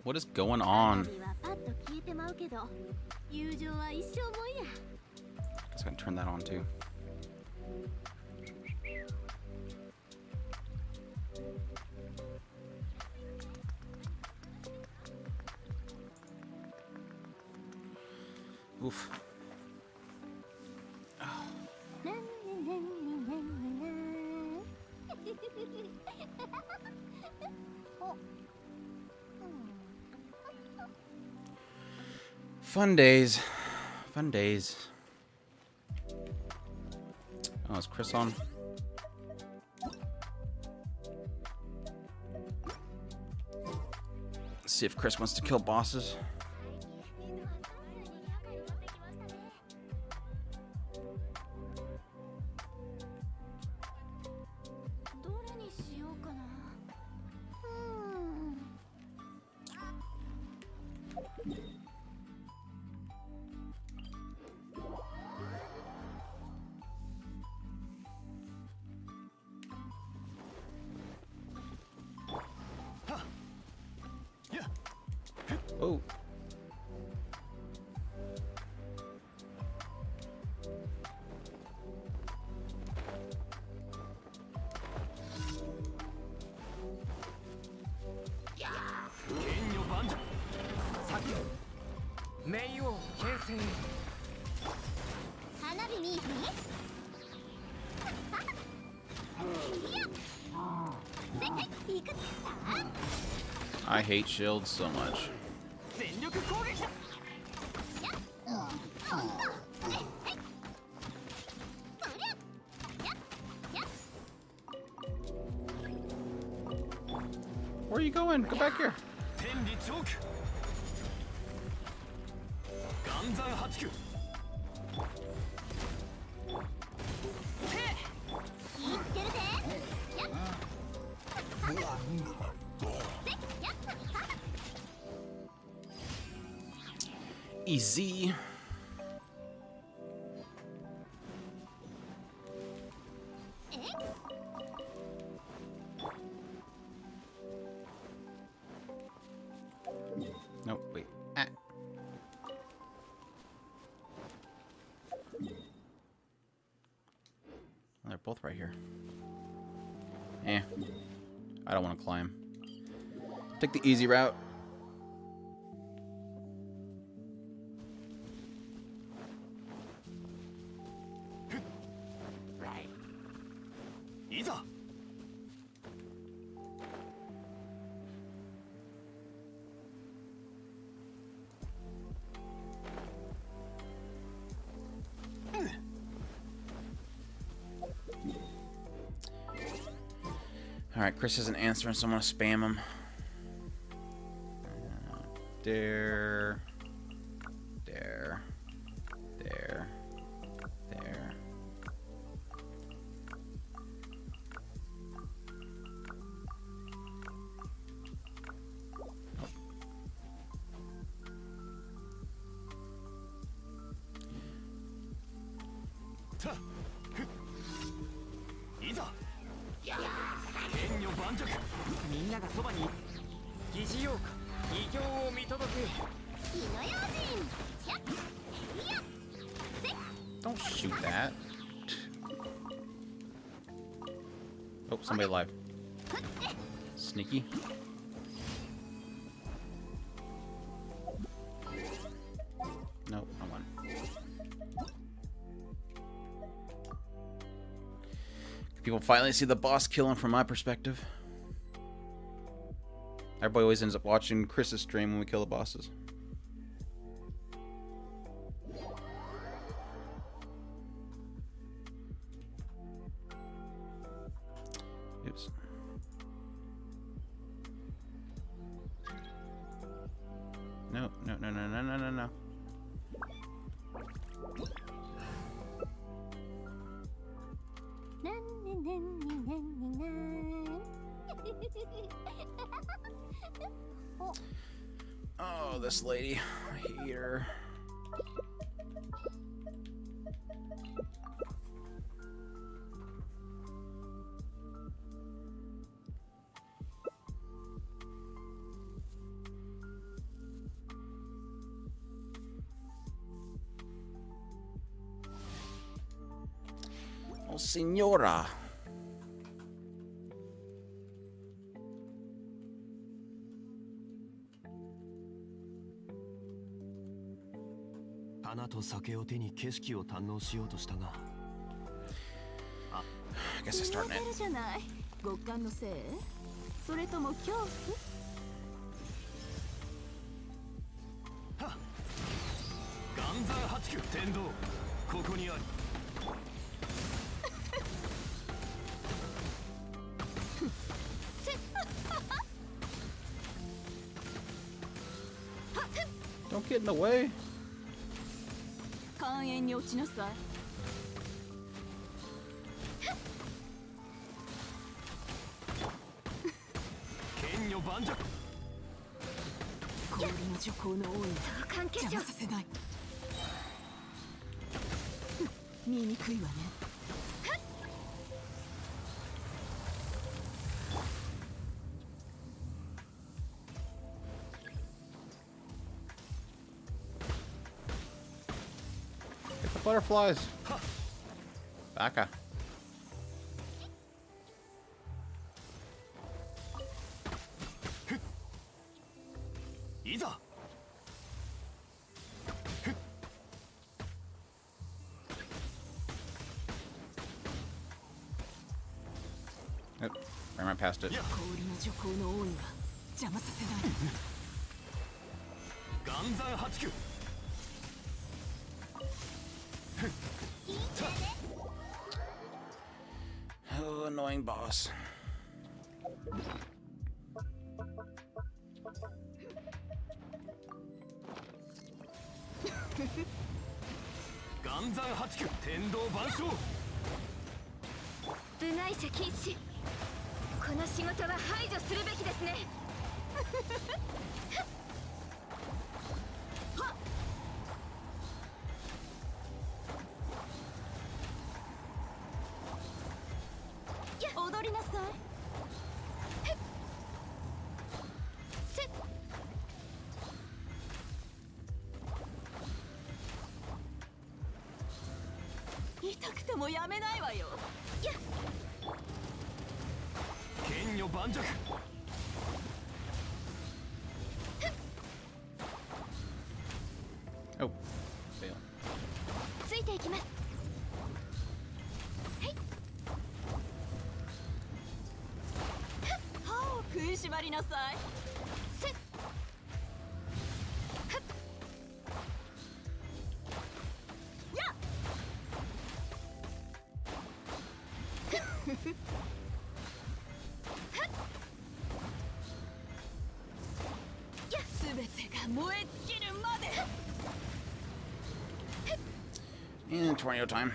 What is going on? Just gonna turn that on too. Oof. Fun days. Fun days. Oh, is Chris on? Let's see if Chris wants to kill bosses. Oh. I hate shields so much. Where are you going? Go back here. Easy. No, wait. Ah. They're both right here. Eh. I don't want to climb. Take the easy route. Alright, Chris isn't answering, so I'm gonna spam him. There. There. There. There. Don't shoot that. Oh, somebody alive. Sneaky. Nope, wrong one. People finally see the boss killing from my perspective. Everybody always ends up watching Chris's stream when we kill the bosses. Oops. No, no, no, no, no, no, no, no. Oh, this lady. I hate her. Oh, Senora. I guess I start it. Don't get in the way. Get the butterflies. Baka. Yep, I ran past it. Oh, annoying boss. Oh, fail. And tornado time.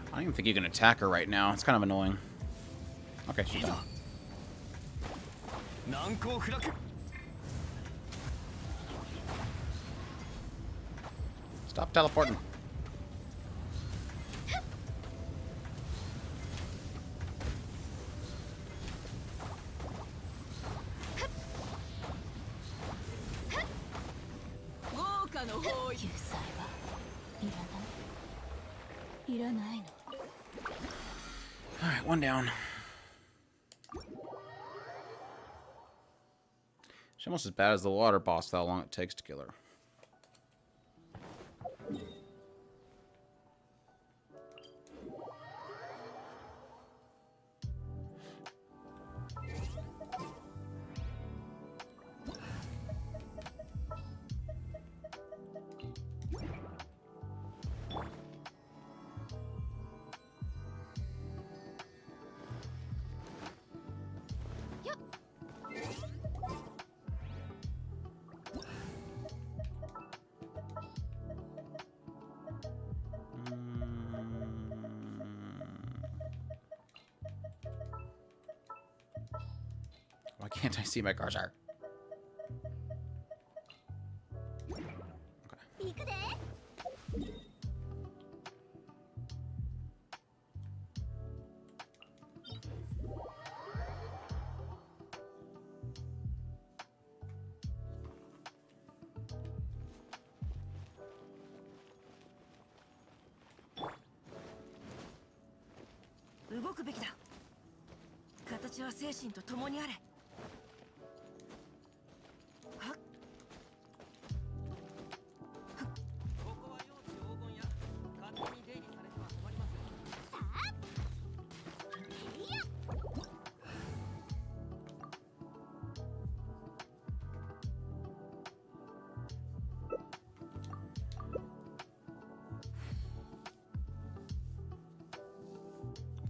I don't even think you can attack her right now. It's kind of annoying. Okay, she's done. Stop teleporting. Alright, one down. She's almost as bad as the water boss, how long it takes to kill her. Why can't I see my cursor? Okay.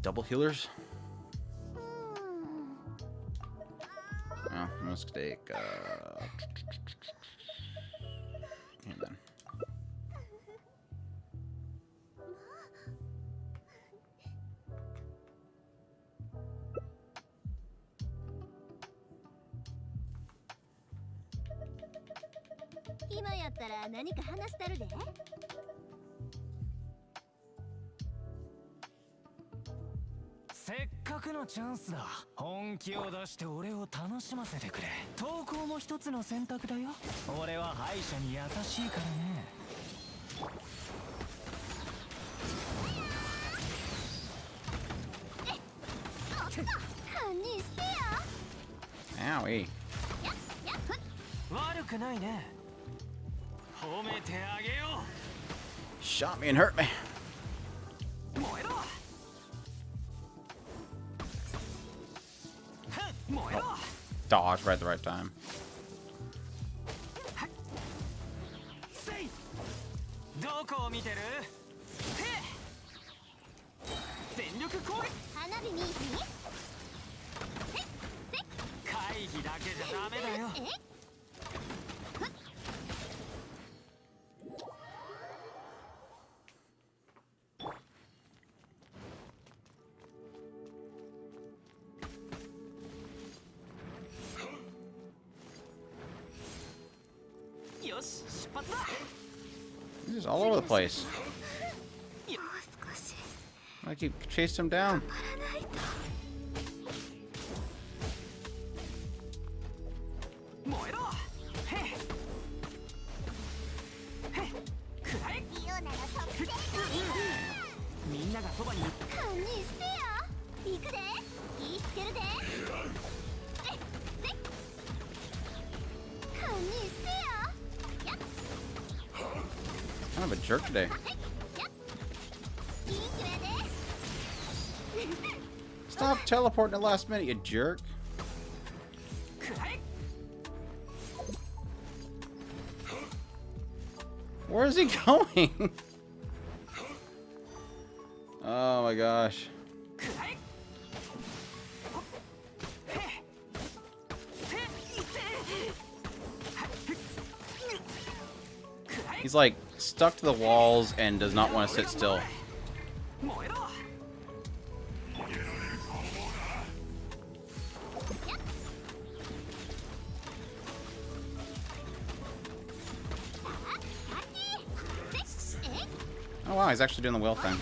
Double healers? Oh, mistake. And then.チャンスだ。本気を出して俺を楽しませてくれ。投稿も一つの選択だよ。俺は敗者に優しいからね。Owie. 悪くないね。褒めてあげよう。 Shot me and hurt me. Oh, dodge right at the right time. He's just all over the place. I keep chasing him down. Kind of a jerk today. Stop teleporting at the last minute, you jerk. Where is he going? Oh my gosh. He's like stuck to the walls and does not want to sit still. Oh wow, he's actually doing the whale thing.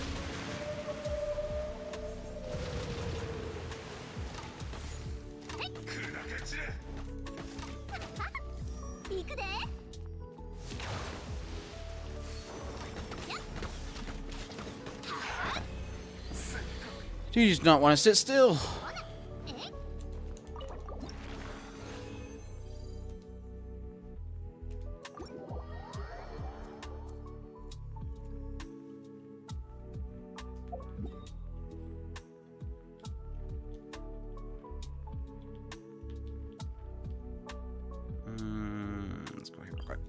Dude, you just not want to sit still. Let's go here real quick.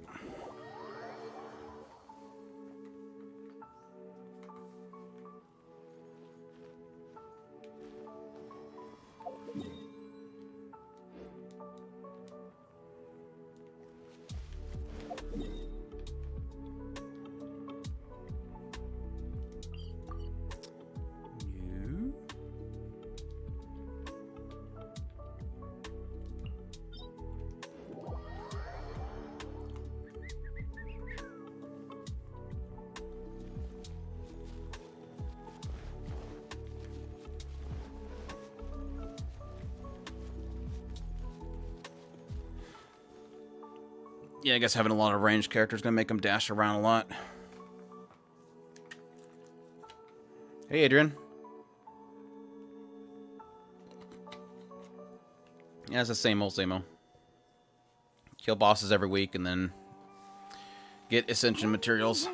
You. Yeah, I guess having a lot of ranged characters is gonna make them dash around a lot. Hey, Adrian. Yeah, it's the same old, same old. Kill bosses every week and then get Ascension materials.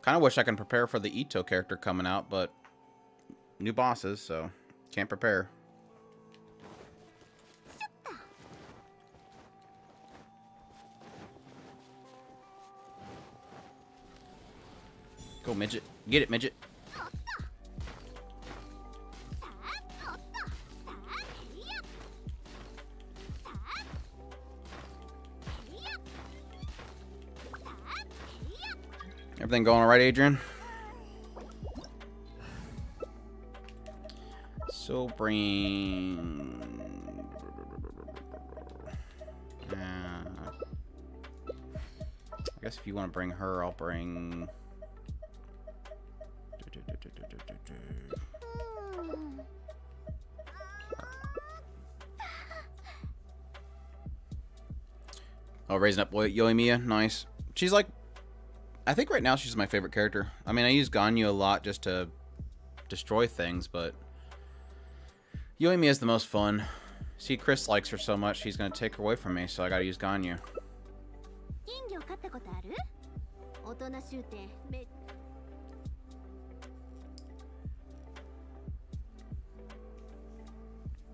Kind of wish I can prepare for the Ito character coming out, but new bosses, so can't prepare. Go, midget. Get it, midget. Everything going all right, Adrian? So bring... I guess if you want to bring her, I'll bring... Oh, raising up Yoimiya. Nice. She's like... I think right now she's my favorite character. I mean, I use Ganyu a lot just to destroy things, but... Yoimiya is the most fun. See, Chris likes her so much, he's going to take her away from me, so I gotta use Ganyu.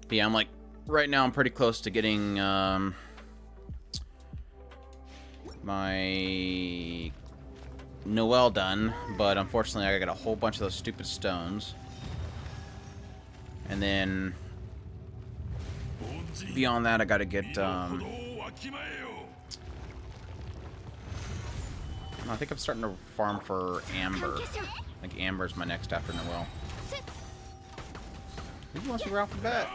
But yeah, I'm like... Right now, I'm pretty close to getting, my Noelle done, but unfortunately I got a whole bunch of those stupid stones. And then beyond that I gotta get I think I'm starting to farm for Amber. I think Amber's my next after Noelle. Who wants to go out for that?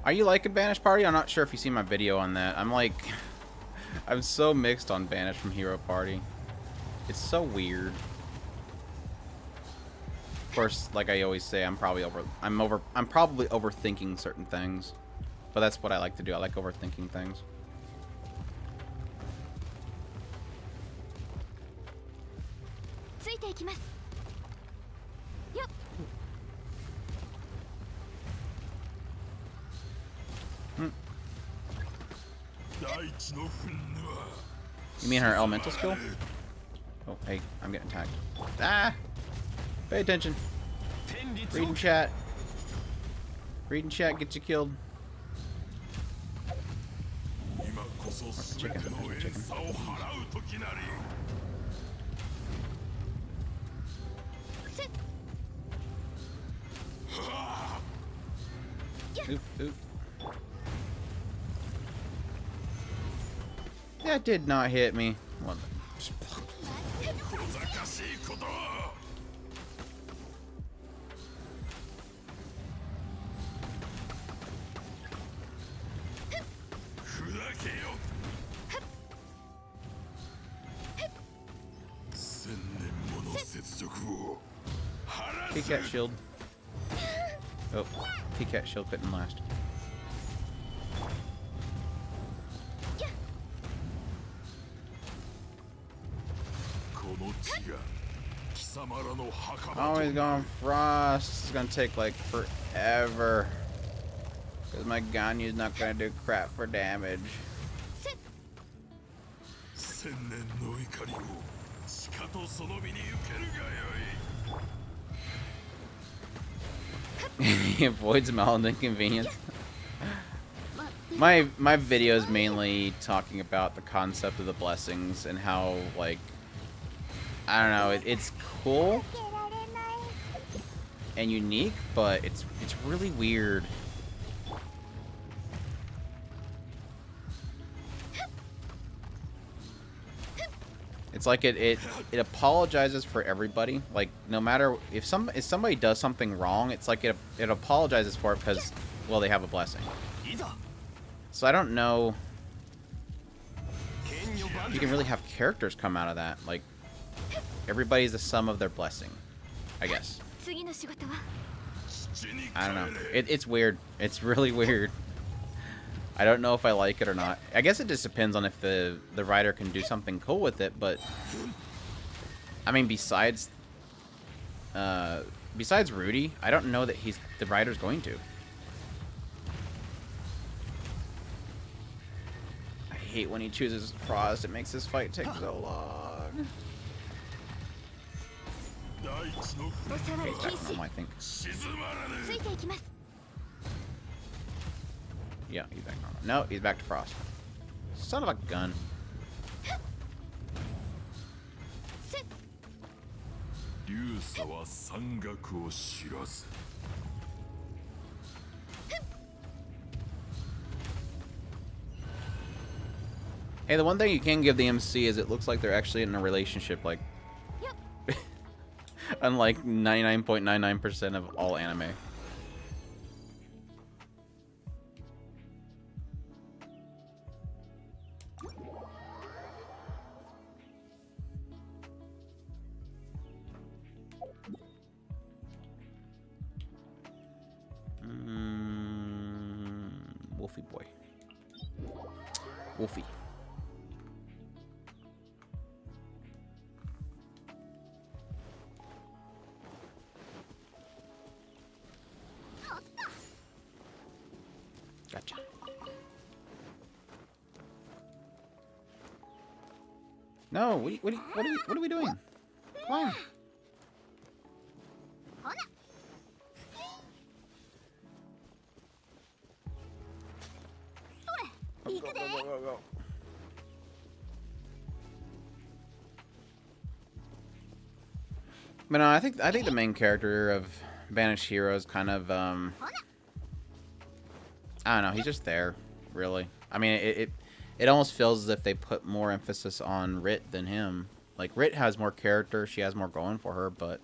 Are you liking Banished Party? I'm not sure if you see my video on that. I'm like... I'm so mixed on Banished from Hero Party. It's so weird. Of course, like I always say, I'm probably overthinking certain things. But that's what I like to do. I like overthinking things. You mean her elemental skill? Oh, hey, I'm getting attacked. Ah! Pay attention. Reading chat. Reading chat gets you killed. Where's the chicken? There's the chicken. Oop, oop. That did not hit me. What the... P-Cat shield. Oh, P-Cat shield couldn't last. Oh, he's going Frost. It's gonna take like forever. Because my Ganyu's not gonna do crap for damage. He avoids mild inconvenience. My video is mainly talking about the concept of the blessings and how, like, I don't know, it's cool and unique, but it's really weird. It's like it apologizes for everybody. Like, no matter if somebody does something wrong, it's like it apologizes for it because, well, they have a blessing. So I don't know if you can really have characters come out of that. Like, everybody's the sum of their blessing, I guess. I don't know. It's weird. It's really weird. I don't know if I like it or not. I guess it just depends on if the writer can do something cool with it, but I mean, besides Rudy, I don't know that the writer's going to. I hate when he chooses Frost. It makes this fight take so long. Okay, back to normal, I think. Yeah, he's back to normal. No, he's back to Frost. Son of a gun. Hey, the one thing you can give the MC is it looks like they're actually in a relationship, like, unlike 99.99% of all anime. Wolfie boy. Wolfie. Gotcha. No, what are we doing? Come on. Go. But no, I think the main character of Banished Hero is kind of I don't know, he's just there, really. I mean, it almost feels as if they put more emphasis on Rit than him. Like, Rit has more character, she has more going for her, but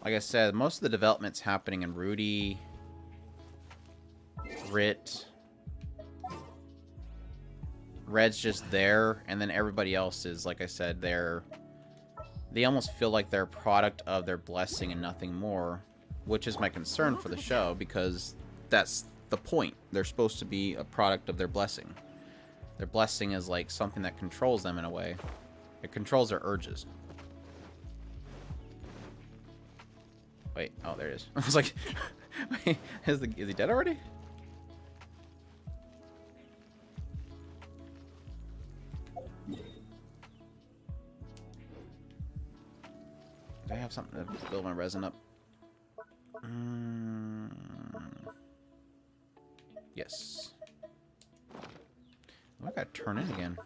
like I said, most of the development's happening in Rudy, Rit. Red's just there, and then everybody else is, like I said, they almost feel like they're a product of their blessing and nothing more, which is my concern for the show, because that's the point. They're supposed to be a product of their blessing. Their blessing is like something that controls them in a way. It controls their urges. Wait, oh, there it is. I was like, wait, is he dead already? Do I have something to build my resin up? Yes. Oh, I gotta turn in again.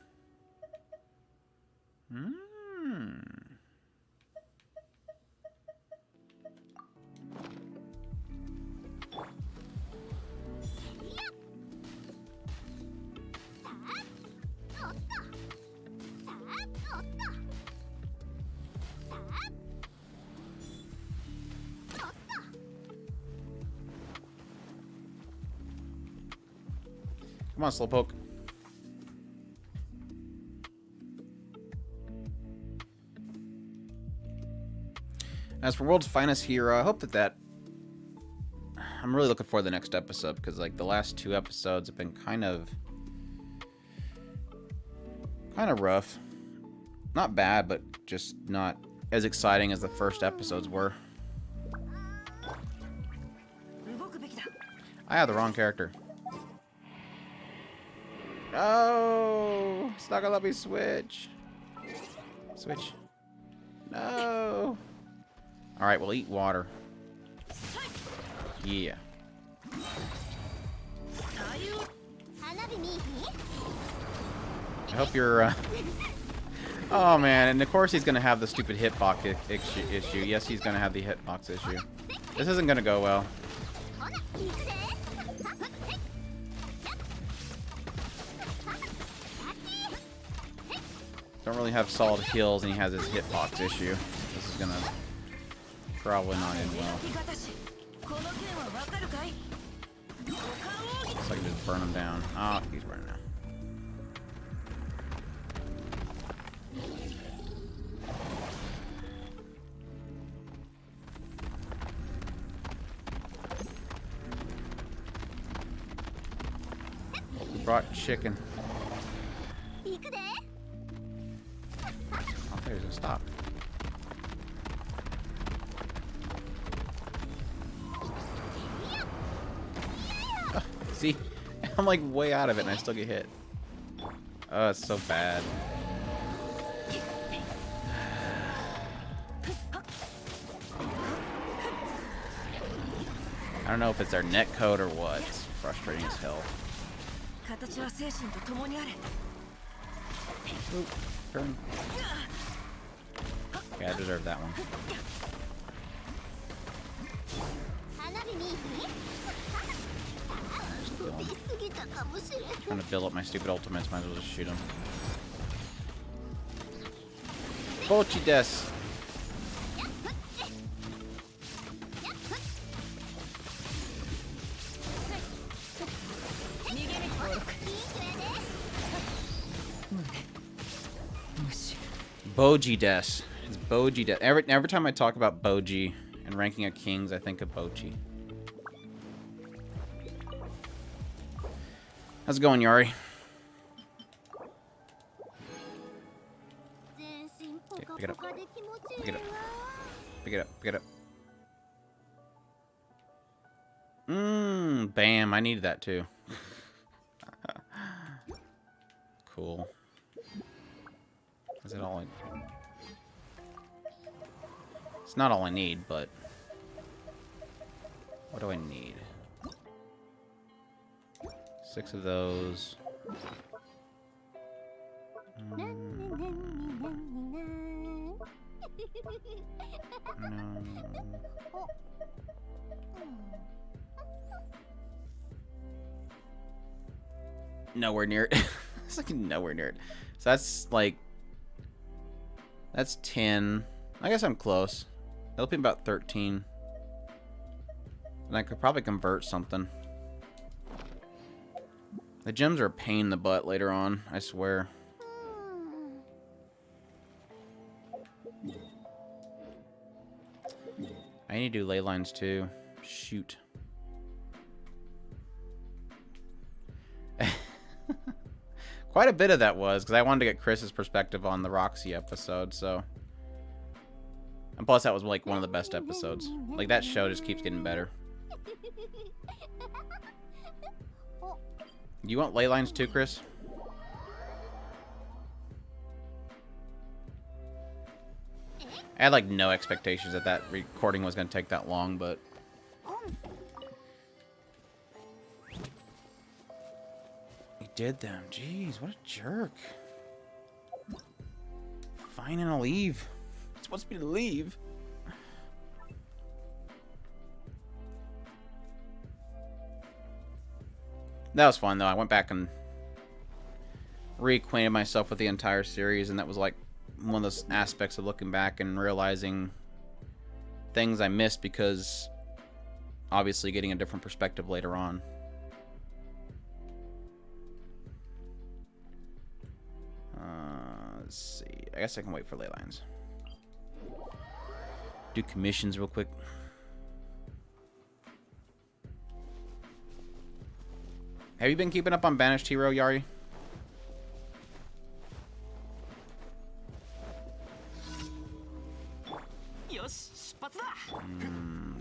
Come on, Slowpoke. As for World's Finest Hero, I hope that I'm really looking forward to the next episode, because like the last 2 episodes have been kind of rough. Not bad, but just not as exciting as the first episodes were. I have the wrong character. No! It's not gonna let me switch. Switch. No! Alright, we'll eat water. Yeah. I hope you're, Oh, man. And of course he's gonna have the stupid hitbox issue. Yes, he's gonna have the hitbox issue. This isn't gonna go well. Don't really have solid heals, and he has his hitbox issue. This is gonna probably not end well. So I can just burn him down. Ah, he's burning now. We brought chicken. I thought he was gonna stop. See? I'm like way out of it and I still get hit. Oh, it's so bad. I don't know if it's their net code or what. It's frustrating as hell. Oop, turn. Okay, I deserve that one. Trying to build up my stupid ultimates, might as well just shoot him. Bochi des. Boji des. It's Boji des. Every time I talk about Boji and ranking of kings, I think of Boji. How's it going, Yari? Okay, pick it up. Pick it up. Pick it up. Pick it up. Bam. I needed that too. Cool. Is it all I... It's not all I need, but... What do I need? 6 of those. No. Nowhere near it. It's like nowhere near it. So that's like... That's 10. I guess I'm close. That'll be about 13. And I could probably convert something. The gems are a pain in the butt later on, I swear. I need to do ley lines too. Shoot. Quite a bit of that was, because I wanted to get Chris's perspective on the Roxy episode, so... And plus, that was like one of the best episodes. Like, that show just keeps getting better. You want ley lines too, Chris? I had like no expectations that that recording was going to take that long, but... He did them. Jeez, what a jerk. Fine, and I'll leave. It's supposed to be to leave. That was fun, though. I went back and reacquainted myself with the entire series, and that was like one of those aspects of looking back and realizing things I missed because obviously getting a different perspective later on. Let's see. I guess I can wait for ley lines. Do commissions real quick. Have you been keeping up on Banished Hero, Yari?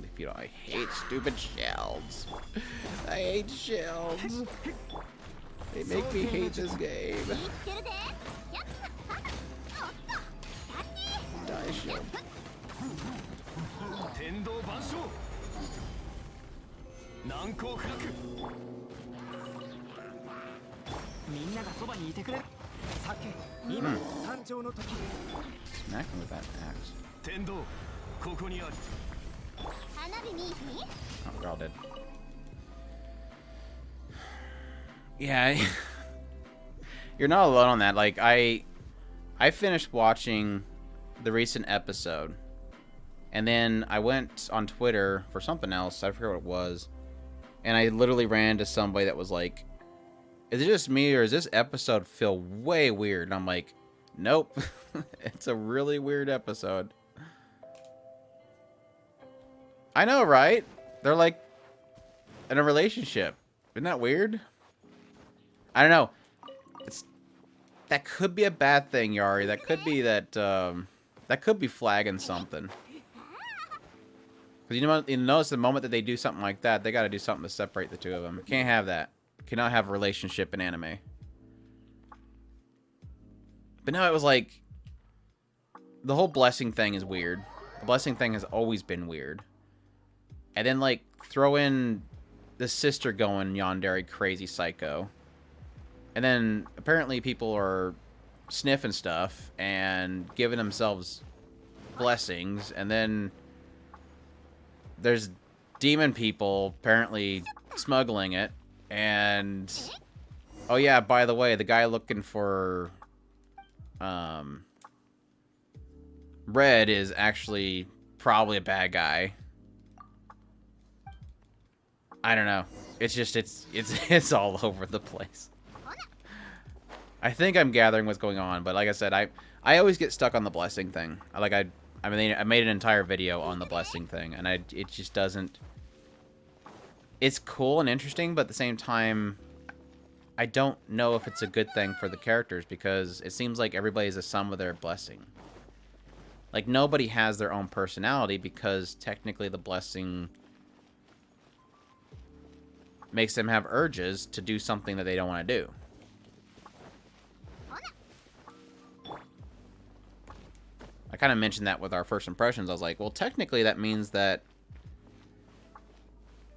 If you don't, I hate stupid shields. I hate shields. They make me hate this game. Die, shield. Smack him with that axe. Oh, we're all dead. Yeah, you're not alone on that. Like, I finished watching the recent episode, and then I went on Twitter for something else. I forget what it was, and I literally ran into somebody that was like, "Is it just me, or does this episode feel way weird?" And I'm like, "Nope, it's a really weird episode." I know, right? They're like in a relationship. Isn't that weird? I don't know. That could be a bad thing, Yari. That could be that could be flagging something. Because you notice the moment that they do something like that, they got to do something to separate the two of them. Can't have that. Cannot have a relationship in anime. But no, it was like the whole blessing thing is weird. The blessing thing has always been weird. And then like throw in the sister going yandere crazy psycho. And then apparently people are sniffing stuff and giving themselves blessings. And then there's demon people apparently smuggling it. And oh yeah, by the way, the guy looking for Red is actually probably a bad guy. I don't know. It's just it's all over the place. I think I'm gathering what's going on, but like I said, I always get stuck on the blessing thing. I made an entire video on the blessing thing, and it just doesn't. It's cool and interesting, but at the same time, I don't know if it's a good thing for the characters because it seems like everybody's a sum of their blessing. Like nobody has their own personality because technically the blessing makes them have urges to do something that they don't want to do. I kind of mentioned that with our first impressions. I was like, well, technically that means that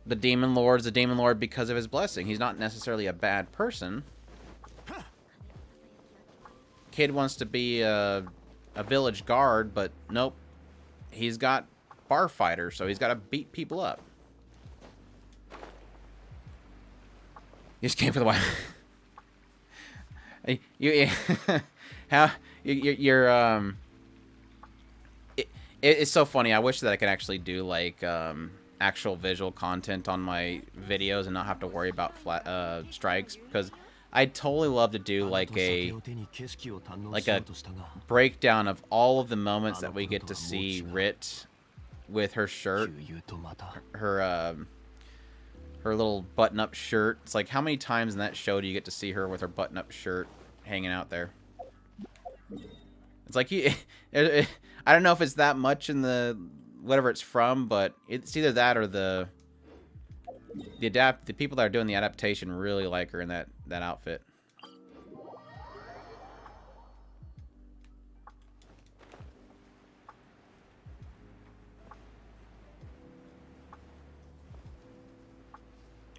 the Demon Lord's a Demon Lord because of his blessing. He's not necessarily a bad person. Kid wants to be a village guard, but nope. He's got bar fighters, so he's got to beat people up. You just came for the wife. It's so funny. I wish that I could actually do like actual visual content on my videos and not have to worry about strikes, because I'd totally love to do like a breakdown of all of the moments that we get to see Rit with her shirt, her little button-up shirt. It's like, how many times in that show do you get to see her with her button-up shirt hanging out there? It's like, I don't know if it's that much in the whatever it's from, but it's either that or the people that are doing the adaptation really like her in that outfit.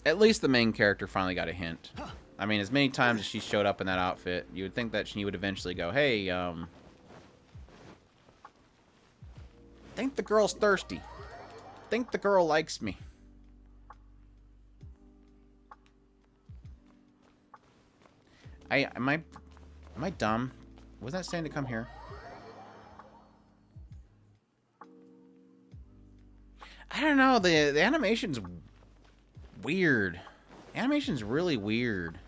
At least the main character finally got a hint. I mean, as many times as she showed up in that outfit, you would think that she would eventually go, hey, I think the girl's thirsty. I think the girl likes me. Am I dumb? Was that saying to come here? I don't know. The animation's weird. Animation's really weird.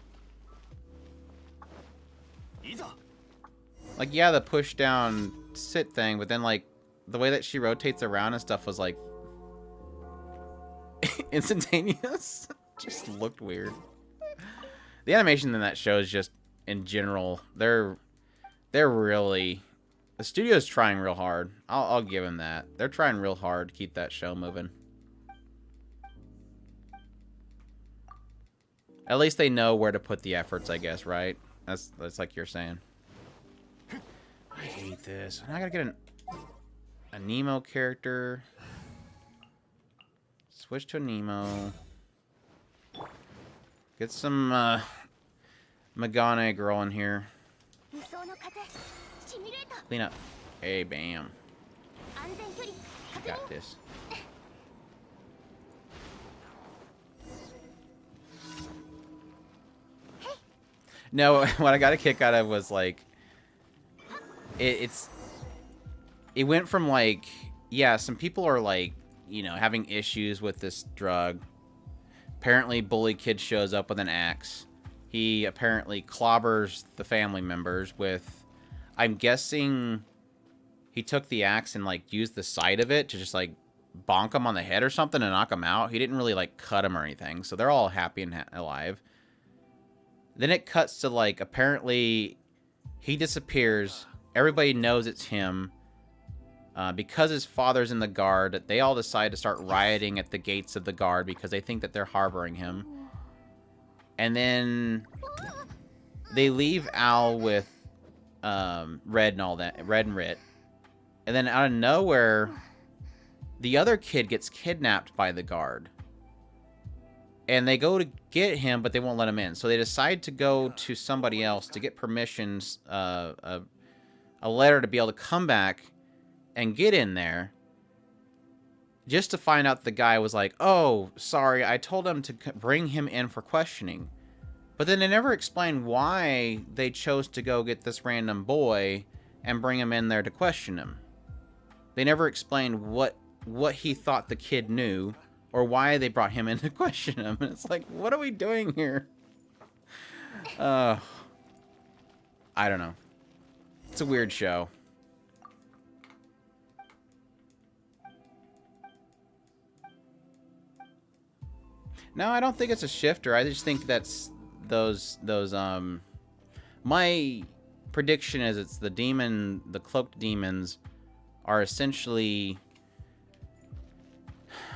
Like, yeah, the push down sit thing, but then like the way that she rotates around and stuff was like instantaneous. Just looked weird. The animation in that show is just, in general, they're really, the studio's trying real hard. I'll give them that. They're trying real hard to keep that show moving. At least they know where to put the efforts, I guess, right? That's like you're saying. I hate this. And I gotta get a Nemo character. Switch to a Nemo. Get some Magane girl in here. Clean up. Hey, bam. Got this. No, what I got a kick out of was like, it went from like, yeah, some people are like, you know, having issues with this drug. Apparently, bully kid shows up with an axe. He apparently clobbers the family members with, I'm guessing he took the axe and like used the side of it to just like bonk him on the head or something and knock him out. He didn't really like cut him or anything, so they're all happy and alive. Then it cuts to, like, apparently he disappears. Everybody knows it's him. Because his father's in the guard, they all decide to start rioting at the gates of the guard because they think that they're harboring him. And then they leave Al with Red and all that. Red and Rit. And then out of nowhere, the other kid gets kidnapped by the guard. And they go to get him, but they won't let him in. So they decide to go to somebody else to get permissions, a letter to be able to come back and get in there. Just to find out the guy was like, oh, sorry, I told him to bring him in for questioning. But then they never explained why they chose to go get this random boy and bring him in there to question him. They never explained what he thought the kid knew. Or why they brought him in to question him. And it's like, what are we doing here? I don't know. It's a weird show. No, I don't think it's a shifter. I just think that's those my prediction is it's the cloaked demons are essentially,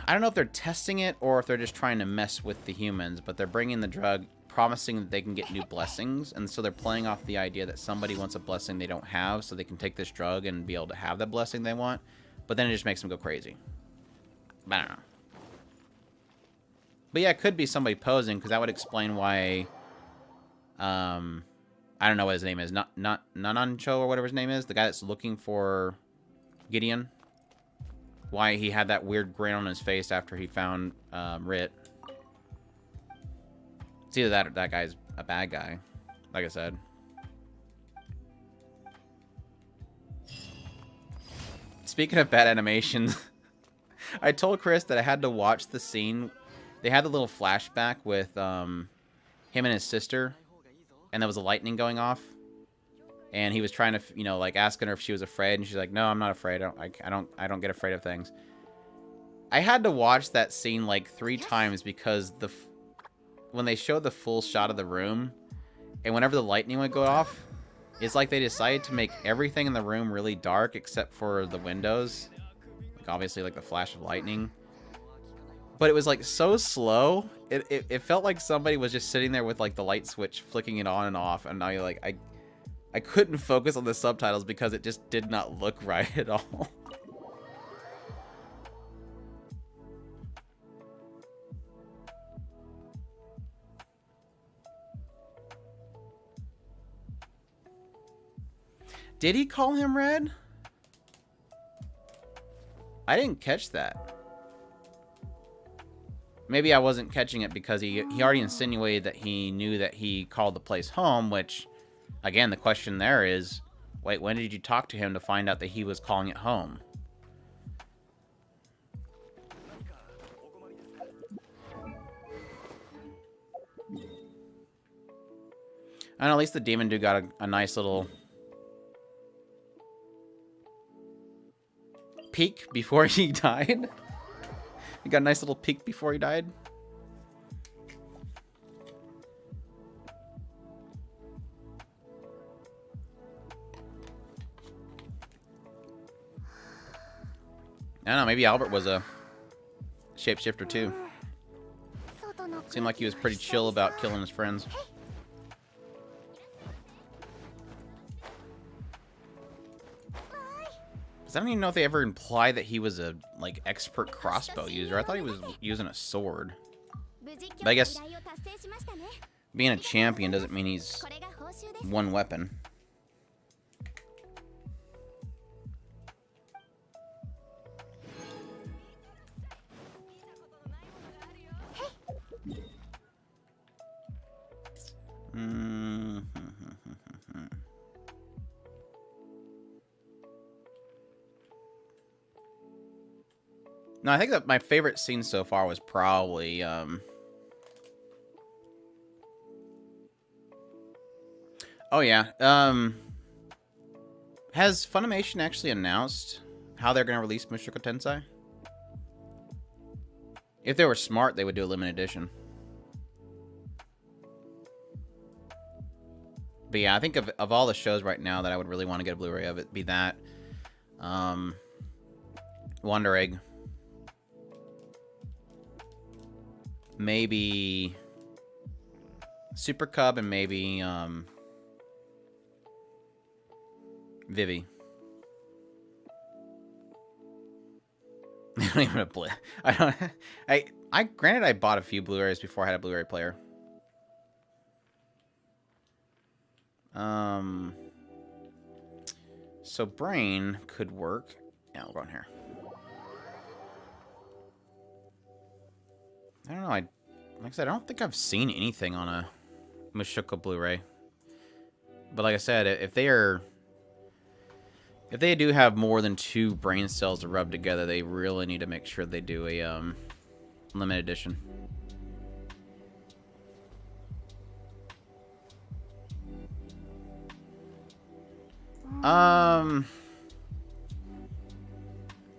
I don't know if they're testing it or if they're just trying to mess with the humans, but they're bringing the drug, promising that they can get new blessings, and so they're playing off the idea that somebody wants a blessing they don't have, so they can take this drug and be able to have the blessing they want, but then it just makes them go crazy. I don't know. But yeah, it could be somebody posing, because that would explain why, I don't know what his name is, Nanancho or whatever his name is, the guy that's looking for Gideon. Why he had that weird grin on his face after he found Rit. It's either that or that guy's a bad guy, like I said. Speaking of bad animations, I told Chris that I had to watch the scene. They had a little flashback with him and his sister, and there was a lightning going off. And he was trying to, you know, like asking her if she was afraid, and she's like, "No, I'm not afraid. I don't get afraid of things." I had to watch that scene like 3 times because when they showed the full shot of the room, and whenever the lightning would go off, it's like they decided to make everything in the room really dark except for the windows, like obviously like the flash of lightning. But it was like so slow. It felt like somebody was just sitting there with like the light switch flicking it on and off, and now you're like I couldn't focus on the subtitles because it just did not look right at all. Did he call him Red? I didn't catch that. Maybe I wasn't catching it because he already insinuated that he knew that he called the place home, which, again, the question there is, wait, when did you talk to him to find out that he was calling it home? I know, at least the demon dude got a nice little... peek before he died. He got a nice little peek before he died. I don't know, maybe Albert was a shapeshifter too. Seemed like he was pretty chill about killing his friends. Because I don't even know if they ever implied that he was a, like, expert crossbow user. I thought he was using a sword. But I guess being a champion doesn't mean he's one weapon. No, I think that my favorite scene so far was probably, oh yeah, has Funimation actually announced how they're going to release Mushoku Tensei? If they were smart, they would do a limited edition. But yeah, I think of all the shows right now that I would really want to get a Blu-ray of, it'd be that, Wonder Egg. Maybe Super Cub and maybe Vivi. I don't even have I granted I bought a few Blu-rays before I had a Blu-ray player. So Brain could work. Yeah, we'll go in here. I don't know. Like I said, I don't think I've seen anything on a Mushoku Blu-ray. But like I said, if they do have more than 2 brain cells to rub together, they really need to make sure they do a limited edition.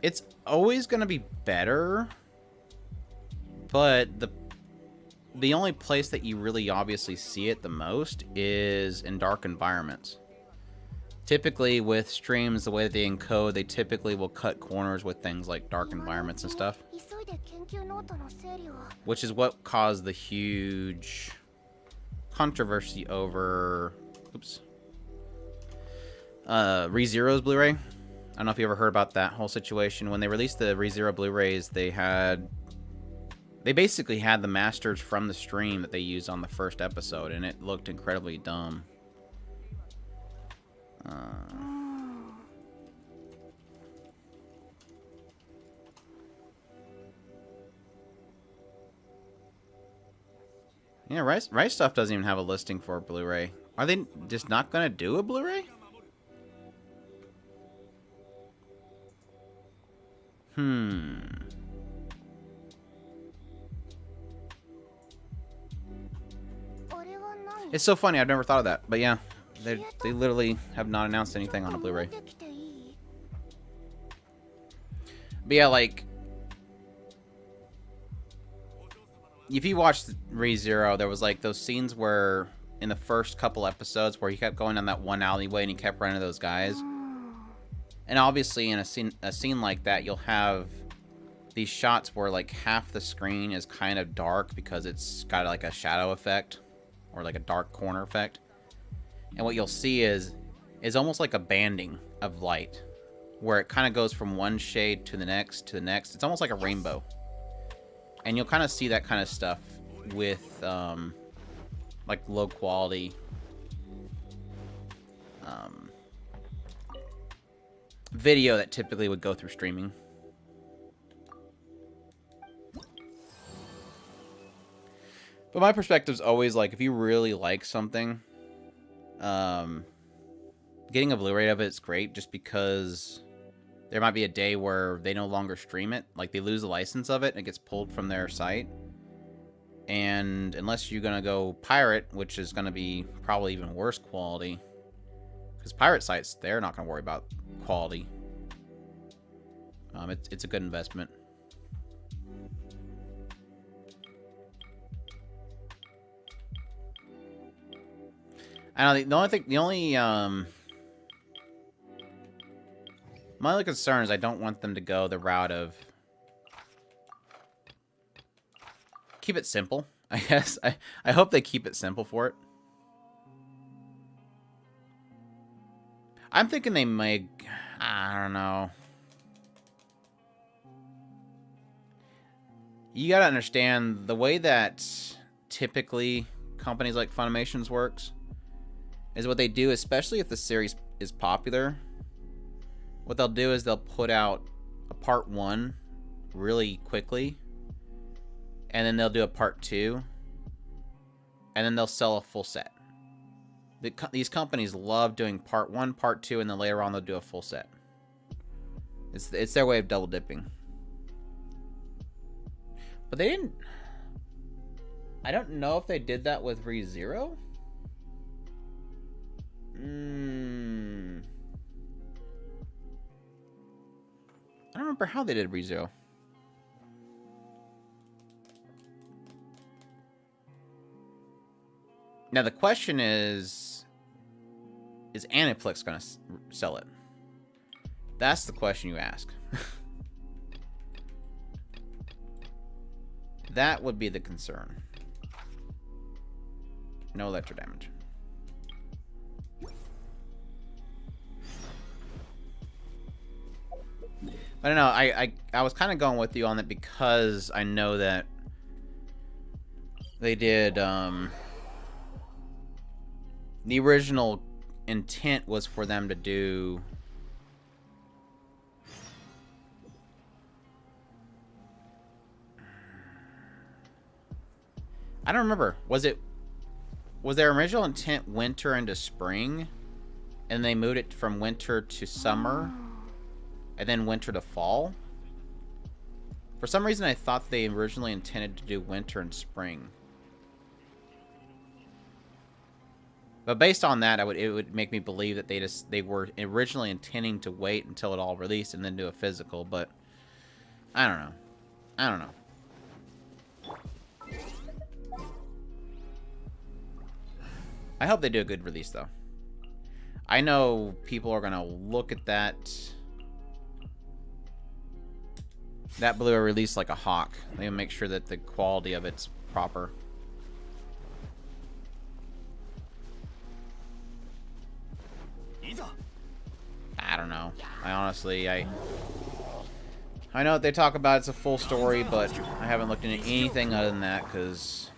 It's always gonna be better. But the only place that you really obviously see it the most is in dark environments. Typically with streams, the way that they encode, they typically will cut corners with things like dark environments and stuff. Which is what caused the huge controversy over, oops, ReZero's Blu-ray. I don't know if you ever heard about that whole situation. When they released the ReZero Blu-rays, they basically had the masters from the stream that they used on the first episode, and it looked incredibly dumb. Yeah, Rice Stuff doesn't even have a listing for a Blu-ray. Are they just not going to do a Blu-ray? It's so funny, I've never thought of that. But yeah, they literally have not announced anything on a Blu-ray. But yeah, like, if you watched ReZero, there was like those scenes where in the first couple episodes where he kept going down that one alleyway and he kept running into those guys. And obviously in a scene like that, you'll have these shots where like half the screen is kind of dark because it's got like a shadow effect or like a dark corner effect. And what you'll see is almost like a banding of light where it kind of goes from one shade to the next to the next. It's almost like a rainbow. And you'll kind of see that kind of stuff with like low quality video that typically would go through streaming. But my perspective is always like, if you really like something, getting a Blu-ray of it is great, just because there might be a day where they no longer stream it. Like, they lose the license of it, and it gets pulled from their site. And unless you're going to go pirate, which is going to be probably even worse quality, because pirate sites, they're not going to worry about quality. It's a good investment. I don't think my only concern is I don't want them to go the route of keep it simple. I guess I hope they keep it simple for it. I'm thinking they may, I don't know. You gotta understand the way that typically companies like Funimation's works is what they do, especially if the series is popular. What they'll do is they'll put out a part 1 really quickly, and then they'll do a part 2, and then they'll sell a full set. These companies love doing part 1, part 2, and then later on they'll do a full set. It's their way of double dipping. But they didn't... I don't know if they did that with ReZero. I don't remember how they did ReZero. Now the question is Aniplex going to sell it? That's the question you ask. That would be the concern. No electro damage. I don't know. I was kind of going with you on that because I know that they did. The original intent was for them to do. I don't remember. Was their original intent winter into spring, and they moved it from winter to summer? And then winter to fall? For some reason, I thought they originally intended to do winter and spring. But based on that, it would make me believe that they were originally intending to wait until it all released and then do a physical. But I don't know. I don't know. I hope they do a good release, though. I know people are gonna look at that Blu-ray release like a hawk. They will make sure that the quality of it's proper. I don't know. I honestly, I know what they talk about. It's a full story, but I haven't looked into anything other than that because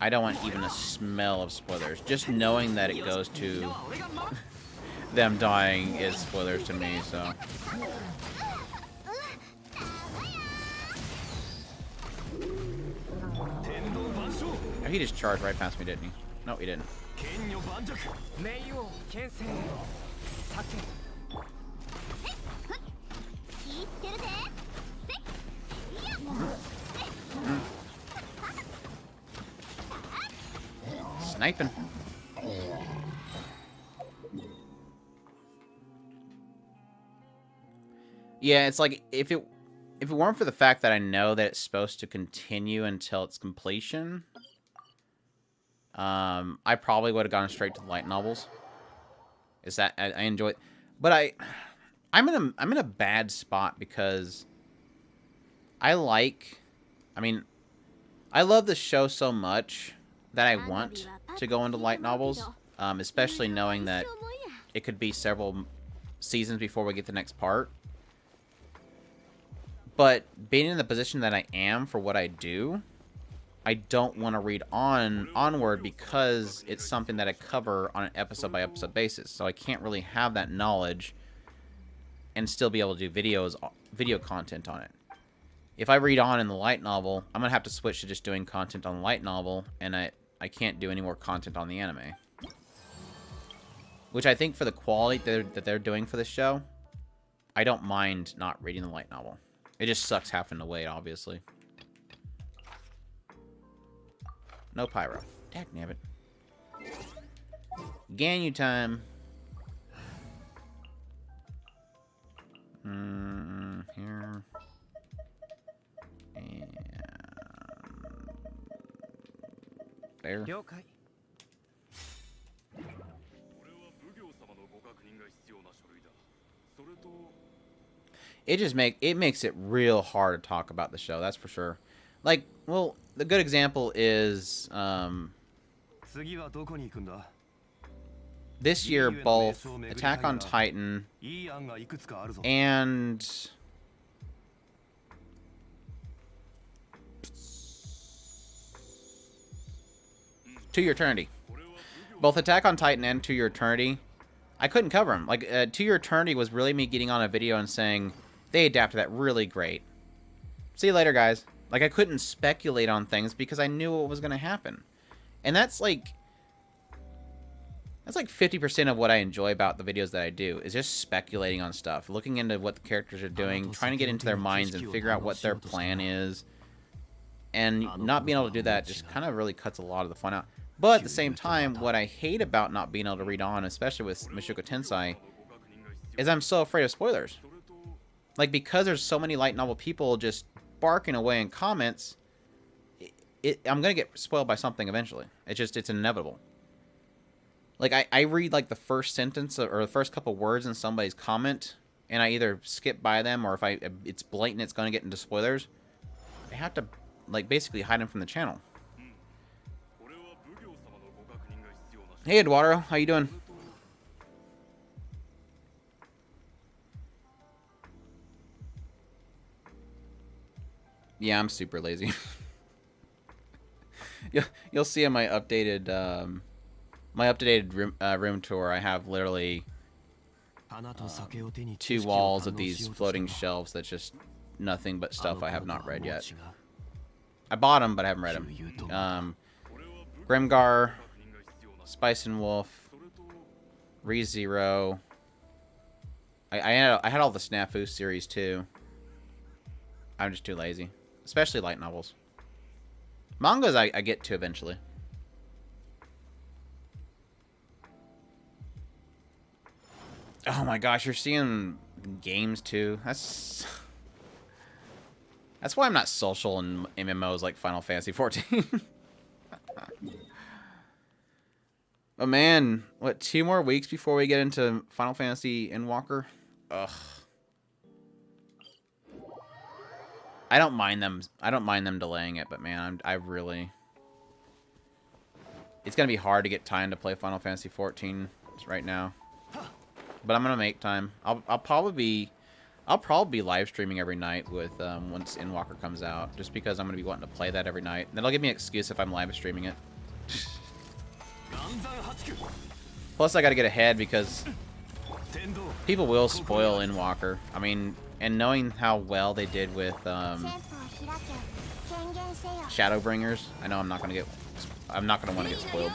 I don't want even a smell of spoilers. Just knowing that it goes to them dying is spoilers to me, so. Oh, he just charged right past me, didn't he? No, he didn't. Sniping. Yeah, it's like if it weren't for the fact that I know that it's supposed to continue until its completion, I probably would have gone straight to the light novels. Is that I enjoy it, but I'm in a bad spot because I love the show so much that I want to go into light novels, especially knowing that it could be several seasons before we get the next part. But being in the position that I am for what I do, I don't want to read onward because it's something that I cover on an episode-by-episode basis. So I can't really have that knowledge and still be able to do video content on it. If I read on in the light novel, I'm going to have to switch to just doing content on the light novel, and I can't do any more content on the anime. Which I think for the quality that they're doing for this show, I don't mind not reading the light novel. It just sucks having to wait, obviously. No pyro. Dagnabbit. Ganyu time. There. 了解 It makes it real hard to talk about the show, that's for sure. Like, well, the good example is 次はどこに行くんだ this year both Attack on Titan いい案がいくつかあるぞ and To Your Eternity. Both Attack on Titan and To Your Eternity, I couldn't cover them. Like, To Your Eternity was really me getting on a video and saying, they adapted that really great. See you later, guys. Like, I couldn't speculate on things because I knew what was going to happen. And that's like 50% of what I enjoy about the videos that I do, is just speculating on stuff, looking into what the characters are doing, trying to get into their minds and figure out what their plan is. And not being able to do that just kind of really cuts a lot of the fun out. But at the same time, what I hate about not being able to read on, especially with Mushoku Tensei, is I'm so afraid of spoilers. Like, because there's so many light novel people just barking away in comments, I'm going to get spoiled by something eventually. It's inevitable. Like, I read, like, the first sentence or the first couple words in somebody's comment, and I either skip by them, or if it's blatant it's going to get into spoilers, I have to, like, basically hide them from the channel. Hey, Eduardo, how you doing? Yeah, I'm super lazy. You'll see in my updated room tour, I have literally 2 walls of these floating shelves that's just nothing but stuff I have not read yet. I bought them, but I haven't read them. Grimgar, Spice and Wolf, ReZero. I had all the Snafu series too. I'm just too lazy, especially light novels. Mangas I get to eventually. Oh my gosh, you're seeing games too. That's why I'm not social in MMOs like Final Fantasy 14. But man, what, 2 more weeks before we get into Final Fantasy Endwalker? Ugh. I don't mind them delaying it, but man, I really, it's gonna be hard to get time to play Final Fantasy 14 right now. But I'm gonna make time. I'll probably be live streaming every night with once Endwalker comes out, just because I'm gonna be wanting to play that every night. That'll give me an excuse if I'm live streaming it. Plus, I gotta get ahead because people will spoil Endwalker. I mean, and knowing how well they did with Shadowbringers, I know I'm not gonna want to get spoiled.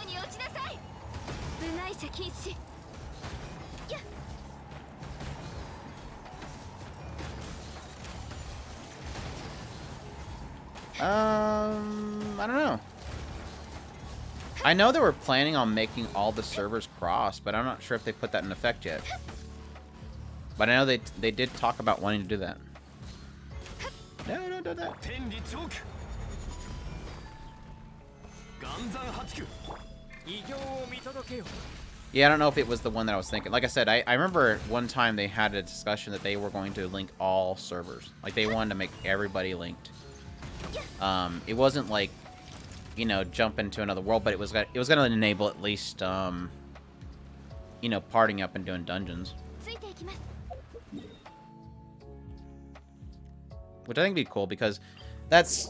I don't know. I know they were planning on making all the servers cross, but I'm not sure if they put that in effect yet. But I know they did talk about wanting to do that. No, don't do that. Yeah, I don't know if it was the one that I was thinking. Like I said, I remember one time they had a discussion that they were going to link all servers. Like, they wanted to make everybody linked. It wasn't like, you know, jump into another world, but it was going to enable at least, you know, parting up and doing dungeons. Which I think would be cool, because that's,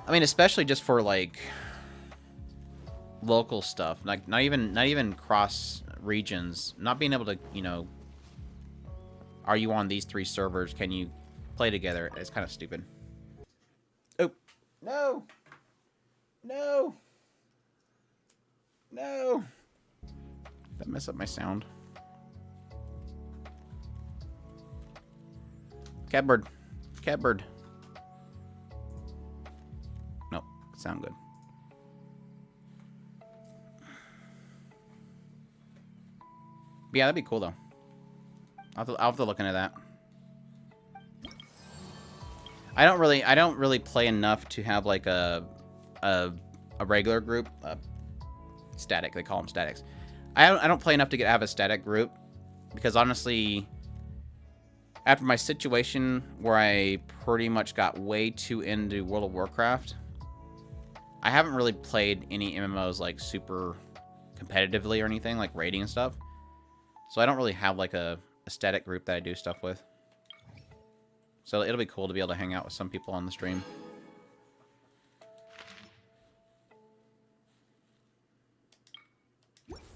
I mean, especially just for, like, local stuff. Like, not even cross regions. Not being able to, you know, are you on these 3 servers? Can you play together? It's kind of stupid. Oh. No. No. No. That mess up my sound. Catbird. Catbird. Nope. Sound good. But yeah, that'd be cool though. I'll have to look into that. I don't really play enough to have like a a regular group. Static, they call them statics. I don't play enough to have a static group because honestly, after my situation where I pretty much got way too into World of Warcraft, I haven't really played any MMOs like super competitively or anything like raiding and stuff. So I don't really have like a static group that I do stuff with. So it'll be cool to be able to hang out with some people on the stream.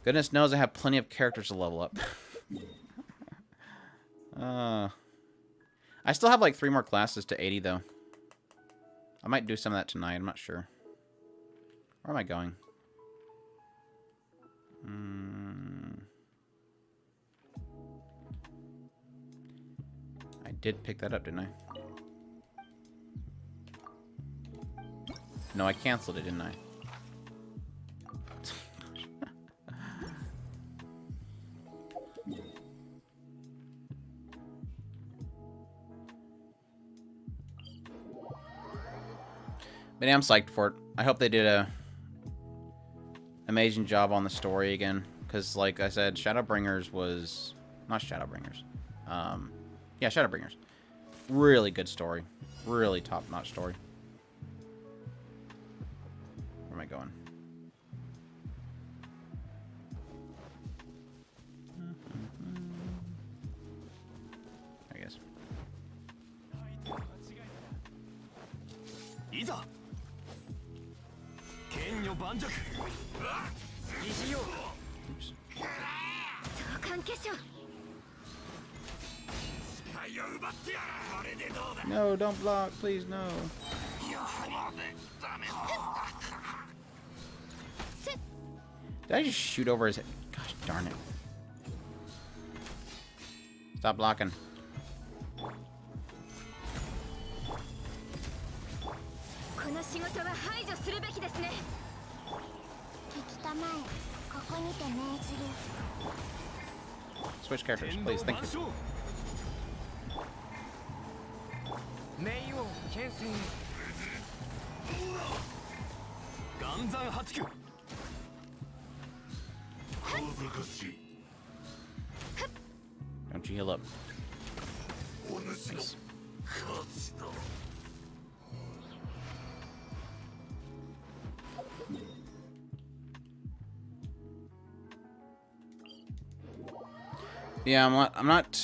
Goodness knows I have plenty of characters to level up. I still have like 3 more classes to 80 though. I might do some of that tonight, I'm not sure. Where am I going? I did pick that up, didn't I? No, I canceled it, didn't I? But yeah, I'm psyched for it. I hope they did a amazing job on the story again. Because, like I said, Shadowbringers was... Not Shadowbringers. Yeah, Shadowbringers. Really good story. Really top-notch story. Where am I going? There he is. Oops. No, don't block, please, no. Did I just shoot over his head? Gosh darn it. Stop blocking. Switch characters, please, thank you. Don't you heal up. Nice. Yeah, I'm not...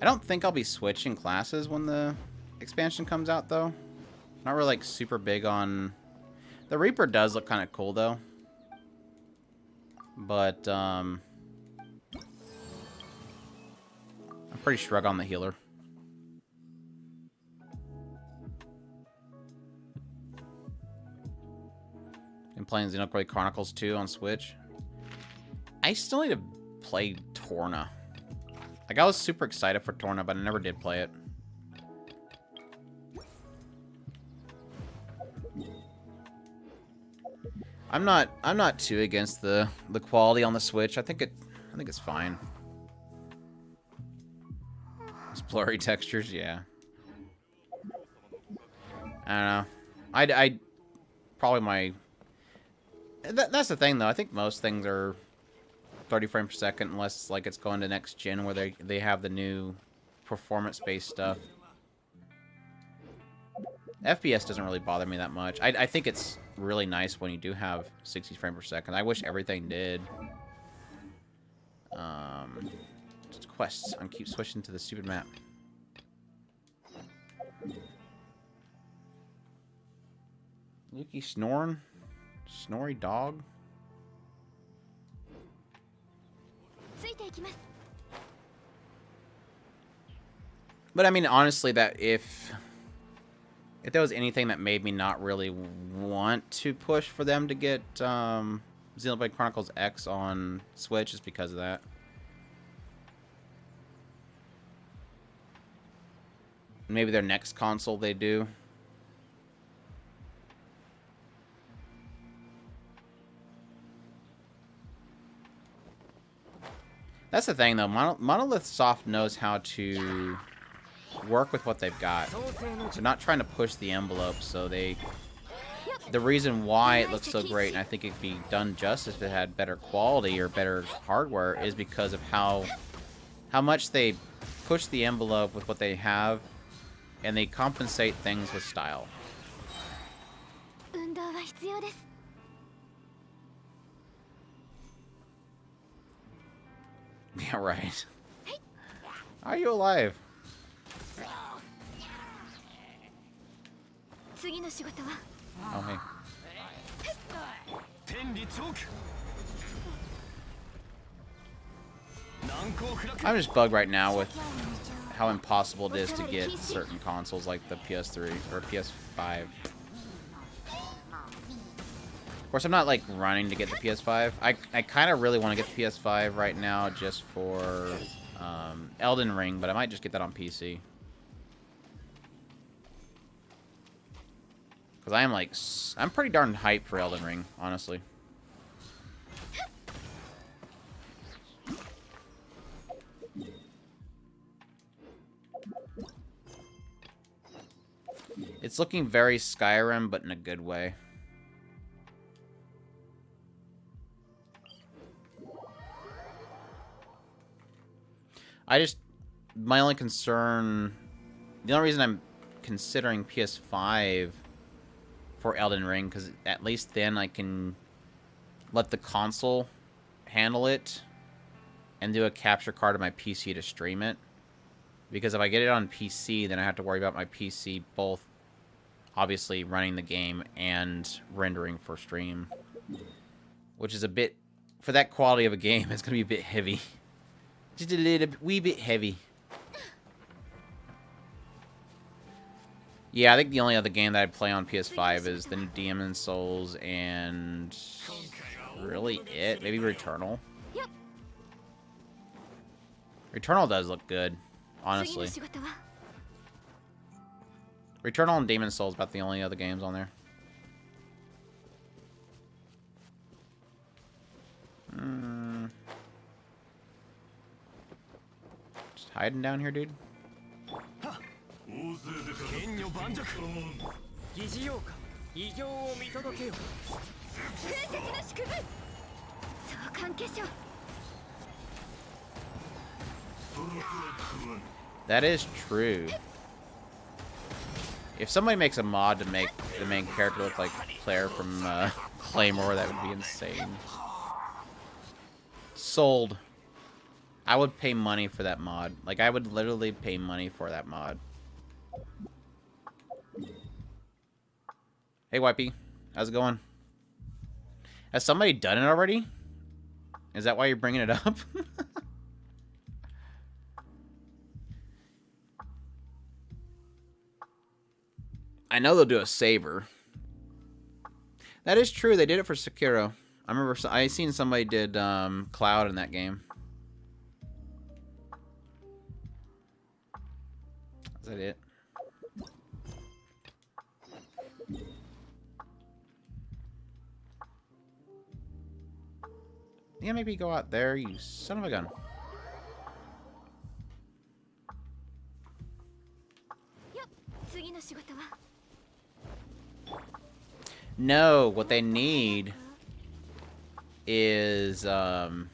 I don't think I'll be switching classes when the expansion comes out, though. Not really, like, super big on... The Reaper does look kind of cool, though. But, I'm pretty shrug on the healer. Been playing Xenoblade Chronicles 2 on Switch. I still need to play Torna. Like, I was super excited for Torna, but I never did play it. I'm not too against the quality on the Switch. I think it's fine. It's blurry textures, yeah. I don't know. I probably my... That's the thing, though. I think most things are 30 frames per second, unless like it's going to next gen where they have the new performance-based stuff. FPS doesn't really bother me that much. I think it's really nice when you do have 60 frames per second. I wish everything did. Just quests. I keep switching to the stupid map. Yuki snoring? Snory dog? But I mean, honestly, that if there was anything that made me not really want to push for them to get Xenoblade Chronicles X on Switch, is because of that. Maybe their next console they do. That's the thing, though. Monolith Soft knows how to work with what they've got. They're not trying to push the envelope, so they the reason why it looks so great, and I think it'd be done justice if it had better quality or better hardware, is because of how much they push the envelope with what they have, and they compensate things with style. Yeah, right. Are you alive? Oh, hey. I'm just bugged right now with how impossible it is to get certain consoles like the PS3 or PS5. Of course, I'm not like running to get the PS5. I kind of really want to get the PS5 right now just for Elden Ring, but I might just get that on PC. Because I am like, I'm pretty darn hyped for Elden Ring, honestly. It's looking very Skyrim, but in a good way. My only concern, the only reason I'm considering PS5 for Elden Ring, because at least then I can let the console handle it and do a capture card of my PC to stream it. Because if I get it on PC, then I have to worry about my PC both obviously running the game and rendering for stream. Which is a bit, for that quality of a game, it's going to be a bit heavy. Just a wee bit heavy. Yeah, I think the only other game that I'd play on PS5 is the new Demon's Souls and really it. Maybe Returnal. Returnal does look good, honestly. Returnal and Demon's Souls about the only other games on there. Just hiding down here, dude. That is true. If somebody makes a mod to make the main character look like Claire from Claymore, that would be insane. Sold. I would pay money for that mod. Like, I would literally pay money for that mod. Hey, YP. How's it going? Has somebody done it already? Is that why you're bringing it up? I know they'll do a saber. That is true. They did it for Sekiro. I remember I seen somebody did Cloud in that game. Is that it? Yeah, maybe go out there, you son of a gun. No, what they need is I don't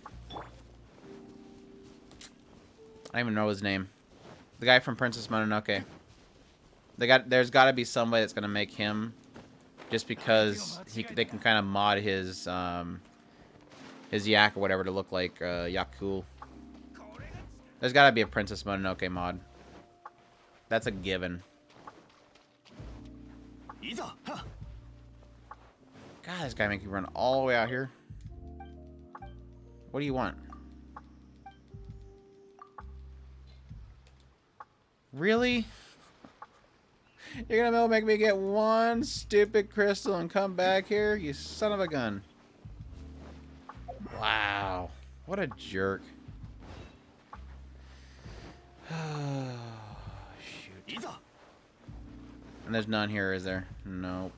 even know his name. The guy from Princess Mononoke. There's got to be somebody that's gonna make him, just because they can kind of mod his yak or whatever to look like Yakul. There's got to be a Princess Mononoke mod. That's a given. God, this guy makes me run all the way out here. What do you want? Really? You're gonna make me get one stupid crystal and come back here? You son of a gun. Wow. What a jerk. Shoot. And there's none here, is there? Nope.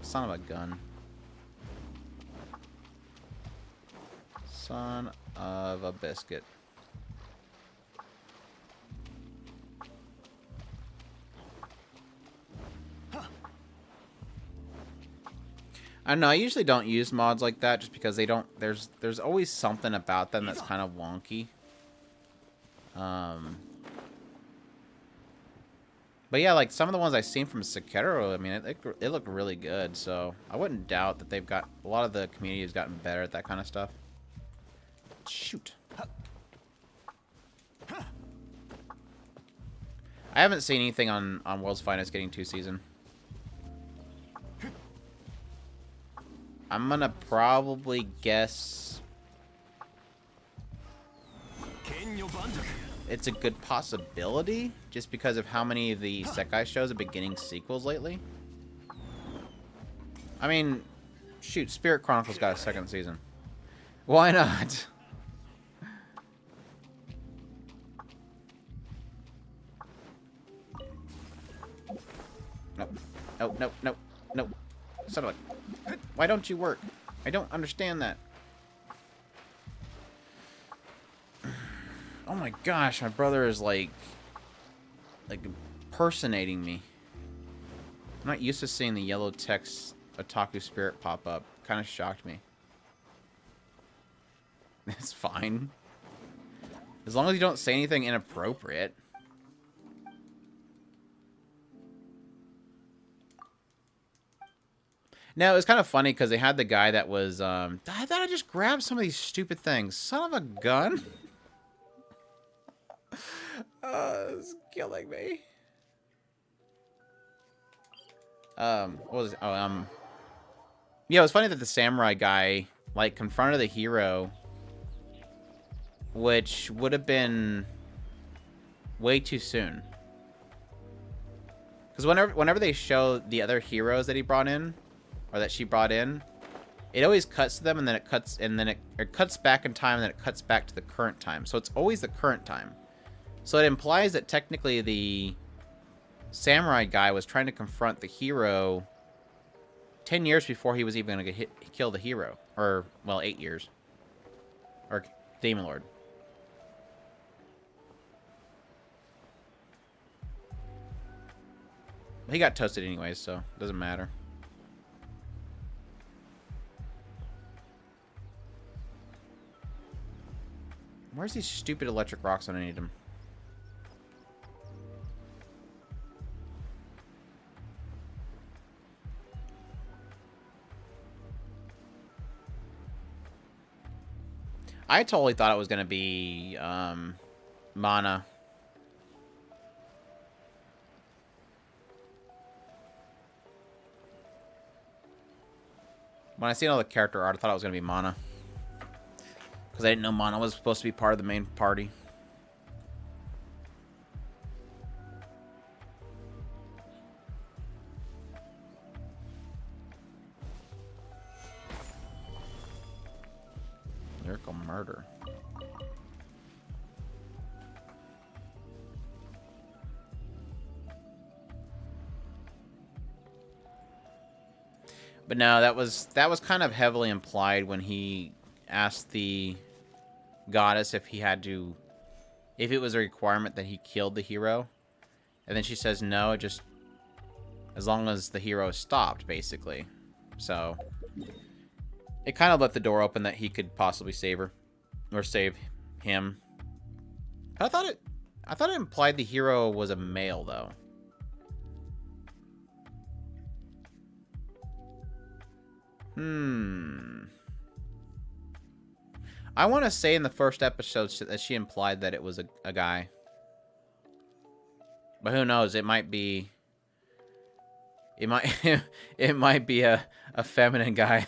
Son of a gun. Son of a biscuit. I don't know. I usually don't use mods like that just because they don't. There's always something about them that's kind of wonky. But yeah, like some of the ones I've seen from Sekiro, I mean, it looked really good. So I wouldn't doubt that they've got a lot of the community has gotten better at that kind of stuff. Shoot. I haven't seen anything on World's Finest getting 2 season. I'm gonna probably guess it's a good possibility, just because of how many of the Sekai shows have been getting sequels lately. I mean, shoot, Spirit Chronicles got a 2nd season. Why not? Nope. Oh, no, no, no. Son of a... Why don't you work? I don't understand that. Oh my gosh, my brother is like impersonating me. I'm not used to seeing the yellow text Otaku Spirit pop up. Kind of shocked me. It's fine. As long as you don't say anything inappropriate. No, it was kind of funny because they had the guy that was, I thought I just grabbed some of these stupid things. Son of a gun. It's killing me. What was it? Oh, yeah, it was funny that the samurai guy, like, confronted the hero, which would have been way too soon. Because whenever they show the other heroes that he brought in, or that she brought in, it always cuts to them, and then it cuts back in time, and then it cuts back to the current time. So it's always the current time. So it implies that technically the samurai guy was trying to confront the hero 10 years before he was even going to kill the hero. Or, well, 8 years. Or Demon Lord. He got toasted anyways, so it doesn't matter. Where's these stupid electric rocks when I need them? I totally thought it was going to be Mana. When I seen all the character art, I thought it was going to be Mana. Because I didn't know Mana was supposed to be part of the main party. Lyrical murder. But no, that was kind of heavily implied when he asked the goddess if it was a requirement that he killed the hero. And then she says no, just as long as the hero stopped, basically. So it kind of left the door open that he could possibly save her. Or save him. I thought it implied the hero was a male, though. I want to say in the first episode that she implied that it was a guy. But who knows? It might be... It might be a feminine guy.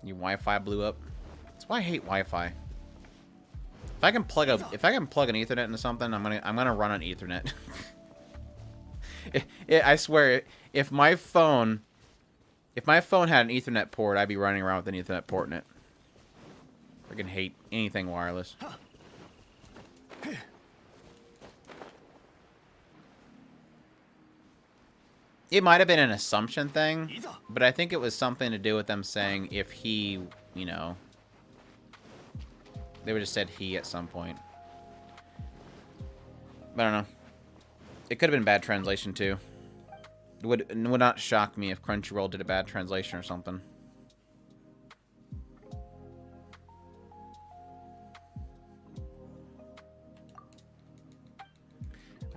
Your Wi-Fi blew up. That's why I hate Wi-Fi. If I can plug an Ethernet into something, I'm gonna run on Ethernet. I swear, if my phone had an Ethernet port, I'd be running around with an Ethernet port in it. I freaking hate anything wireless. It might have been an assumption thing, but I think it was something to do with them saying if he, you know, they would have said he at some point. I don't know. It could have been bad translation too. It would not shock me if Crunchyroll did a bad translation or something.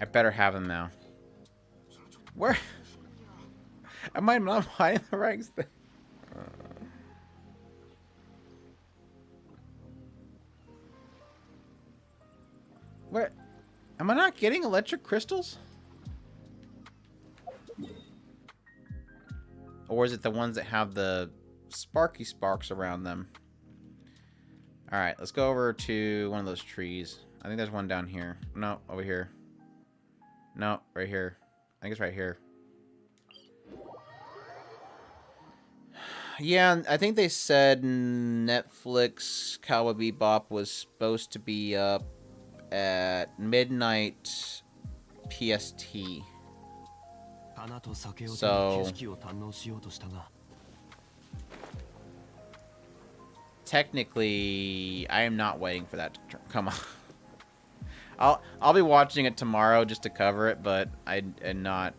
I better have them now. Where? Am I not buying the ranks thing? Where? Am I not getting electric crystals? Or is it the ones that have the sparky sparks around them? Alright, let's go over to one of those trees. I think there's one down here. No, over here. No, right here. I think it's right here. Yeah, I think they said Netflix Cowboy Bebop was supposed to be up at midnight PST. So technically, I am not waiting for that to come on. I'll be watching it tomorrow just to cover it, but I am not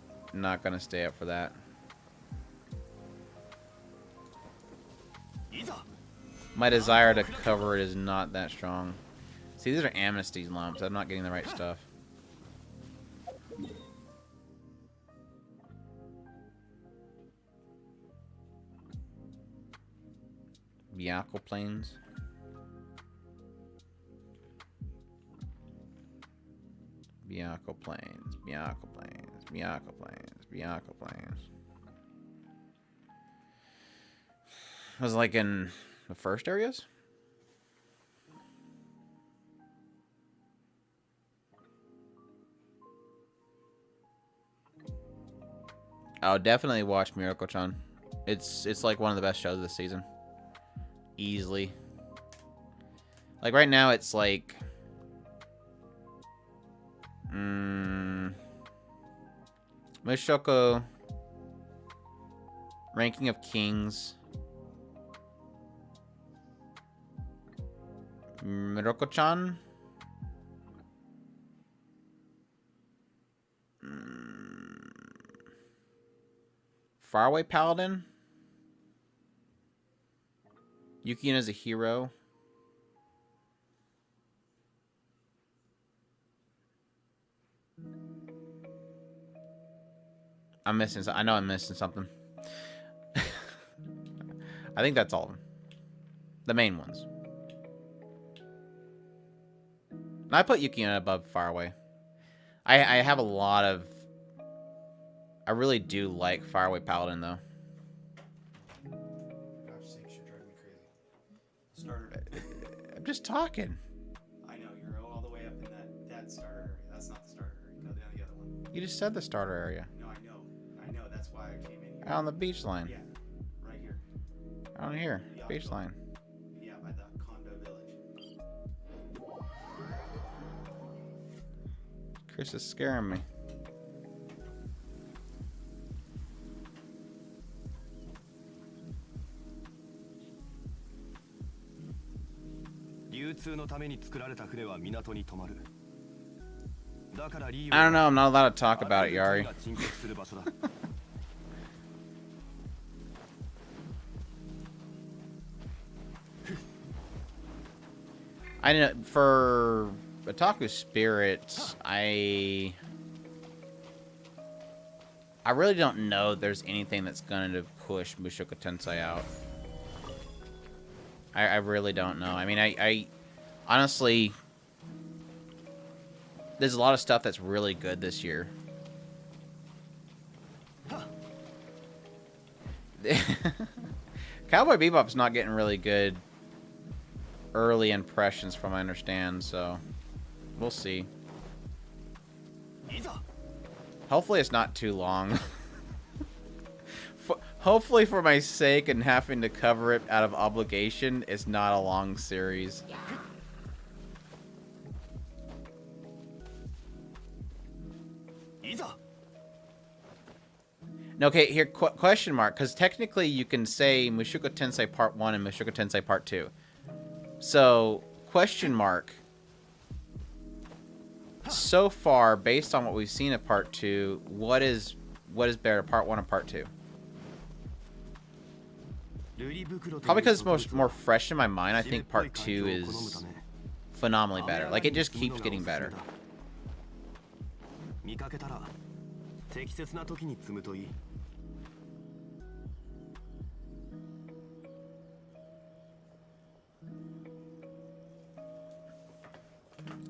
gonna stay up for that. My desire to cover it is not that strong. See, these are amnesty lumps. I'm not getting the right stuff. Byakuya Plains. Byakuya Plains. Byakuya Plains. Byakuya Plains. Byakuya Plains. Was it like in the first areas? I'll definitely watch Miracle-chan. It's like one of the best shows this season. Easily. Like right now it's like Mushoku Ranking of Kings, Miracle-chan, Faraway Paladin, Yukian as a hero, I'm missing. I know I'm missing something. I think that's all of them. The main ones. I put Yukian above Faraway. I have a lot of. I really do like Faraway Paladin though. Gosh sakes, you're driving me crazy. Starter. I'm just talking. I know, you're all the way up in that starter area. That's not the starter area. Go down the other one. You just said the starter area. No, I know. I know. That's why I came in here. Out on the beach line. Yeah, right here. Out on here. Yeah, Beach line. Yeah, by the condo village. Chris is scaring me. I don't know, I'm not allowed to talk about it, Yari. I know for Otaku Spirit, I really don't know there's anything that's going to push Mushoku Tensei out. I really don't know. I mean, I honestly, there's a lot of stuff that's really good this year. Cowboy Bebop's not getting really good early impressions from what I understand, so we'll see. Hopefully it's not too long. Hopefully for my sake and having to cover it out of obligation, it's not a long series. No, okay, here, question mark, because technically you can say Mushoku Tensei Part 1 and Mushoku Tensei Part 2. So, question mark. So far, based on what we've seen of Part 2, what is better, Part 1 or Part 2? Probably because it's more fresh in my mind, I think Part 2 is phenomenally better. Like, it just keeps getting better.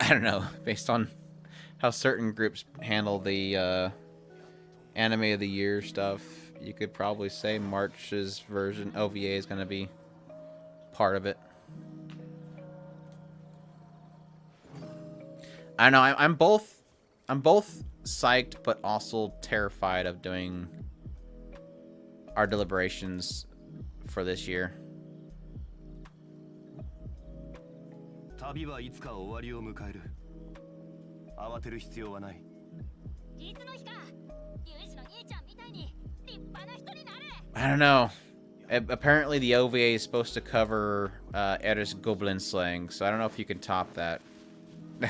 I don't know, based on how certain groups handle the anime of the year stuff, you could probably say March's version OVA is going to be part of it. I don't know, I'm both psyched but also terrified of doing our deliberations for this year. I don't know. Apparently the OVA is supposed to cover Eris Goblin slaying, so I don't know if you can top that.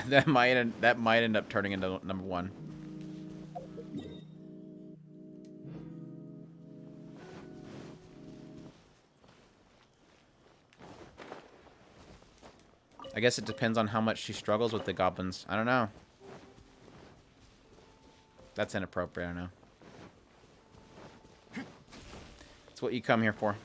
that might end up turning into number 1. I guess it depends on how much she struggles with the goblins. I don't know. That's inappropriate, I know. It's what you come here for.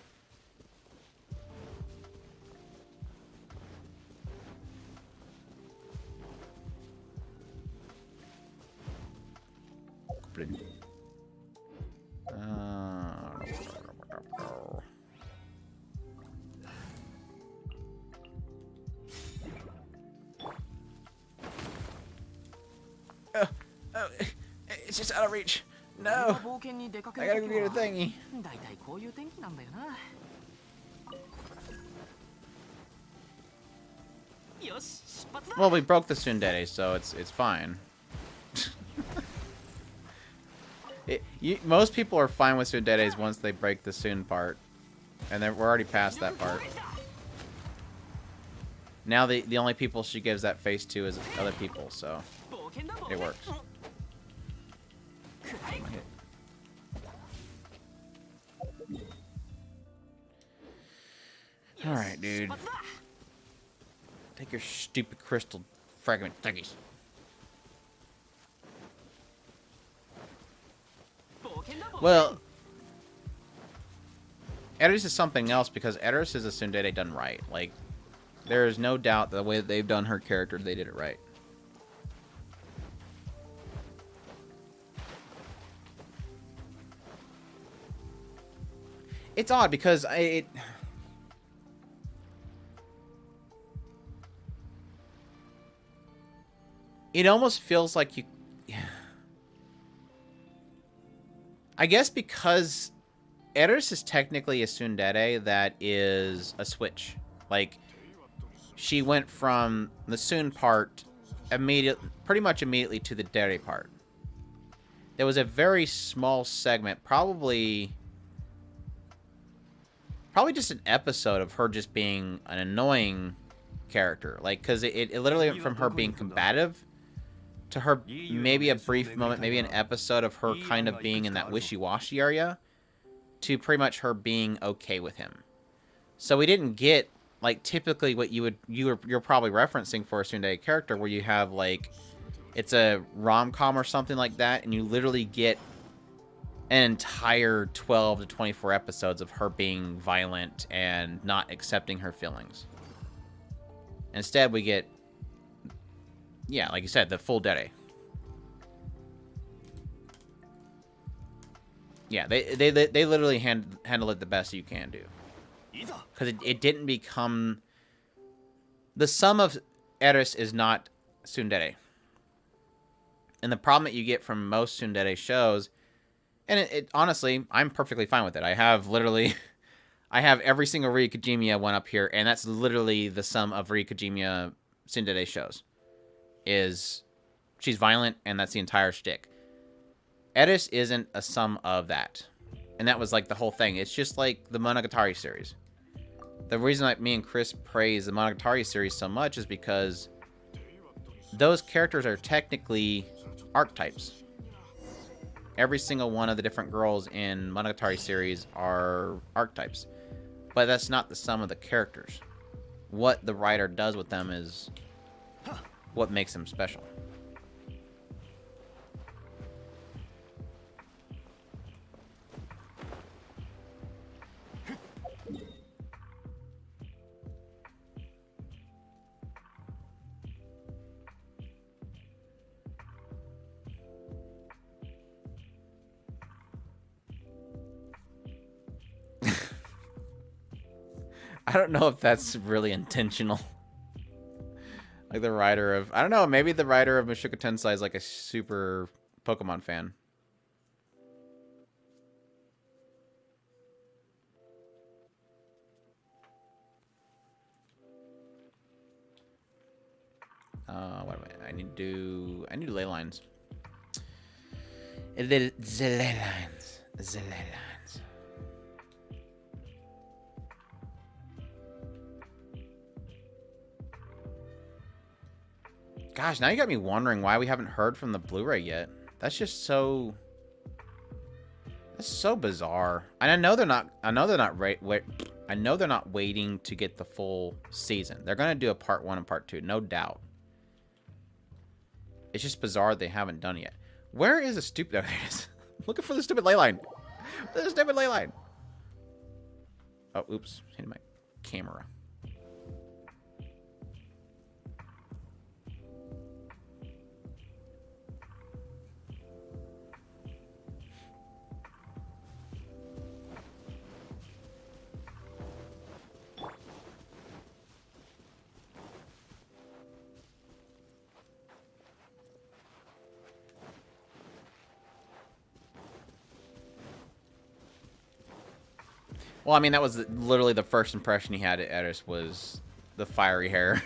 It's just out of reach. No. I gotta go get a thingy. Well, we broke the tsundere, so it's fine. Most people are fine with tsunderes once they break the Sun part, and we're already past that part. Now the only people she gives that face to is other people, so it works. Alright, dude. Take your stupid crystal fragment thingies. Well, Eris is something else because Eris is a tsundere done right. Like, there is no doubt the way that they've done her character, they did it right. It's odd because it almost feels like you... I guess because Eris is technically a tsundere that is a switch. Like, she went from the Sun part pretty much immediately to the Dere part. There was a very small segment, probably just an episode of her just being an annoying character. Like, because it literally went from her being combative to her maybe a brief moment, maybe an episode of her kind of being in that wishy-washy area, to pretty much her being okay with him. So we didn't get, like, typically what you're probably referencing for a tsundere character, where you have, like, it's a rom-com or something like that, and you literally get an entire 12 to 24 episodes of her being violent and not accepting her feelings. Instead, we get, yeah, like you said, the full Dere. Yeah, they literally handle it the best you can do. Because it didn't become... The sum of Eris is not tsundere. And the problem that you get from most tsundere shows... And it honestly, I'm perfectly fine with it. I have every single Rie Kojima one up here, and that's literally the sum of Rie Kojima tsundere shows. She's violent, and that's the entire shtick. Eris isn't a sum of that. And that was like the whole thing. It's just like the Monogatari series. The reason like me and Chris praise the Monogatari series so much is because those characters are technically archetypes. Every single one of the different girls in Monogatari series are archetypes. But that's not the sum of the characters. What the writer does with them is what makes them special. I don't know if that's really intentional. Like the writer of... I don't know, maybe the writer of Mushoku Tensei is like a super Pokemon fan. What do I need to do? I need to ley lines. The ley lines. The ley lines. Gosh, now you got me wondering why we haven't heard from the Blu-ray yet. That's just so... That's so bizarre. And I know they're not... I know they're not waiting to get the full season. They're gonna do a part 1 and part 2, no doubt. It's just bizarre they haven't done it yet. Where is the stupid... Oh, there it is. Looking for the stupid ley line. The stupid ley line. Oh, oops. Hitting my camera. Well, I mean, that was literally the first impression he had at Eris was the fiery hair.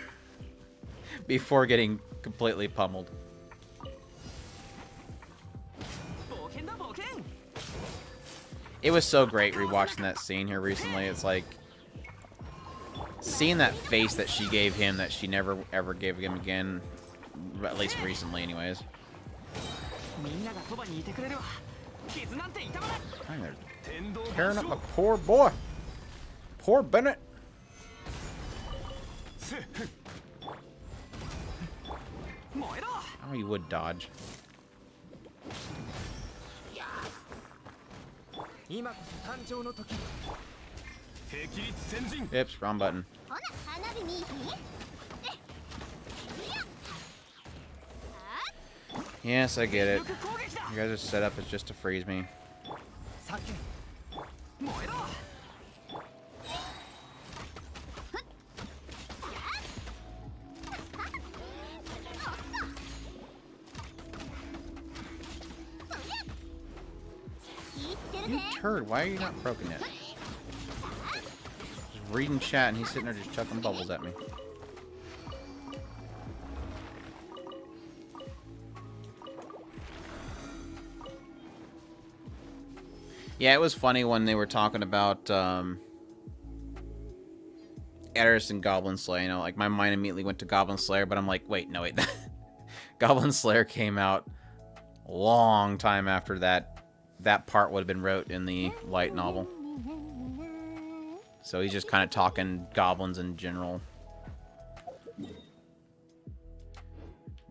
Before getting completely pummeled. It was so great rewatching that scene here recently. It's like... seeing that face that she gave him that she never ever gave him again. At least recently, anyways. They're tearing up my poor boy. Poor Bennett. Oh, you would dodge. Oops, wrong button. Yes, I get it. You guys are set up as just to freeze me. You turd, why are you not broken yet? Just reading chat and he's sitting there just chucking bubbles at me. Yeah, it was funny when they were talking about Eris and Goblin Slayer. You know, like my mind immediately went to Goblin Slayer, but I'm like, wait, no, wait. Goblin Slayer came out a long time after that part would have been wrote in the light novel. So he's just kind of talking goblins in general.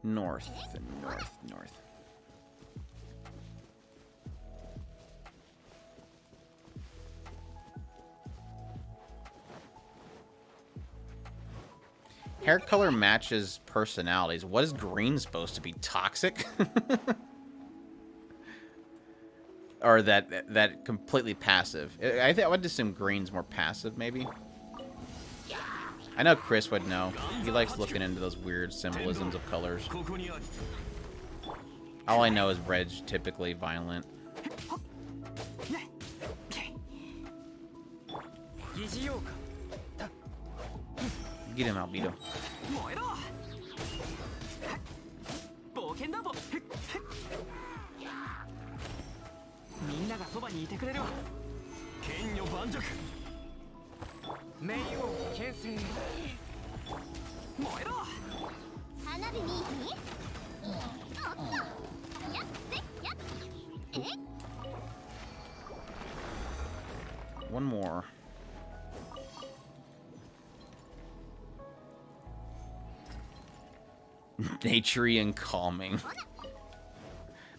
North and north, north. Hair color matches personalities. What is green supposed to be? Toxic? Or that completely passive? I would assume green's more passive, maybe. I know Chris would know. He likes looking into those weird symbolisms of colors. All I know is red's typically violent. Get him, Albedo. にいてくれるわ。剣女盤石。冥王牽制。燃えろ。花火にOne more. Naturey and calming.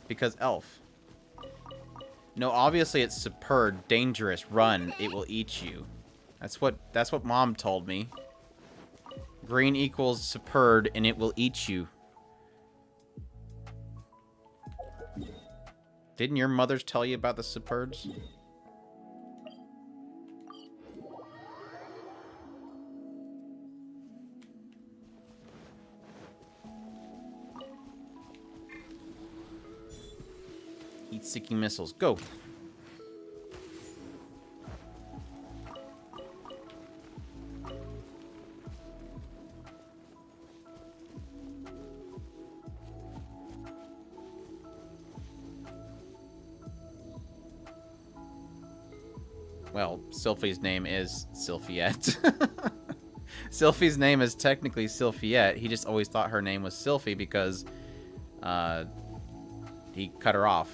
Because elf. No, obviously it's superb, dangerous, run, it will eat you. That's what Mom told me. Green equals superb and it will eat you. Didn't your mothers tell you about the superbs? Heat-seeking missiles. Go! Well, Sylphie's name is Sylphiette. Sylphie's name is technically Sylphiette. He just always thought her name was Sylphie because he cut her off.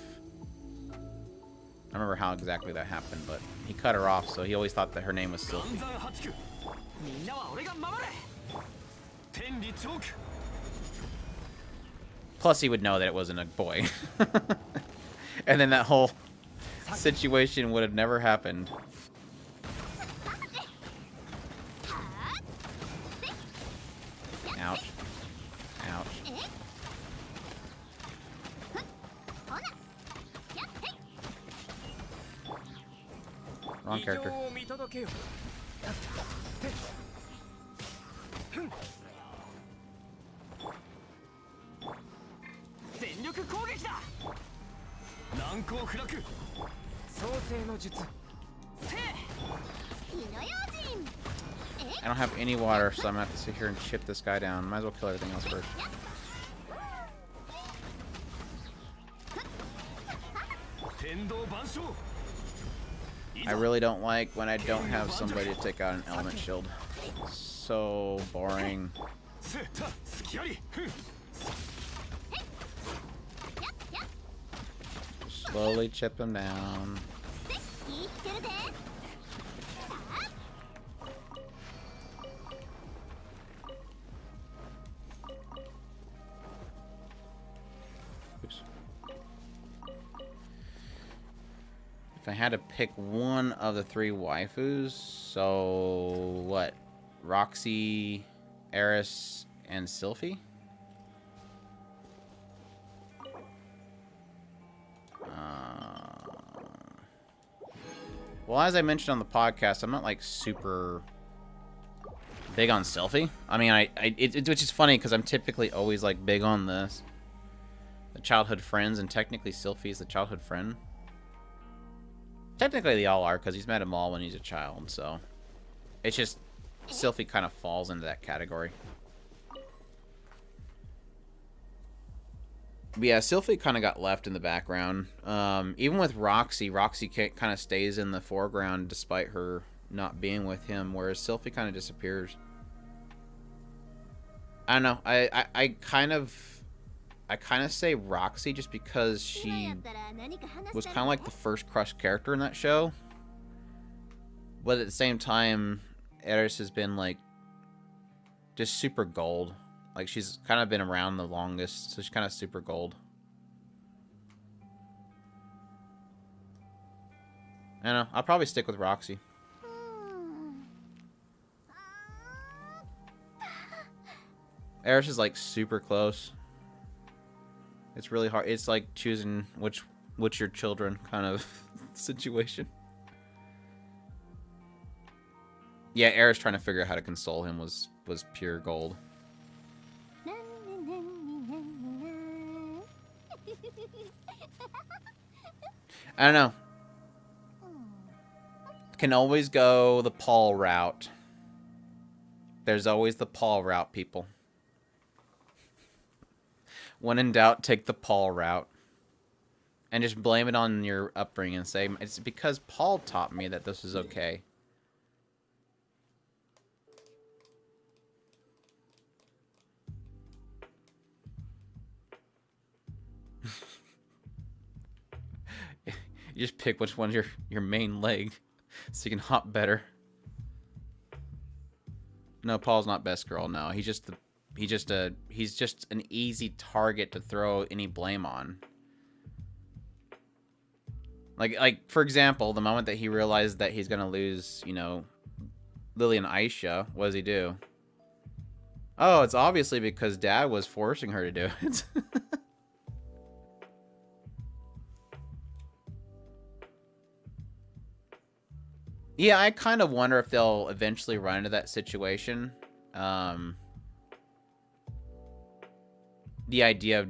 I don't remember how exactly that happened, but he cut her off, so he always thought that her name was Sylphie. Plus, he would know that it wasn't a boy. And then that whole situation would have never happened. Ouch. Ouch. Wrong character. I don't have any water, so I'm gonna have to sit here and chip this guy down. Might as well kill everything else first. I really don't like when I don't have somebody to take out an element shield. So boring. Slowly chip him down. Oops. If I had to pick one of the three waifus, so what? Roxy, Eris, and Sylphie? Well, as I mentioned on the podcast, I'm not like super big on Sylphie. I mean, which is funny because I'm typically always like big on the childhood friends, and technically Sylphie is the childhood friend. Technically they all are because he's met them all when he's a child, so it's just Sylphie kind of falls into that category. But yeah, Sylphie kind of got left in the background. Even with Roxy kind of stays in the foreground despite her not being with him, whereas Sylphie kind of disappears. I don't know. I kind of say Roxy just because she was kind of like the first crush character in that show. But at the same time, Eris has been like just super gold. Like, she's kind of been around the longest, so she's kind of super gold. I don't know. I'll probably stick with Roxy. Eris is, like, super close. It's really hard. It's like choosing which your children kind of situation. Yeah, Eris trying to figure out how to console him was pure gold. I don't know. Can always go the Paul route. There's always the Paul route, people. When in doubt, take the Paul route. And just blame it on your upbringing and say, it's because Paul taught me that this is okay. You just pick which one's your main leg so you can hop better. No, Paul's not best girl. No, he's just an easy target to throw any blame on. Like for example, the moment that he realized that he's gonna lose, you know, Lily and Aisha, what does he do? Oh, it's obviously because Dad was forcing her to do it. Yeah, I kind of wonder if they'll eventually run into that situation. The idea of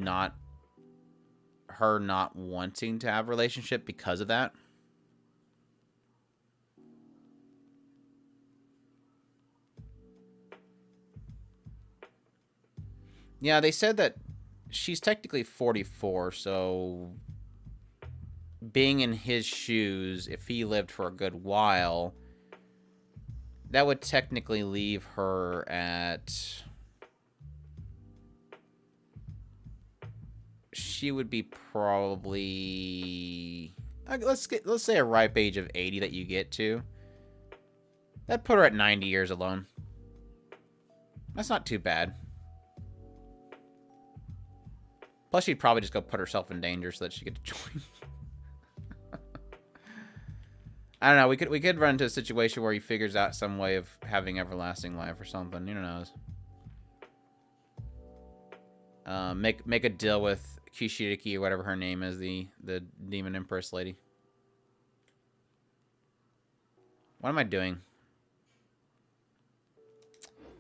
her not wanting to have a relationship because of that. Yeah, they said that she's technically 44, so being in his shoes, if he lived for a good while, that would technically leave her at... She would be probably... Let's say a ripe age of 80 that you get to. That'd put her at 90 years alone. That's not too bad. Plus, she'd probably just go put herself in danger so that she could join. I don't know. We could run into a situation where he figures out some way of having everlasting life or something. Who knows? Make a deal with Kishiriki or whatever her name is, the Demon Empress lady. What am I doing?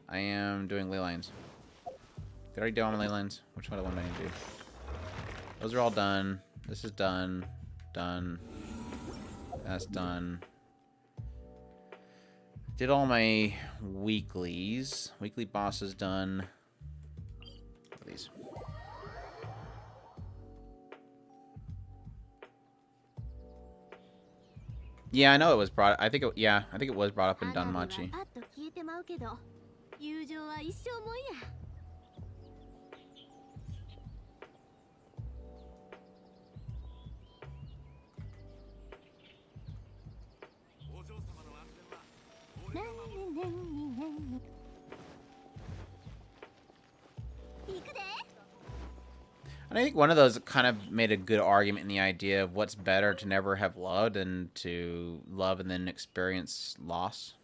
I am doing ley lines. Did I already do all my ley lines? Which one do I need to do? Those are all done. This is done. Done. That's done. Did all my weeklies. Weekly boss is done. What are these? Yeah, I know it was brought. I think it was brought up in Danmachi. And I think one of those kind of made a good argument in the idea of what's better to never have loved than to love and then experience loss.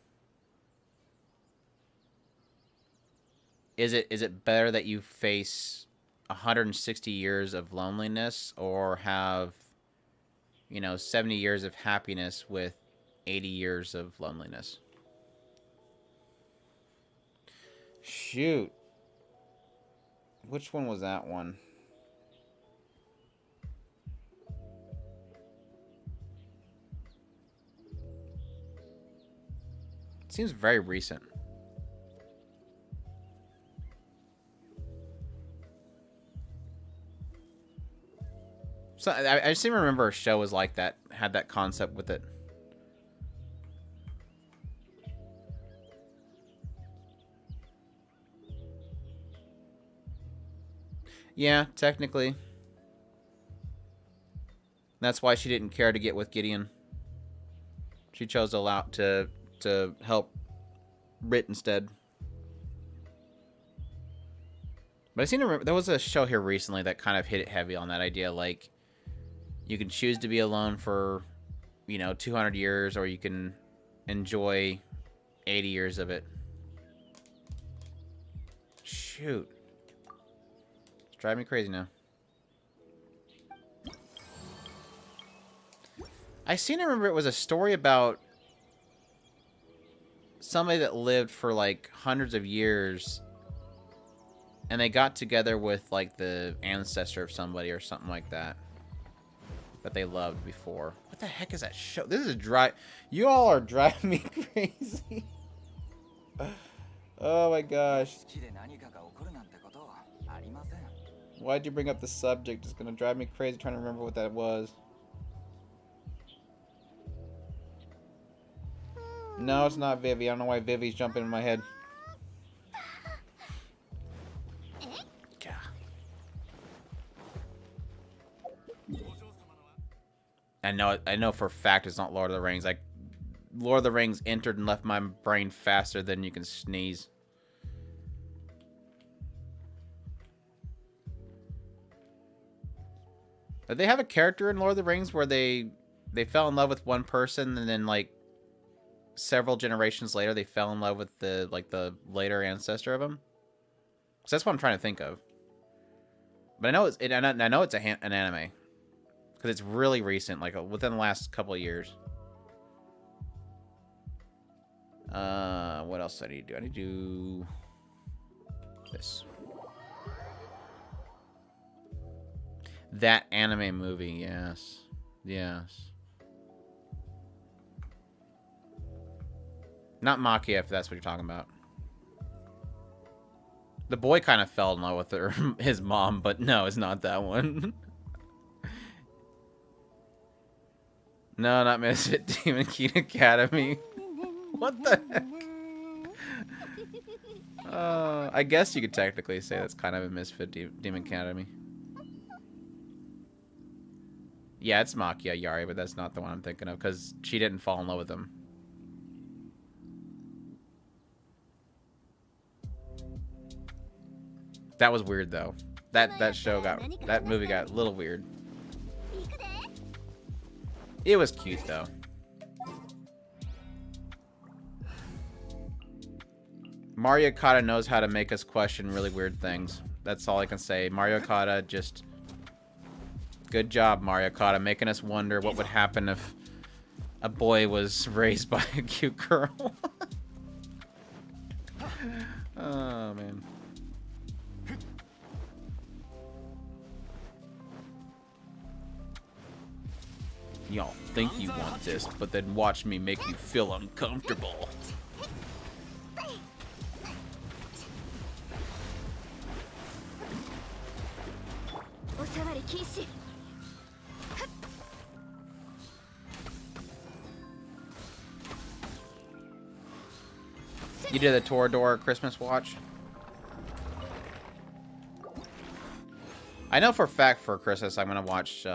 Is it better that you face 160 years of loneliness or have, 70 years of happiness with 80 years of loneliness? Shoot. Which one was that one? Seems very recent. So I seem to remember a show was like that, had that concept with it. Yeah, technically. That's why she didn't care to get with Gideon. She chose to allow to help Rit instead. But I seem to remember there was a show here recently that kind of hit it heavy on that idea, like you can choose to be alone for 200 years, or you can enjoy 80 years of it. Shoot, it's driving me crazy now. I seem to remember it was a story about somebody that lived for like hundreds of years, and they got together with like the ancestor of somebody or something like that they loved before. What the heck is that show? This is you all are driving me crazy. Oh my gosh. Why'd you bring up the subject? It's gonna drive me crazy trying to remember what that was. No, it's not Vivi. I don't know why Vivi's jumping in my head. I know for a fact it's not Lord of the Rings. Like, Lord of the Rings entered and left my brain faster than you can sneeze. Did they have a character in Lord of the Rings where they fell in love with one person and then like several generations later they fell in love with the later ancestor of him? So that's what I'm trying to think of. But I know it's an anime because it's really recent, like within the last couple of years. What else do I need to do? I need to do this. That anime movie, yes. Yes. Not Makia, if that's what you're talking about. The boy kind of fell in love with her, his mom, but no, it's not that one. No, not Misfit Demon King Academy. What the heck? I guess you could technically say that's kind of a Misfit Demon Academy. Yeah, it's Makia Yari, but that's not the one I'm thinking of, because she didn't fall in love with him. That was weird, though. That movie got a little weird. It was cute, though. Mario Kata knows how to make us question really weird things. That's all I can say. Mario Kata just... Good job, Mario Kata, making us wonder what would happen if a boy was raised by a cute girl. Oh, man. Y'all think you want this, but then watch me make you feel uncomfortable. You did the Toradora Christmas watch? I know for a fact for Christmas I'm gonna watch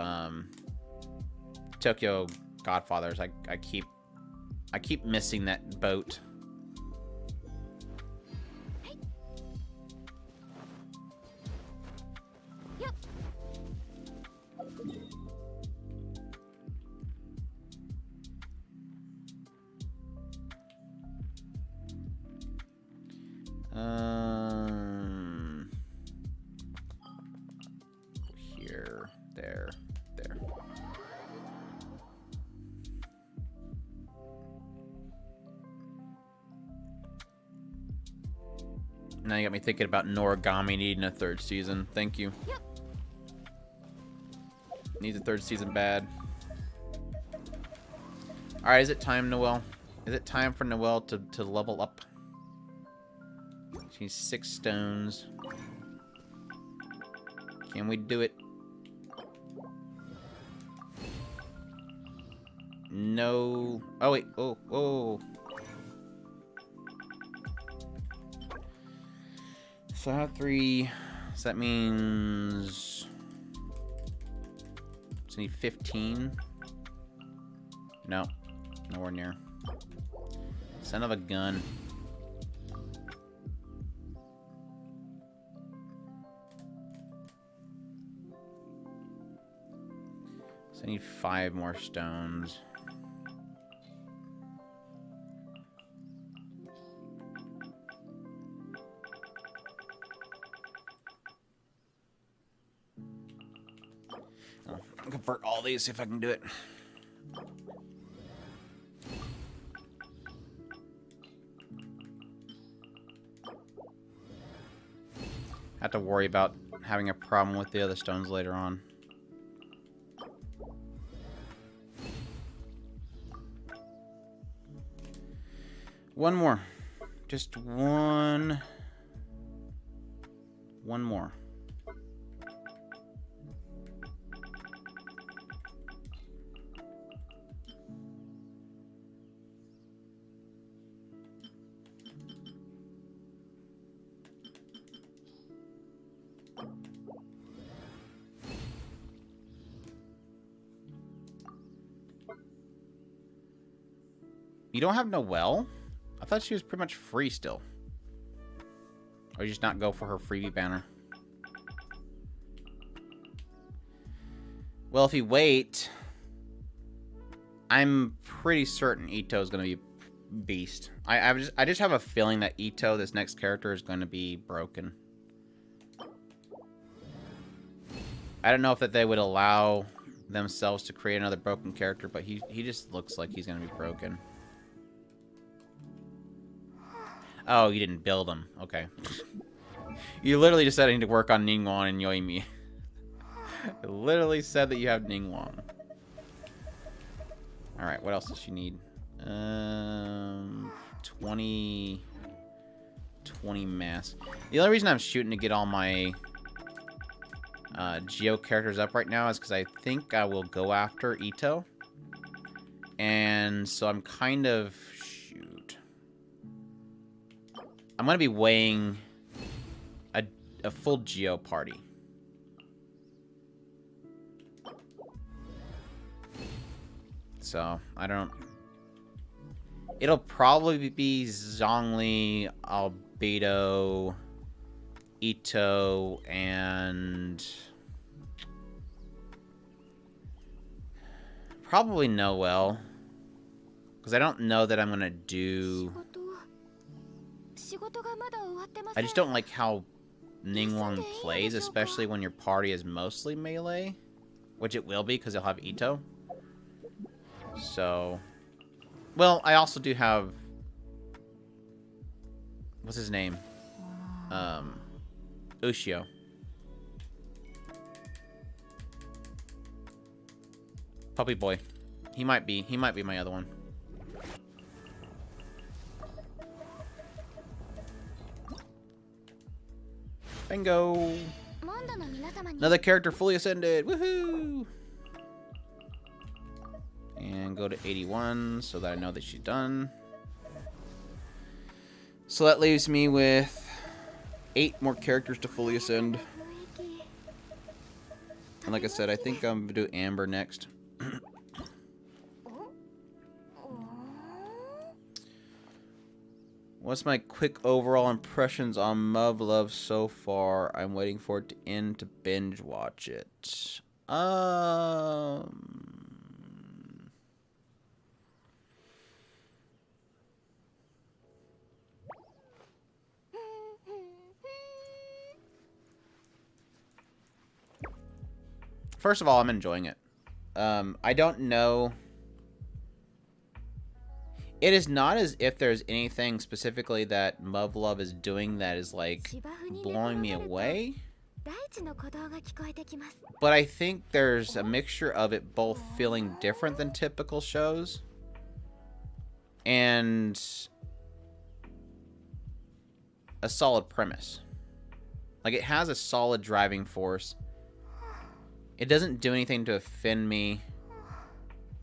Tokyo Godfathers. I keep missing that boat. Here, there. Now you got me thinking about Noragami needing a third season. Thank you. Needs a third season bad. Alright, is it time, Noelle? Is it time for Noelle to level up? She needs 6 stones. Can we do it? No. Oh, wait. Oh, whoa. So I have 3. So that means... So I need 15. No. Nowhere near. Son of a gun. So I need 5 more stones. I'll convert all these, see if I can do it. Have to worry about having a problem with the other stones later on. One more. Just one. One more. You don't have Noelle? I thought she was pretty much free still. Or you just not go for her freebie banner? Well, if you wait, I'm pretty certain Ito is going to be beast. I just have a feeling that Ito, this next character, is going to be broken. I don't know if that they would allow themselves to create another broken character, but he just looks like he's going to be broken. Oh, you didn't build him. Okay. You literally just said I need to work on Ningguang and Yoimi. It literally said that you have Ningguang. Alright, what else does she need? 20 mass. The only reason I'm shooting to get all my Geo characters up right now is because I think I will go after Ito. And so I'm kind of... Shoot. I'm going to be weighing a full Geo party. So, I don't... It'll probably be Zhongli, Albedo, Ito, and... probably Noelle. Because I don't know that I'm going to do... I just don't like how Ningguang plays, especially when your party is mostly melee. Which it will be, because you'll have Ito. So... Well, I also do have... What's his name? Ushio. Puppy boy. He might be my other one. Bingo! Another character fully ascended! Woohoo! And go to 81 so that I know that she's done. So that leaves me with 8 more characters to fully ascend. And like I said, I think I'm going to do Amber next. What's my quick overall impressions on Muv-Luv so far? I'm waiting for it to end to binge watch it. First of all, I'm enjoying it. I don't know. It is not as if there's anything specifically that Muv-Luv is doing that is, like, blowing me away. But I think there's a mixture of it both feeling different than typical shows. And a solid premise. Like, it has a solid driving force. It doesn't do anything to offend me.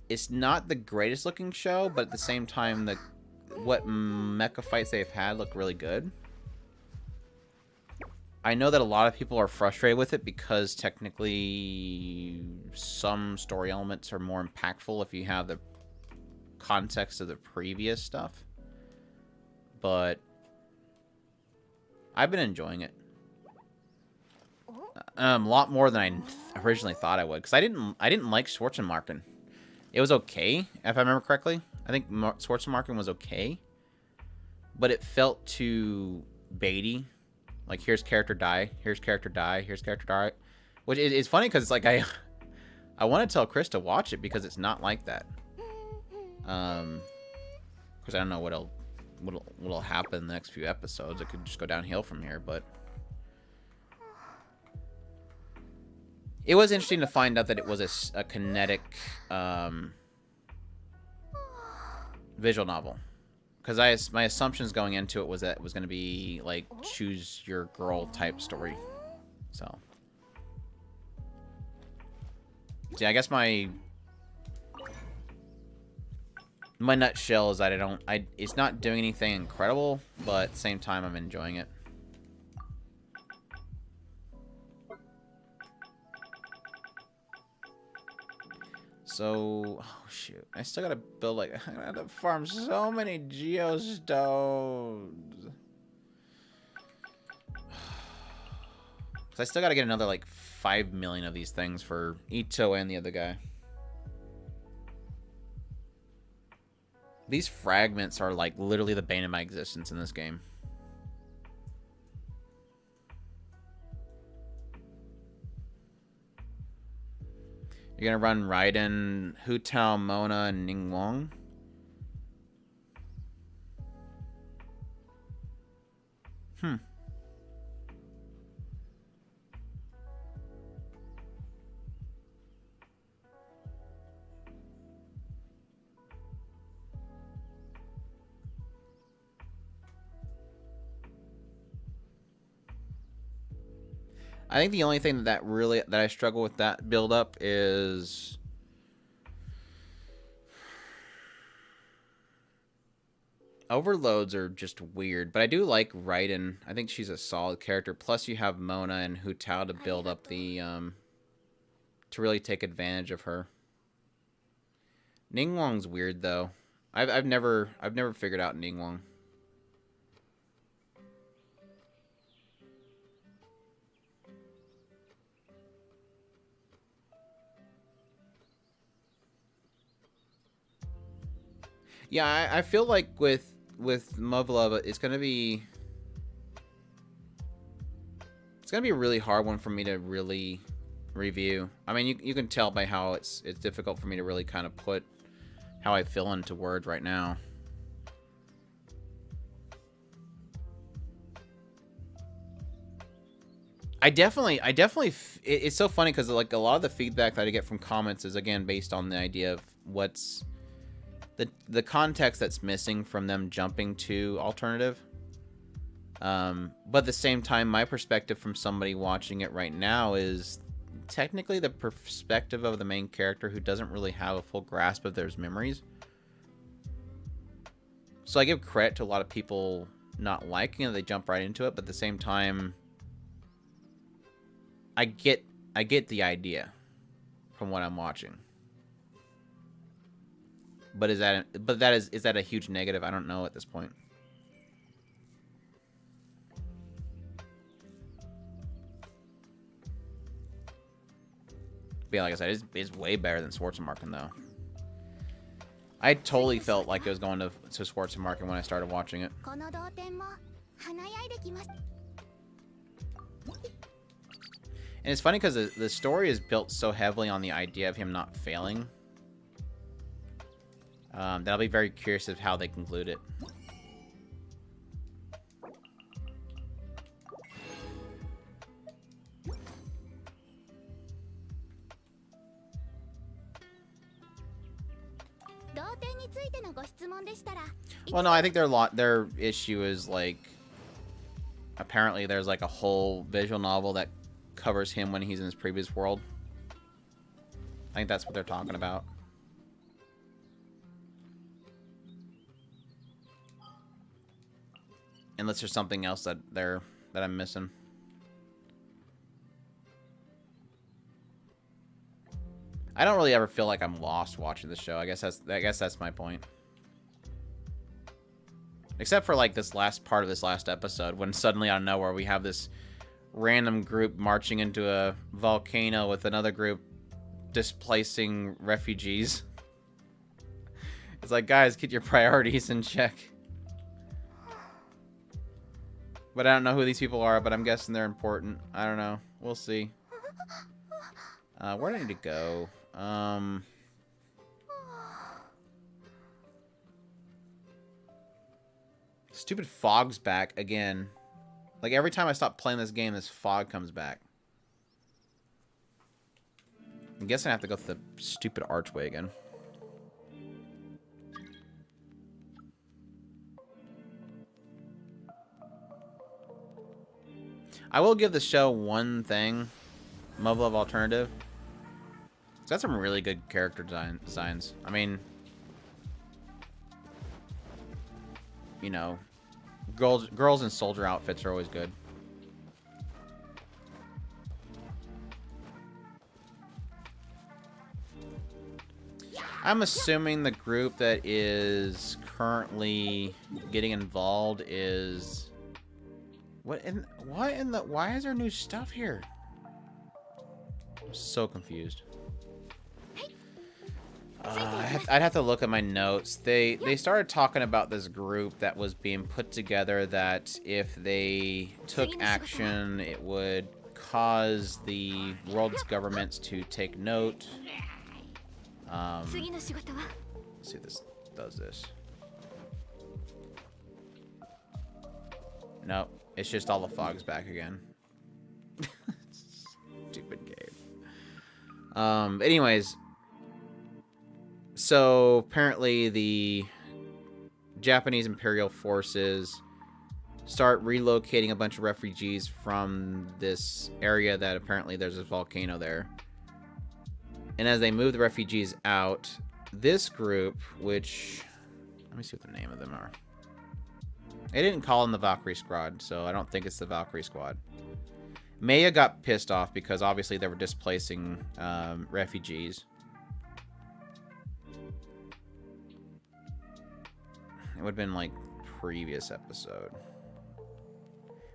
It's not the greatest looking show, but at the same time, what mecha fights they've had look really good. I know that a lot of people are frustrated with it because technically some story elements are more impactful if you have the context of the previous stuff. But I've been enjoying it. A lot more than I originally thought I would, because I didn't like Schwarzenmarken. It was okay, if I remember correctly. I think Schwarzenmarken was okay, but it felt too baity. Like, here's character die, here's character die, here's character die. Which is funny because it's like I want to tell Chris to watch it because it's not like that. Because I don't know what'll happen in the next few episodes. It could just go downhill from here, but it was interesting to find out that it was a kinetic visual novel. Because my assumptions going into it was that it was going to be, like, choose your girl type story. So. Yeah, I guess my nutshell is that it's not doing anything incredible, but at the same time, I'm enjoying it. So, oh shoot, I still gotta build like I gotta farm so many geostones. So I still gotta get another like 5 million of these things for Ito and the other guy. These fragments are like literally the bane of my existence in this game. You're gonna run Raiden, Hu Tao, Mona, and Ningguang. I think the only thing that I struggle with that build up is overloads are just weird, but I do like Raiden. I think she's a solid character. Plus you have Mona and Hu Tao to build up the to really take advantage of her. Ningguang's weird though. I've never figured out Ningguang. Yeah, I feel like with Muv-Luv, it's gonna be a really hard one for me to really review. I mean, you can tell by how it's difficult for me to really kind of put how I feel into words right now. It's so funny because like a lot of the feedback that I get from comments is again based on the idea of what's the context that's missing from them jumping to alternative. But at the same time, my perspective from somebody watching it right now is technically the perspective of the main character who doesn't really have a full grasp of their memories. So I give credit to a lot of people not liking it, they jump right into it, but at the same time, I get the from what I'm watching. But is that a huge negative? I don't know at this point. But yeah, like I said, it's way better than Schwarzenmarken though. I totally felt like I was going to Schwarzenmarken when I started watching it. And it's funny because the story is built so heavily on the idea of him not failing. That I'll be very curious of how they conclude it. Well, no, I think their issue is like apparently there's like a whole visual novel that covers him when he's in his previous world. I think that's what they're talking about. Unless there's something else that I'm missing. I don't really ever feel like I'm lost watching the show. I guess that's my point. Except for like this last part of this last episode when suddenly out of nowhere we have this random group marching into a volcano with another group displacing refugees. It's like, guys, get your priorities in check. But I don't know who these people are, but I'm guessing they're important. I don't know. We'll see. Where do I need to go? Stupid fog's back again. Like, every time I stop playing this game, this fog comes back. I'm guessing I have to go through the stupid archway again. I will give the show one thing. Muv-Luv Alternative. It's got some really good character designs. I mean, you know, girls in soldier outfits are always good. I'm assuming the group that is currently getting involved is... What in the... Why is there new stuff here? I'm so confused. I'd have to look at my notes. They started talking about this group that was being put together that if they took action, it would cause the world's governments to take note. Let's see if this does this. No, it's just all the fog's back again. Stupid game. Anyways, so apparently the Japanese Imperial forces start relocating a bunch of refugees from this area that apparently there's a volcano there. And as they move the refugees out, this group, which... Let me see what the name of them are. They didn't call them the Valkyrie Squad, so I don't think it's the Valkyrie Squad. Maya got pissed off because obviously they were displacing refugees. It would have been like previous episode.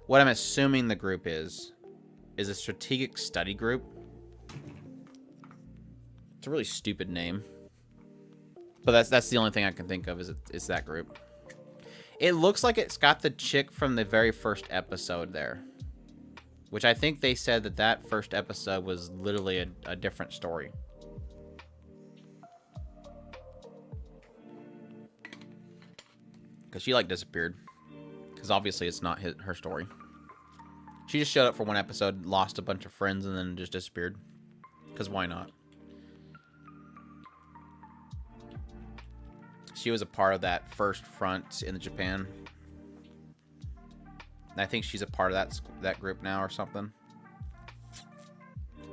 What I'm assuming the group is a strategic study group. It's a really stupid name. But that's the only thing I can think of is that group. It looks like it's got the chick from the very first episode there. Which I think they said that first episode was literally a different story. Because she, like, disappeared. Because obviously it's not her story. She just showed up for one episode, lost a bunch of friends, and then just disappeared. Because why not? She was a part of that first front in Japan. And I think she's a part of that group now or something.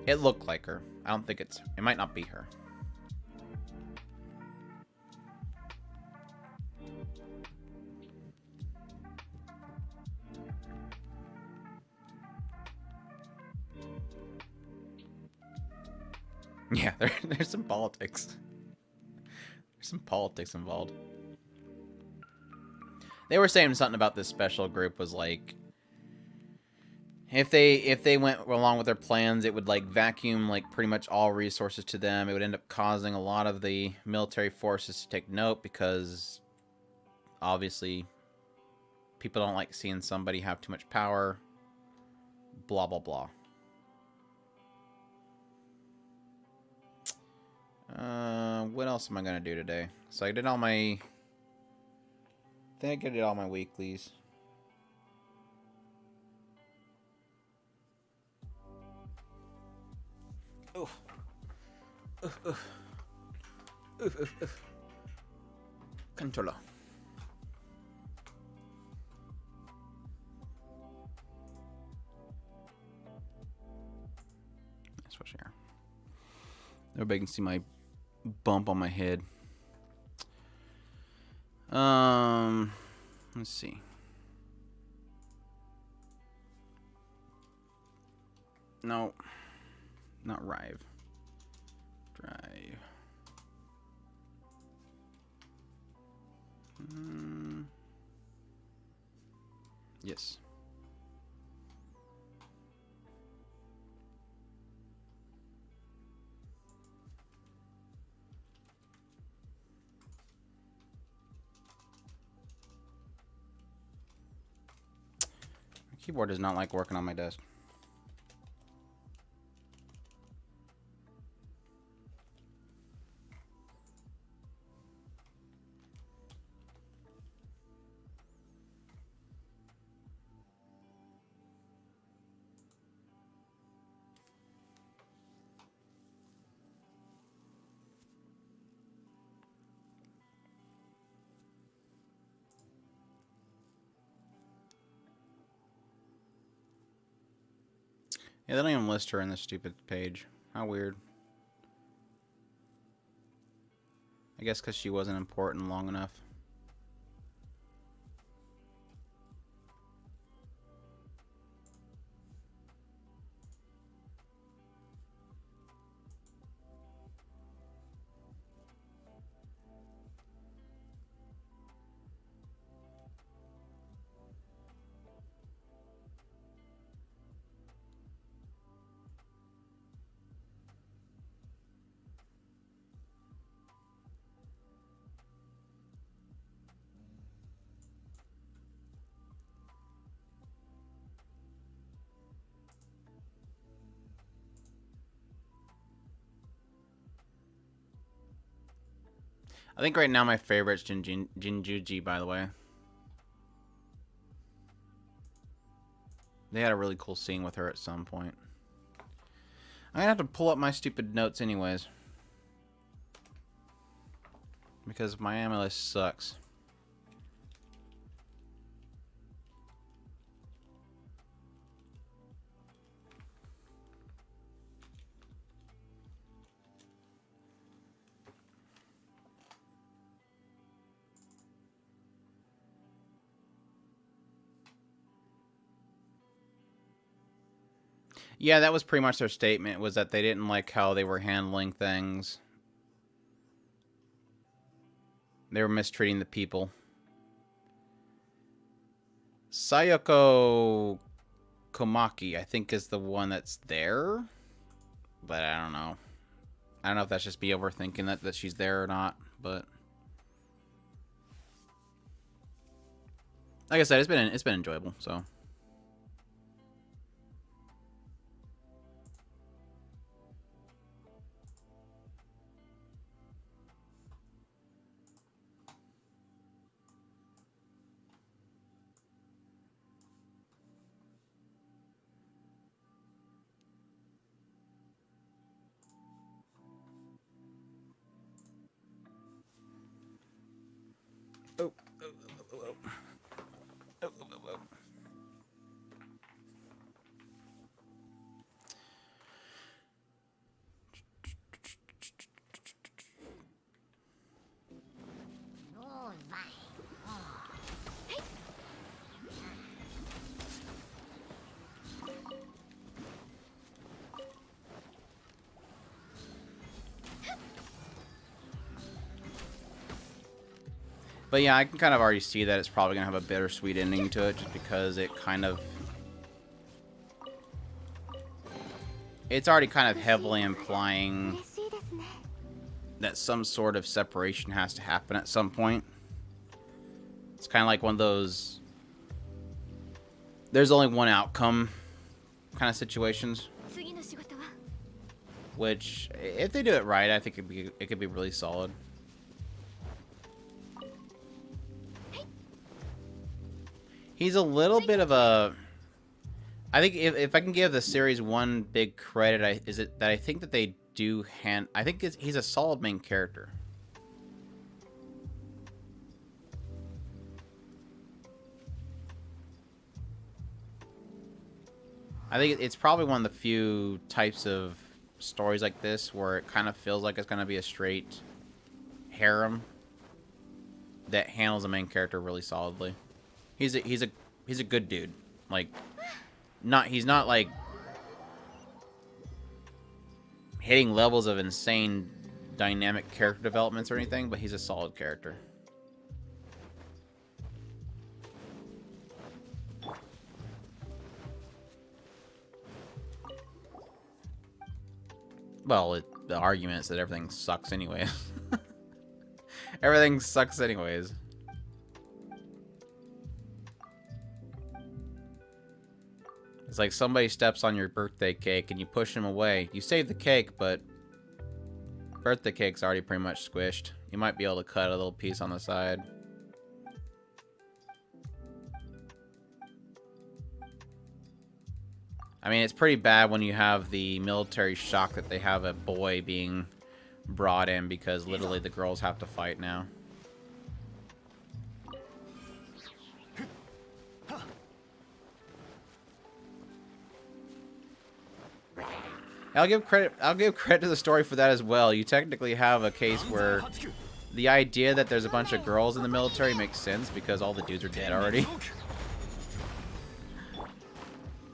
It looked like her. I don't think it might not be her. Yeah, there's some politics. There's some politics involved. They were saying something about this special group was like, if they went along with their plans, it would like vacuum like pretty much all resources to them. It would end up causing a lot of the military forces to take note because obviously people don't like seeing somebody have too much power. Blah blah blah. What else am I gonna do today? So I did all my... I think I did all my weeklies. Oof. Oof, oof. Oof, oof, oof. Controller. Switch here. Everybody can see my bump on my head. Let's see. No, not Rive. Drive. Yes. Keyboard does not like working on my desk. Yeah, they don't even list her in this stupid page. How weird. I guess because she wasn't important long enough. I think right now my favorite's Jinjuji, by the way. They had a really cool scene with her at some point. I'm gonna have to pull up my stupid notes anyways. Because my amulus sucks. Yeah, that was pretty much their statement, was that they didn't like how they were handling things. They were mistreating the people. Sayoko Komaki, I think, is the one that's there. But I don't know. I don't know if that's just me overthinking that she's there or not, but... Like I said, it's been enjoyable, so... But yeah, I can kind of already see that it's probably going to have a bittersweet ending to it, just because it kind of... It's already kind of heavily implying that some sort of separation has to happen at some point. It's kind of like one of those... There's only one outcome kind of situations. Which, if they do it right, I think it could be really solid. He's a little bit of a... I think if I can give the series one big credit, is it that I think that they do I think he's a solid main character. I think it's probably one of the few types of stories like this where it kind of feels like it's going to be a straight harem that handles the main character really solidly. He's a good dude. Like, he's not like hitting levels of insane dynamic character developments or anything, but he's a solid character. Well, the argument is that everything sucks anyways. Everything sucks anyways. It's like somebody steps on your birthday cake and you push him away. You save the cake, but birthday cake's already pretty much squished. You might be able to cut a little piece on the side. I mean, it's pretty bad when you have the military shock that they have a boy being brought in because literally the girls have to fight now. I'll give credit to the story for that as well. You technically have a case where the idea that there's a bunch of girls in the military makes sense because all the dudes are dead already.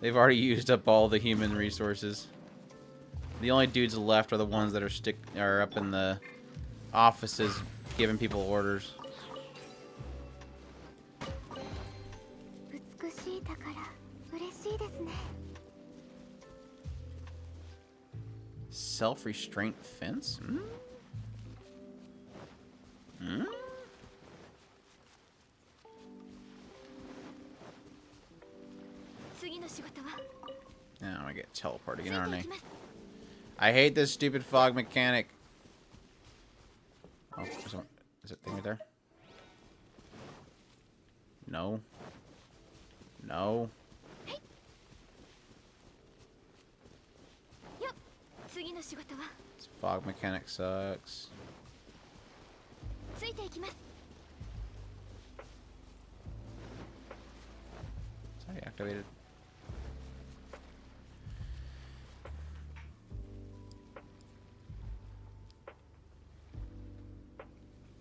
They've already used up all the human resources. The only dudes left are the ones that are up in the offices giving people orders. Self-restraint fence? Hmm? Hmm? Now I get teleported again, aren't I? I hate this stupid fog mechanic. Oh, Is it thing right there? No. No. よっ次の仕事は This fog mechanic sucks. ついていきます Is that activated?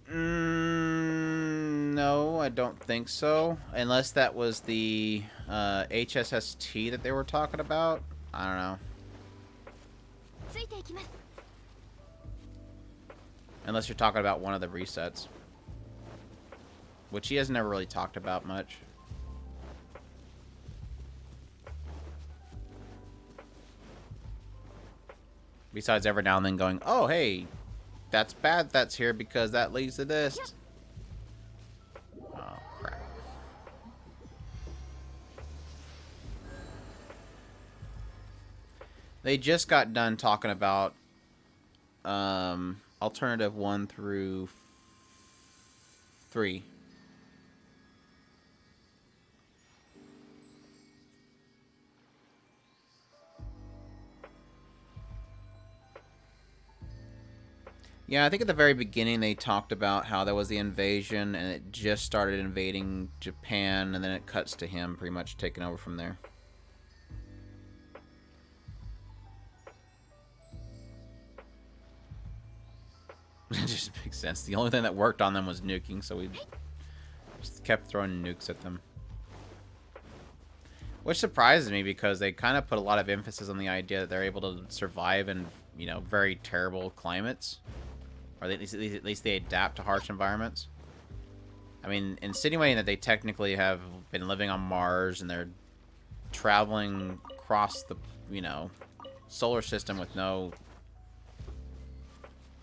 No, I don't think so. Unless that was the HSST that they were talking about. I don't know. ついていきます Unless you're talking about one of the resets. Which he has never really talked about much. Besides every now and then going, oh, hey, that's bad that's here because that leads to this. Oh, crap. They just got done talking about alternative 1 through 3. Yeah, I think at the very beginning they talked about how there was the invasion and it just started invading Japan and then it cuts to him pretty much taking over from there. It just makes sense. The only thing that worked on them was nuking, so we just kept throwing nukes at them. Which surprises me because they kind of put a lot of emphasis on the idea that they're able to survive in, you know, very terrible climates. Or at least they adapt to harsh environments. I mean, insinuating that they technically have been living on Mars and they're traveling across the, you know, solar system with no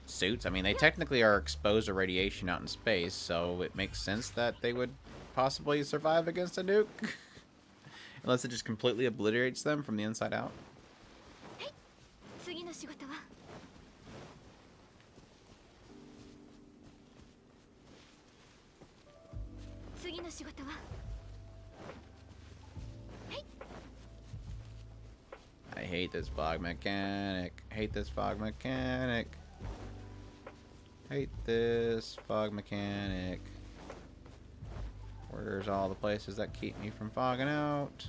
suits. I mean, they technically are exposed to radiation out in space, so it makes sense that they would possibly survive against a nuke. Unless it just completely obliterates them from the inside out. 次の仕事は 次の仕事は I hate this fog mechanic. Hate this fog mechanic. Hate this fog mechanic. Where's all the places that keep me from fogging out?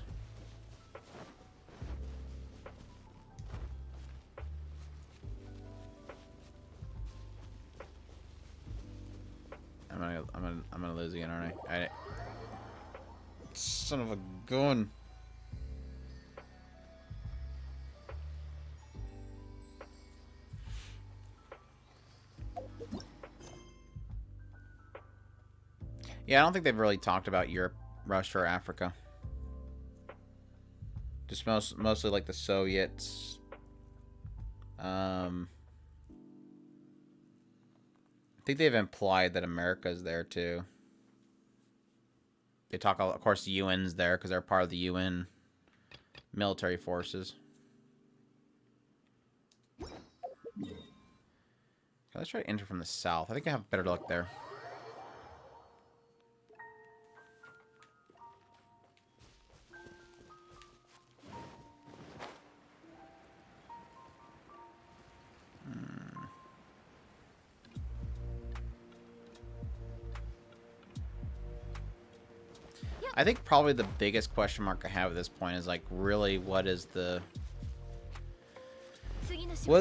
I'm gonna lose again, aren't I? Son of a gun. Yeah, I don't think they've really talked about Europe, Russia, or Africa. Just mostly like the Soviets. I think they've implied that America's there too. They talk, of course, the UN's there because they're part of the UN military forces. Okay, let's try to enter from the south. I think I have better luck there. I think probably the biggest question mark I have at this point is like, really, what is the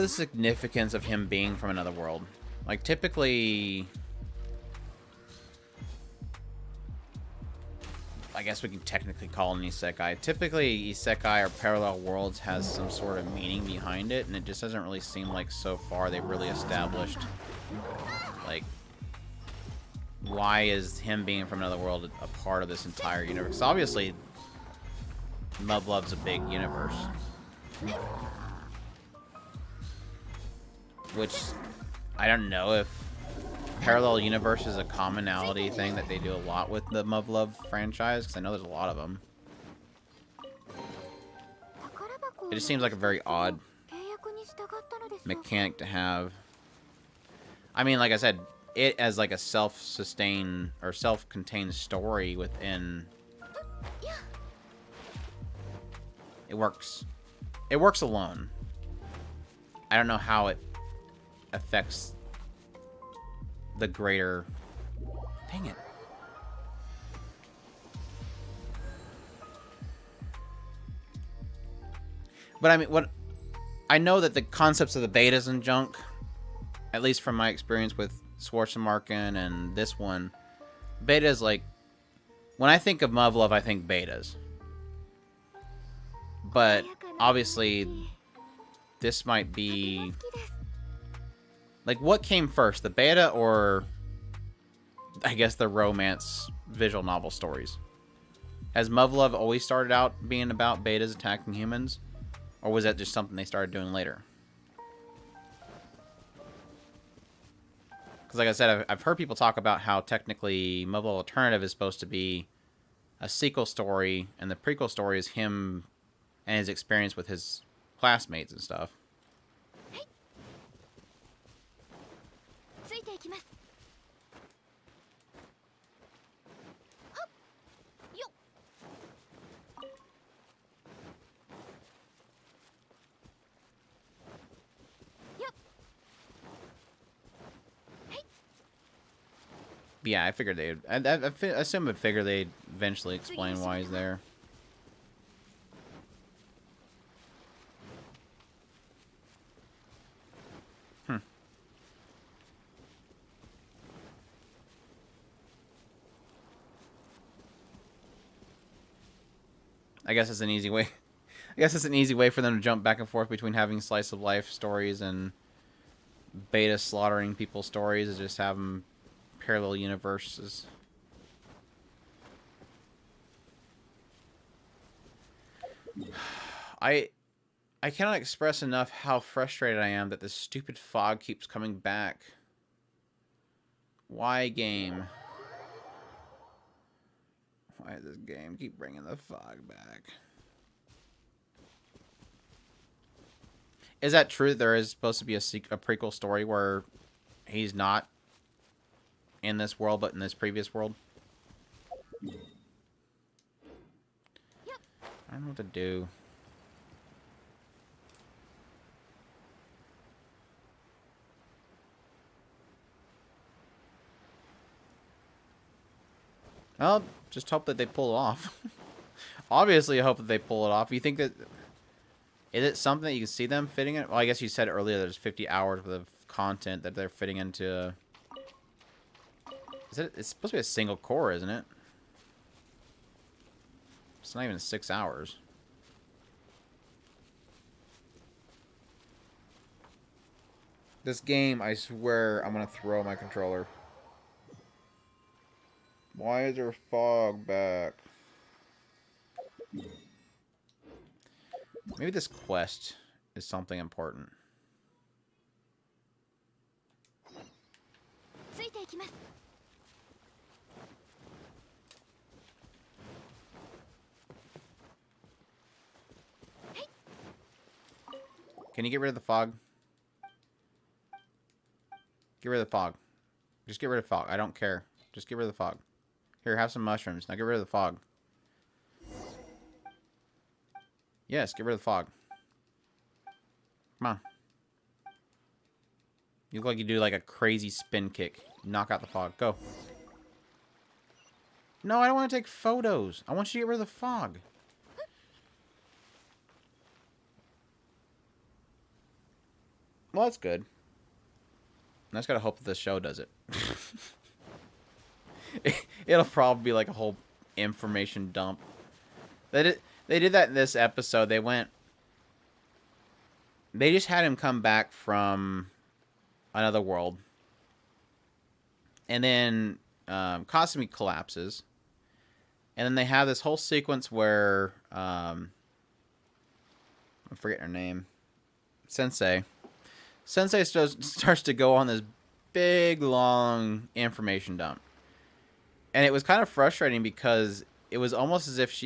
significance of him being from another world? Like, typically, I guess we can technically call it an isekai. Typically, isekai or parallel worlds has some sort of meaning behind it, and it just doesn't really seem like so far they've really established, like, why is him being from another world a part of this entire universe? Obviously, Love's a big universe. Which, I don't know if parallel universe is a commonality thing that they do a lot with the Love franchise, because I know there's a lot of them. It just seems like a very odd mechanic to have. I mean, like I said, it as like a self-sustained or self-contained story within. It works. It works alone. I don't know how it affects the greater. Dang it. But I mean, what I know that the concepts of the betas and junk, at least from my experience with Schwarzenmarken and this one, betas, like, when I think of Muv-Luv, I think betas. But obviously, this might be like, what came first, the beta or I guess the romance visual novel stories? Has Muv-Luv always started out being about betas attacking humans? Or was that just something they started doing later? Because like I said, I've heard people talk about how technically Muv-Luv Alternative is supposed to be a sequel story, and the prequel story is him and his experience with his classmates and stuff. Yeah, I figured they'd. I assume I'd figure they'd eventually explain why he's there. I guess it's an easy way. I guess it's an easy way for them to jump back and forth between having slice of life stories and beta slaughtering people stories, is just have them parallel universes. I cannot express enough how frustrated I am that this stupid fog keeps coming back. Why, game? Why does this game keep bringing the fog back? Is that true? There is supposed to be a prequel story where he's not in this world, but in this previous world? I don't know what to do. Well, just hope that they pull it off. Obviously, I hope that they pull it off. You think that... Is it something that you can see them fitting in? Well, I guess you said earlier there's 50 hours worth of content that they're fitting into... It's supposed to be a single core, isn't it? It's not even 6 hours. This game, I swear, I'm gonna throw my controller. Why is there fog back? Maybe this quest is something important. Can you get rid of the fog? Get rid of the fog. Just get rid of fog. I don't care. Just get rid of the fog. Here, have some mushrooms. Now get rid of the fog. Yes, get rid of the fog. Come on. You look like you do like a crazy spin kick. Knock out the fog. Go. No, I don't want to take photos. I want you to get rid of the fog. Well, that's good. I just gotta hope that this show does it. It'll probably be like a whole information dump. They did that in this episode. They just had him come back from another world. And then Kasumi collapses. And then they have this whole sequence where I'm forgetting her name. Sensei starts to go on this big, long information dump. And it was kind of frustrating because it was almost as if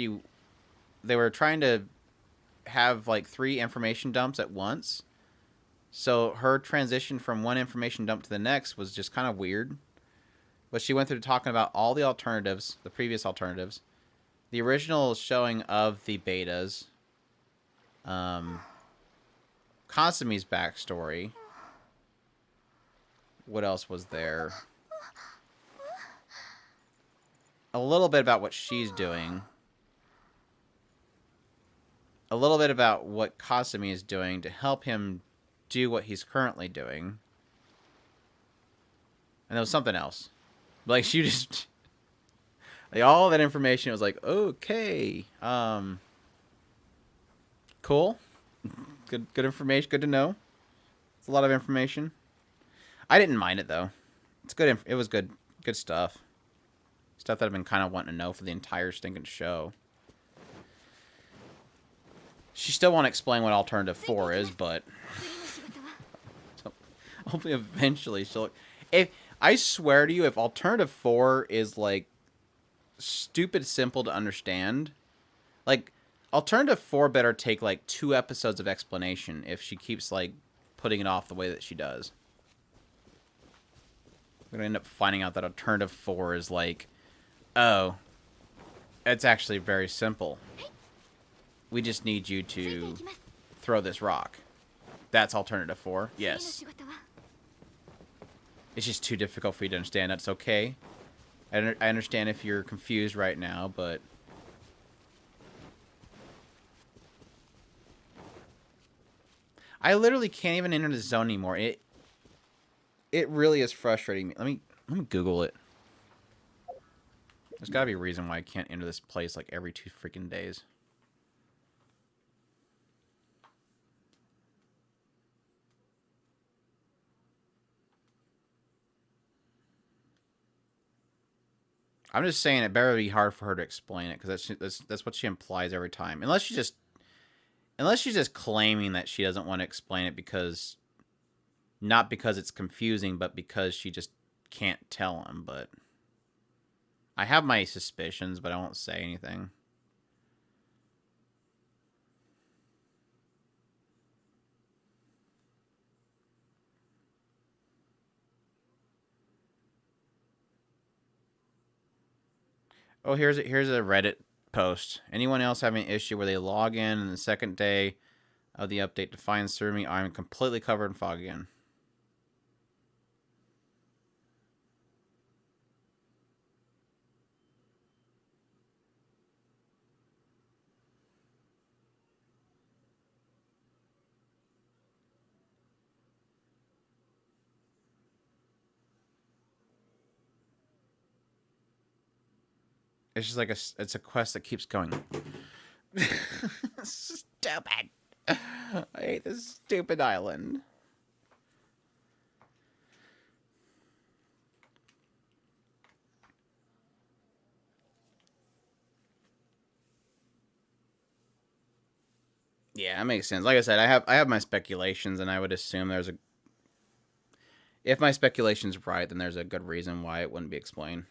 they were trying to have like 3 information dumps at once. So her transition from one information dump to the next was just kind of weird. But she went through talking about all the alternatives, the previous alternatives, the original showing of the betas, Kasumi's backstory. What else was there? A little bit about what she's doing. A little bit about what Kasumi is doing to help him do what he's currently doing. And there was something else. Like, she just... Like, all that information was like, okay. Cool. Good information. Good to know. It's a lot of information. I didn't mind it, though. It's good. It was good. Good stuff. Stuff that I've been kind of wanting to know for the entire stinking show. She still won't explain what Alternative 4 is, but... So, hopefully eventually she'll... I swear to you, if Alternative 4 is, like, stupid simple to understand, like, Alternative 4 better take, like, 2 episodes of explanation if she keeps, like, putting it off the way that she does. We're going to end up finding out that Alternative 4 is, like, oh, it's actually very simple. We just need you to throw this rock. That's Alternative 4. Yes. It's just too difficult for you to understand. That's okay. I understand if you're confused right now, but... I literally can't even enter the zone anymore. It really is frustrating me. Let me Google it. There's gotta be a reason why I can't enter this place like every 2 freaking days. I'm just saying it better be hard for her to explain it, because that's what she implies every time. Unless she's just claiming that she doesn't want to explain it because, not because it's confusing, but because she just can't tell him. But I have my suspicions, but I won't say anything. Oh, here's a Reddit post. Anyone else having an issue where they log in and the second day of the update to find Surumi, I'm completely covered in fog again. It's just like it's a quest that keeps going. Stupid. I hate this stupid island. Yeah, that makes sense. Like I said, I have my speculations, and I would assume if my speculation's right, then there's a good reason why it wouldn't be explained.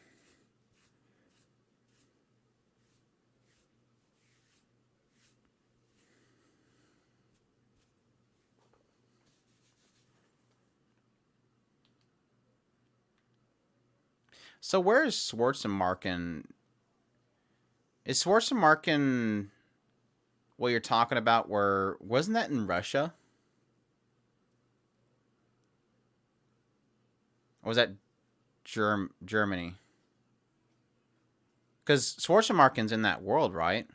So where is Schwarzenmarken? Is Schwarzenmarken what you're talking about? Wasn't that in Russia? Or was that Germany? Because Schwarzenmarken's in that world, right?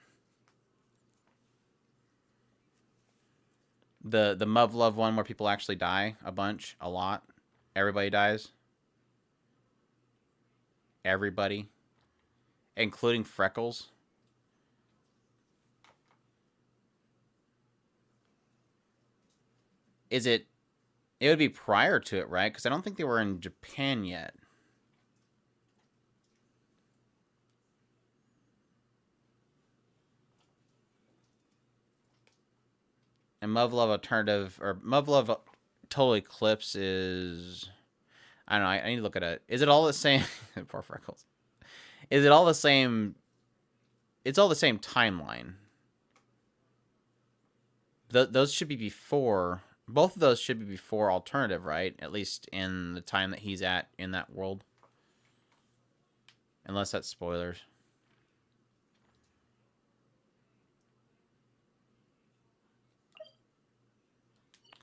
The Muv-Love one where people actually die a lot. Everybody dies. Everybody, including Freckles. It would be prior to it, right? Because I don't think they were in Japan yet. And Muv-Love Alternative, or Muv-Love Total Eclipse is... I don't know, I need to look at it. Is it all the same? Poor Freckles. Is it all the same? It's all the same timeline. Those should be before Both of those should be before alternative, right? At least in the time that he's at in that world. Unless that's spoilers.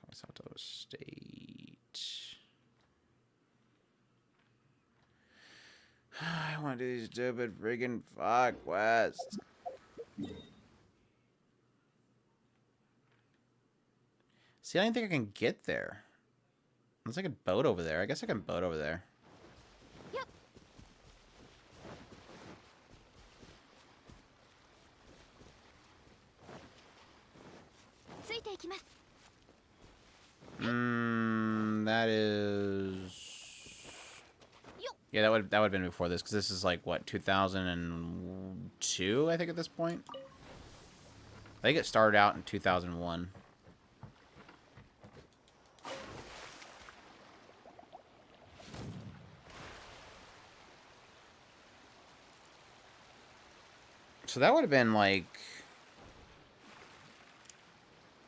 Kamisato State. I want to do these stupid friggin' fuck quests. See, I don't think I can get there. There's like a boat over there. I guess I can boat over there. Yep. ついていきます。 That is. Yeah, that would have been before this, because this is like what, 2002, I think, at this point. I think it started out in 2001. So that would have been like,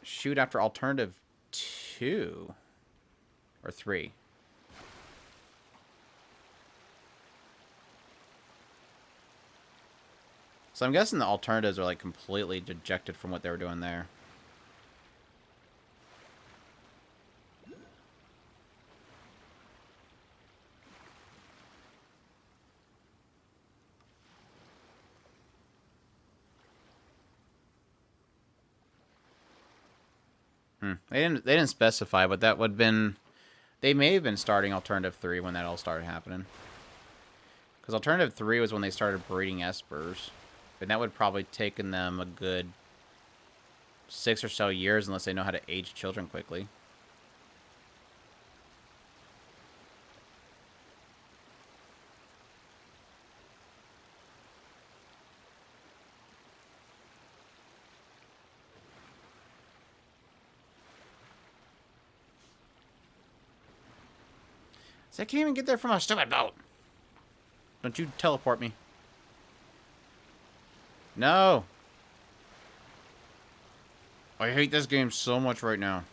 shoot, after alternative 2 or 3. So I'm guessing the alternatives are like completely dejected from what they were doing there. They didn't specify, but that would have been, they may have been starting alternative 3 when that all started happening. Because alternative 3 was when they started breeding espers. And that would probably taken them a good 6 or so years, unless they know how to age children quickly. So I can't even get there from a stupid boat. Don't you teleport me. No. I hate this game so much right now.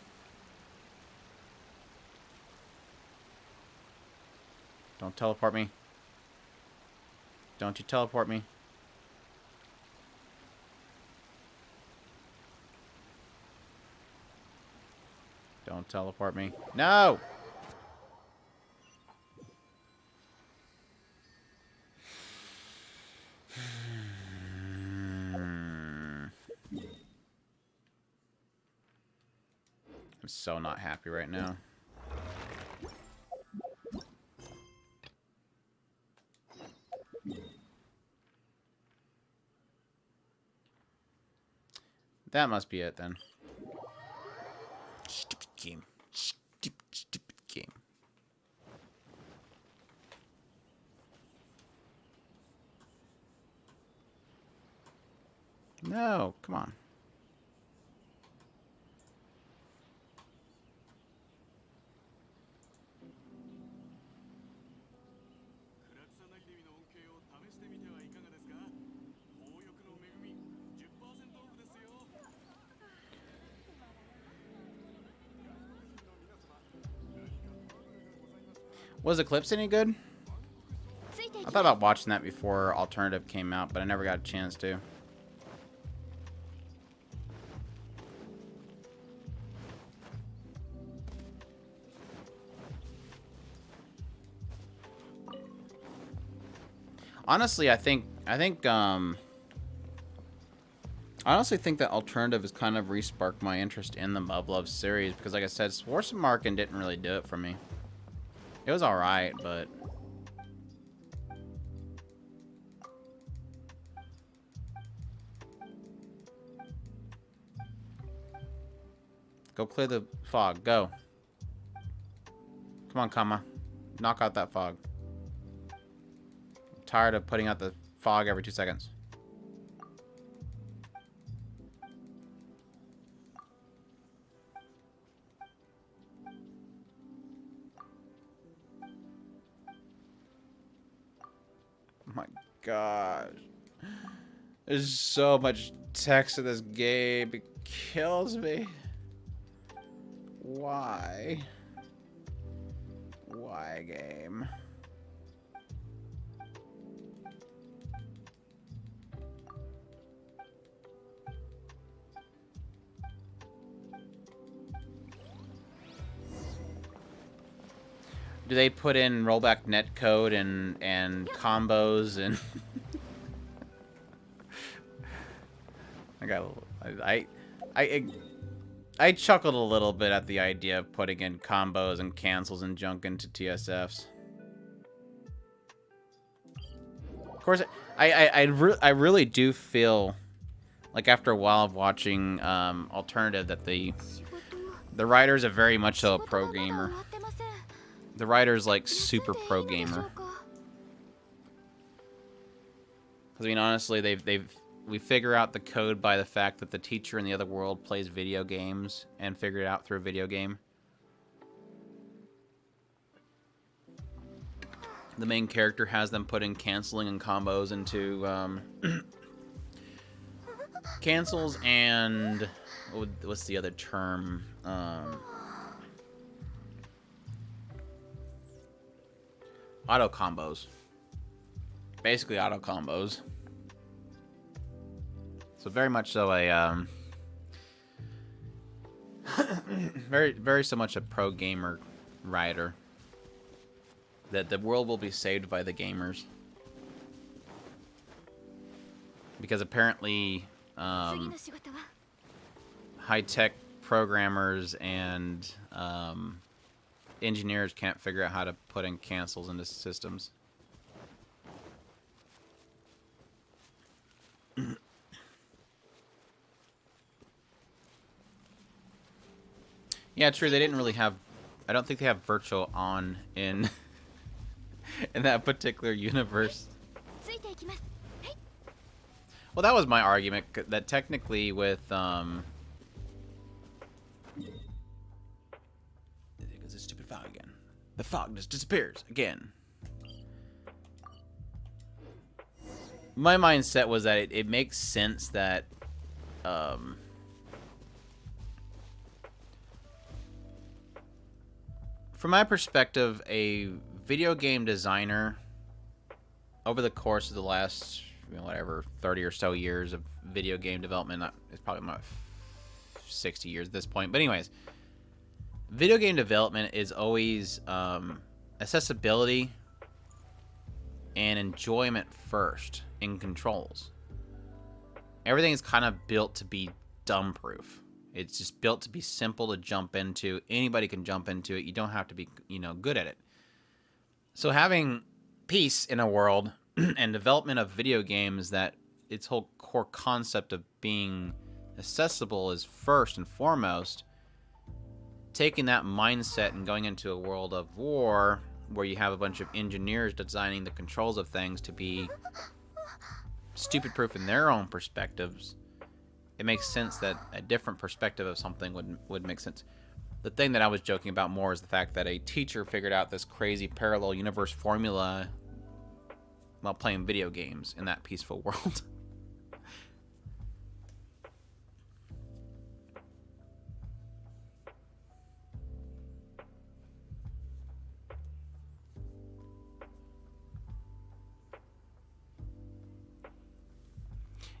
Don't teleport me. Don't you teleport me. Don't teleport me. No! I'm so not happy right now. That must be it then. Stupid game. Stupid game. No, come on. Was Eclipse any good? ついてい I きま thought す。 about watching that before Alternative came out, but I never got a chance to. Honestly, I honestly think that Alternative has kind of resparked my interest in the Muv-Luv series, because like I said, Swarce and Markin didn't really do it for me. It was alright, but... Go clear the fog. Go. Come on, Kama. Knock out that fog. I'm tired of putting out the fog every 2 seconds. Oh my gosh. There's so much text in this game. It kills me. Why? Why, game? Do they put in rollback netcode and combos and I chuckled a little bit at the idea of putting in combos and cancels and junk into TSFs. Of course, I really do feel like after a while of watching Alternative that the writer's a very much so a pro gamer. The writer's like super pro gamer. Because I mean, honestly, we figure out the code by the fact that the teacher in the other world plays video games and figure it out through a video game. The main character has them put in canceling and combos into cancels and what's the other term? Auto combos. Basically auto combos. So very much so a very so much a pro gamer writer. That the world will be saved by the gamers. Because apparently high-tech programmers and engineers can't figure out how to put in cancels into systems. Yeah, true. They didn't really have... I don't think they have virtual on in in that particular universe. Well, that was my argument, that technically with... It's a stupid fog again. The fog just disappears again. My mindset was that it makes sense that... from my perspective, a video game designer, over the course of the last, whatever, 30 or so years of video game development, it's probably about 60 years at this point, but anyways, video game development is always accessibility and enjoyment first in controls. Everything is kind of built to be dumb-proof. It's just built to be simple to jump into. Anybody can jump into it. You don't have to be, good at it. So having peace in a world and development of video games that its whole core concept of being accessible is first and foremost, taking that mindset and going into a world of war where you have a bunch of engineers designing the controls of things to be stupid-proof in their own perspectives, it makes sense that a different perspective of something would make sense. The thing that I was joking about more is the fact that a teacher figured out this crazy parallel universe formula while playing video games in that peaceful world.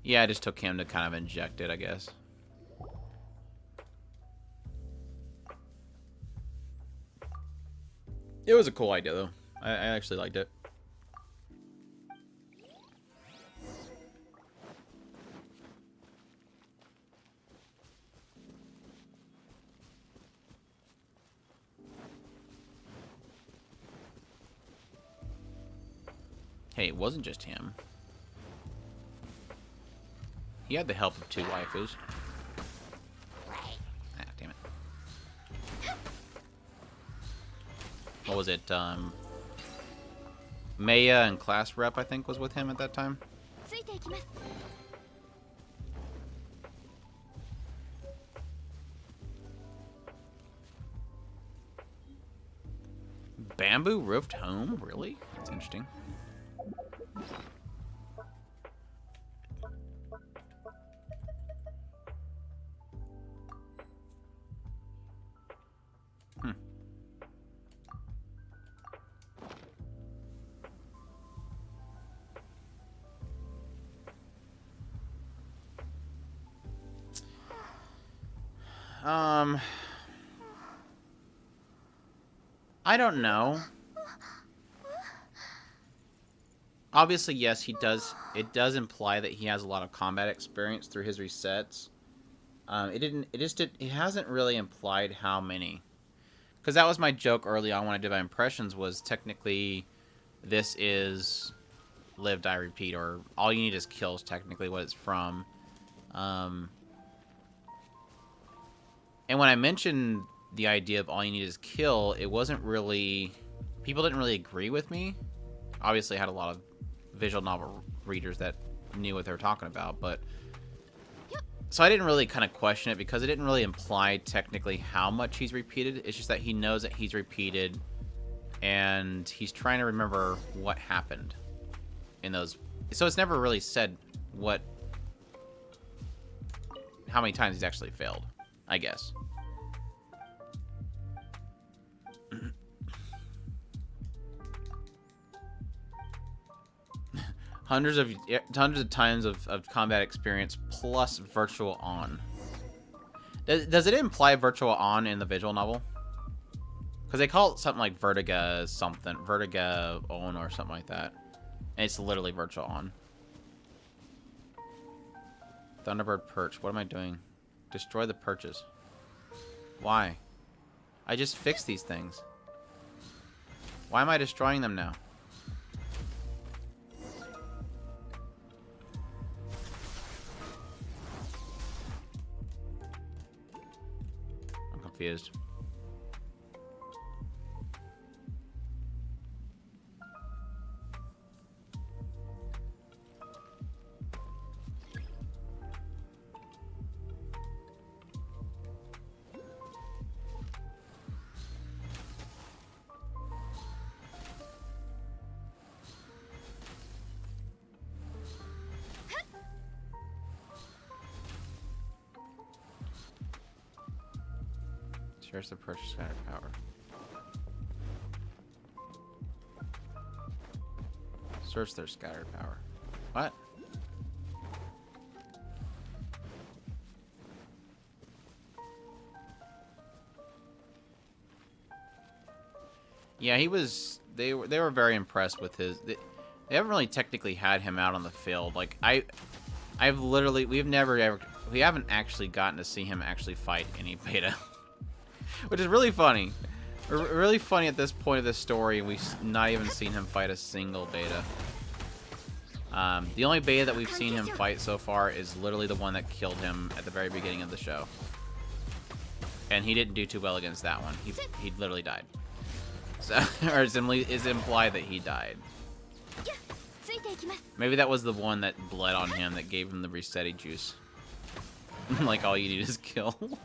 Yeah, I just took him to kind of inject it, I guess. It was a cool idea, though. I actually liked it. Hey, it wasn't just him. He had the help of 2 waifus. Ah, damn it. What was it? Maya and class rep, I think, was with him at that time. Bamboo roofed home? Really? That's interesting. I don't know. Obviously, yes, he does. It does imply that he has a lot of combat experience through his resets. It didn't. It just did. It hasn't really implied how many. Because that was my joke early on when I did my impressions. Was technically, this is live, die, repeat, or all you need is kills. Technically, what it's from. And when I mentioned the idea of all you need is kill, it wasn't really. People didn't really agree with me. Obviously, I had a lot of visual novel readers that knew what they were talking about, but so I didn't really kind of question it because it didn't really imply technically how much he's repeated. It's just that he knows that he's repeated and he's trying to remember what happened in those. So it's never really said how many times he's actually failed, I guess. Hundreds of times of combat experience plus virtual on. Does it imply virtual on in the visual novel? Because they call it something like Vertiga something. Vertiga on or something like that. And it's literally virtual on. Thunderbird perch. What am I doing? Destroy the perches. Why? I just fixed these things. Why am I destroying them now? Confused. Shares the purchase scattered power. Search their scattered power. What? Yeah, he was. They were very impressed with his. They haven't really technically had him out on the field. Like I've literally we haven't actually gotten to see him actually fight any beta. Which is really funny. Really funny at this point of the story, we've not even seen him fight a single beta. The only beta that we've seen him fight so far is literally the one that killed him at the very beginning of the show. And he didn't do too well against that one. He literally died. So, or it's implied that he died. Maybe that was the one that bled on him that gave him the resetting juice. Like, all you need is kill.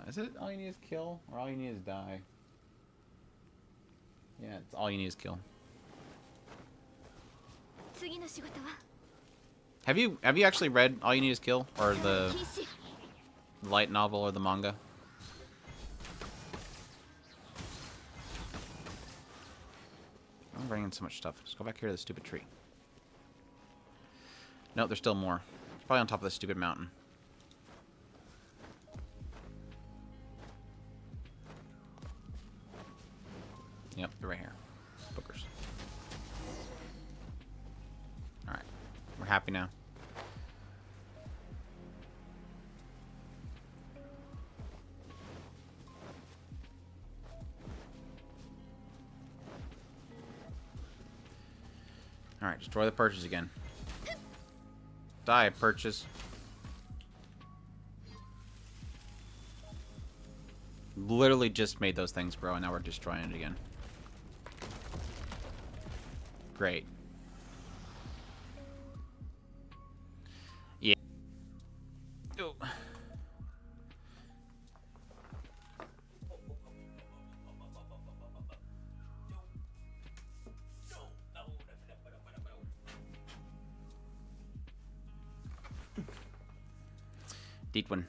Is it all you need is kill, or all you need is die? Yeah, it's all you need is kill. Have you actually read All You Need Is Kill, or the light novel, or the manga? I'm bringing so much stuff. Just go back here to the stupid tree. No, there's still more. It's probably on top of this stupid mountain. Yep, they're right here. Bookers. Alright. We're happy now. Alright, destroy the perches again. Die, perches. Literally just made those things grow, and now we're destroying it again. Great. Yeah. Oh. Deep one.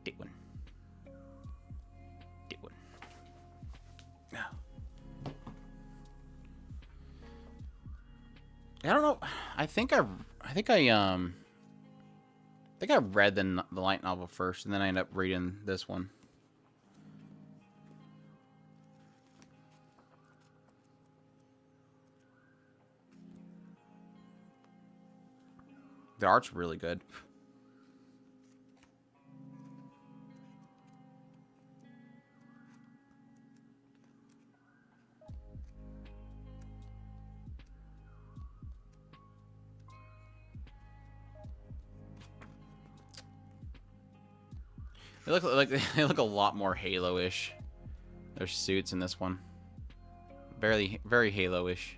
Deep one. Deep one. No. I don't know. I think I I think I read the light novel first, and then I ended up reading this one. The art's really good. They look like they look a lot more Halo-ish. Their suits in this one, very Halo-ish.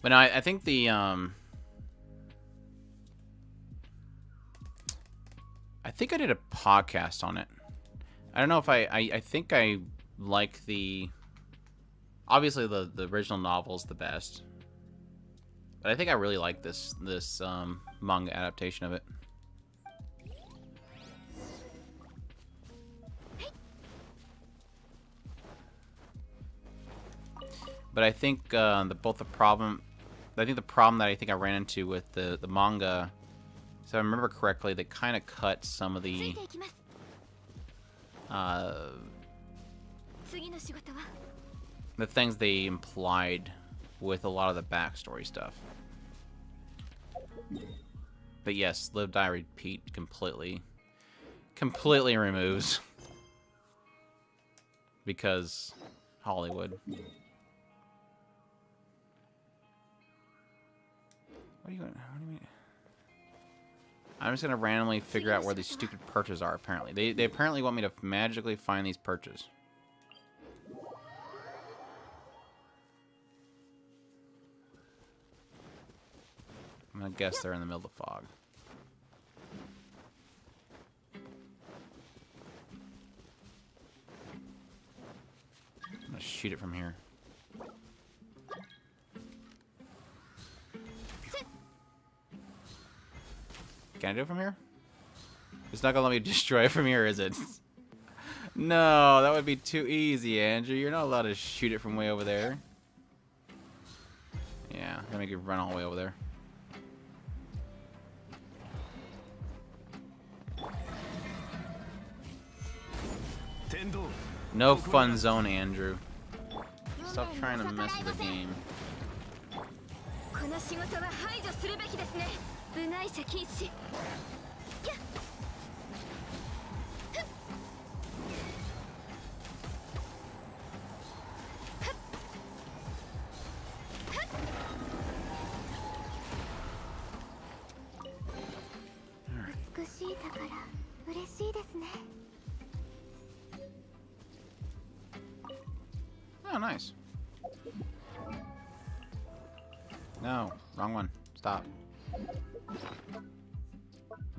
But no, I think the I think I did a podcast on it. I don't know if I think I like the, obviously the original novel's the best. But I think I really like this manga adaptation of it. But I think the problem that I think I ran into with the manga, so if I remember correctly, they kind of cut some of the things they implied with a lot of the backstory stuff. But yes, Live Die Repeat completely removes, because Hollywood. What do you mean? I'm just gonna randomly figure out where these stupid perches are. Apparently, they apparently want me to magically find these perches. I'm gonna guess they're in the middle of the fog. I'm gonna shoot it from here. Can I do it from here? It's not gonna let me destroy it from here, is it? No, that would be too easy, Andrew. You're not allowed to shoot it from way over there. Yeah, I'm gonna make it run all the way over there. No fun zone, Andrew. Stop trying to mess with the game. Oh, nice. No, wrong one. Stop.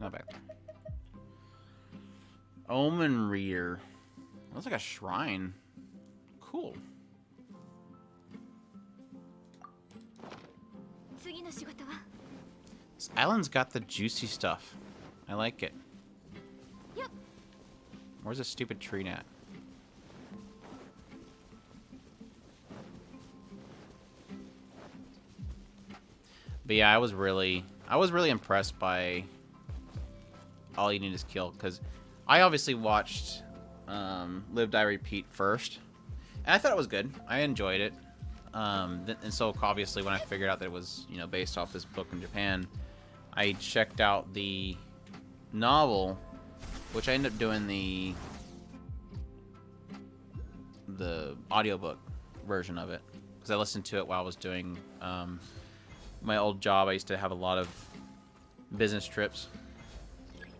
No, back there. Omen Reader. Looks like a shrine. Cool. This island's got the juicy stuff. I like it. Where's this stupid tree at? But yeah, I was really impressed by All You Need Is Kill, because I obviously watched Live Die Repeat first, and I thought it was good. I enjoyed it, and so obviously when I figured out that it was, you know, based off this book in Japan, I checked out the novel, which I ended up doing the audiobook version of it, because I listened to it while I was doing my old job. I used to have a lot of business trips,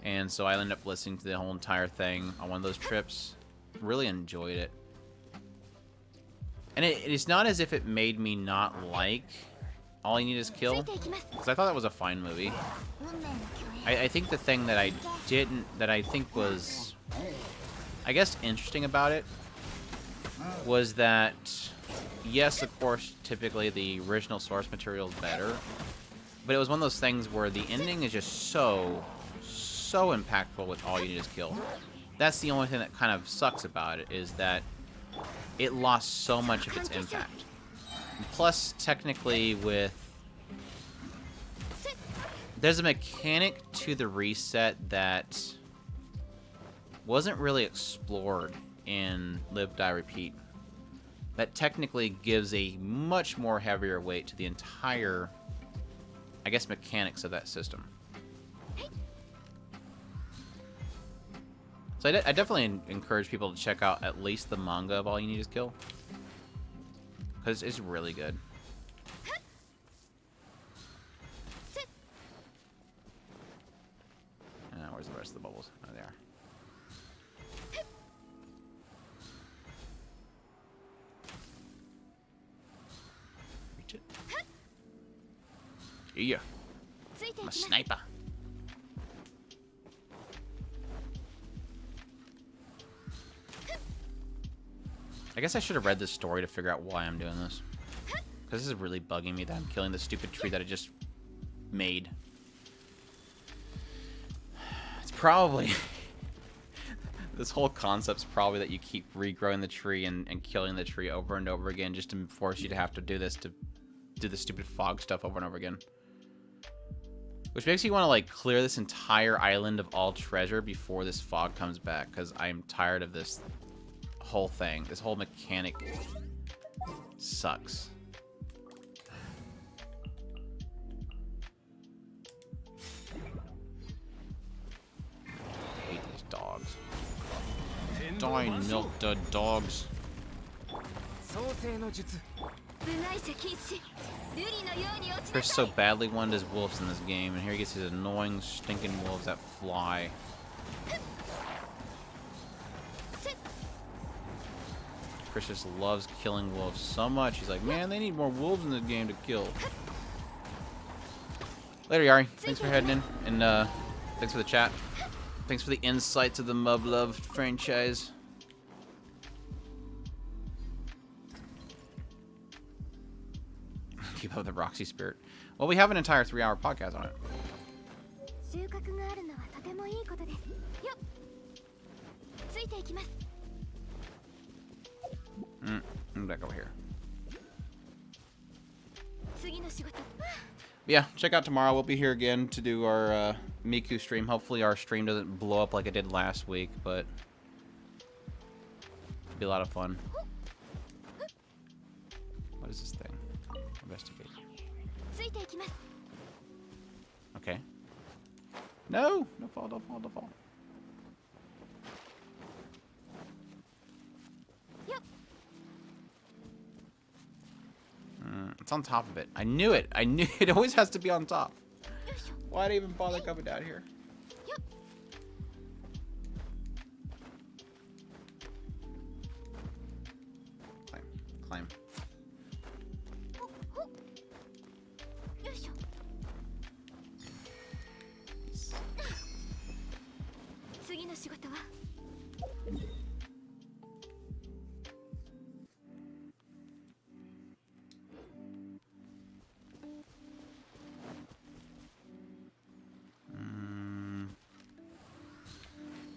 and so I ended up listening to the whole entire thing on one of those trips. Really enjoyed it, and it's not as if it made me not like All You Need Is Kill, because I thought that was a fine movie. I think the thing that I think was, I guess, interesting about it was that, yes, of course, typically the original source material is better, but it was one of those things where the ending is just so impactful with All You Need Is Kill. That's the only thing that kind of sucks about it, is that it lost so much of its impact. Plus, technically, there's a mechanic to the reset that wasn't really explored in Live, Die, Repeat. That technically gives a much more heavier weight to the entire, I guess, mechanics of that system. So I definitely encourage people to check out at least the manga of All You Need Is Kill. Because it's really good. Where's the rest of the bubbles? Oh, they are. Reach it. Yeah. I'm a sniper. I guess I should have read this story to figure out why I'm doing this. Because this is really bugging me that I'm killing the stupid tree that I just made. It's probably... this whole concept's probably that you keep regrowing the tree and killing the tree over and over again just to force you to have to do this, to do the stupid fog stuff over and over again. Which makes you want to, like, clear this entire island of all treasure before this fog comes back, because I'm tired of this whole thing. This whole mechanic sucks. I hate these dogs. Die, milk the dogs. Chris so badly wanted his wolves in this game, and here he gets his annoying, stinking wolves that fly. Chris just loves killing wolves so much. He's like, man, they need more wolves in this game to kill. Later, Yari. Thanks for heading in, and thanks for the chat. Thanks for the insights of the Muv-Love franchise. Keep up the Roxy spirit. Well, we have an entire 3-hour podcast on it. I'm back over here. Yeah, check out tomorrow. We'll be here again to do our Miku stream. Hopefully our stream doesn't blow up like it did last week, but it'll be a lot of fun. What is this thing? Investigate. Okay. No! Don't fall, don't fall, don't fall. It's on top of it. I knew it. I knew it always has to be on top. Why'd I even bother coming down here? Climb. Climb.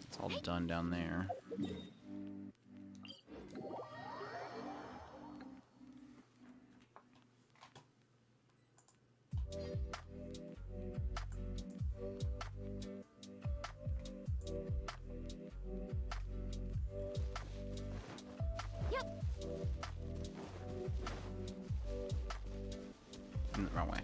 It's all done down there. Wrong way.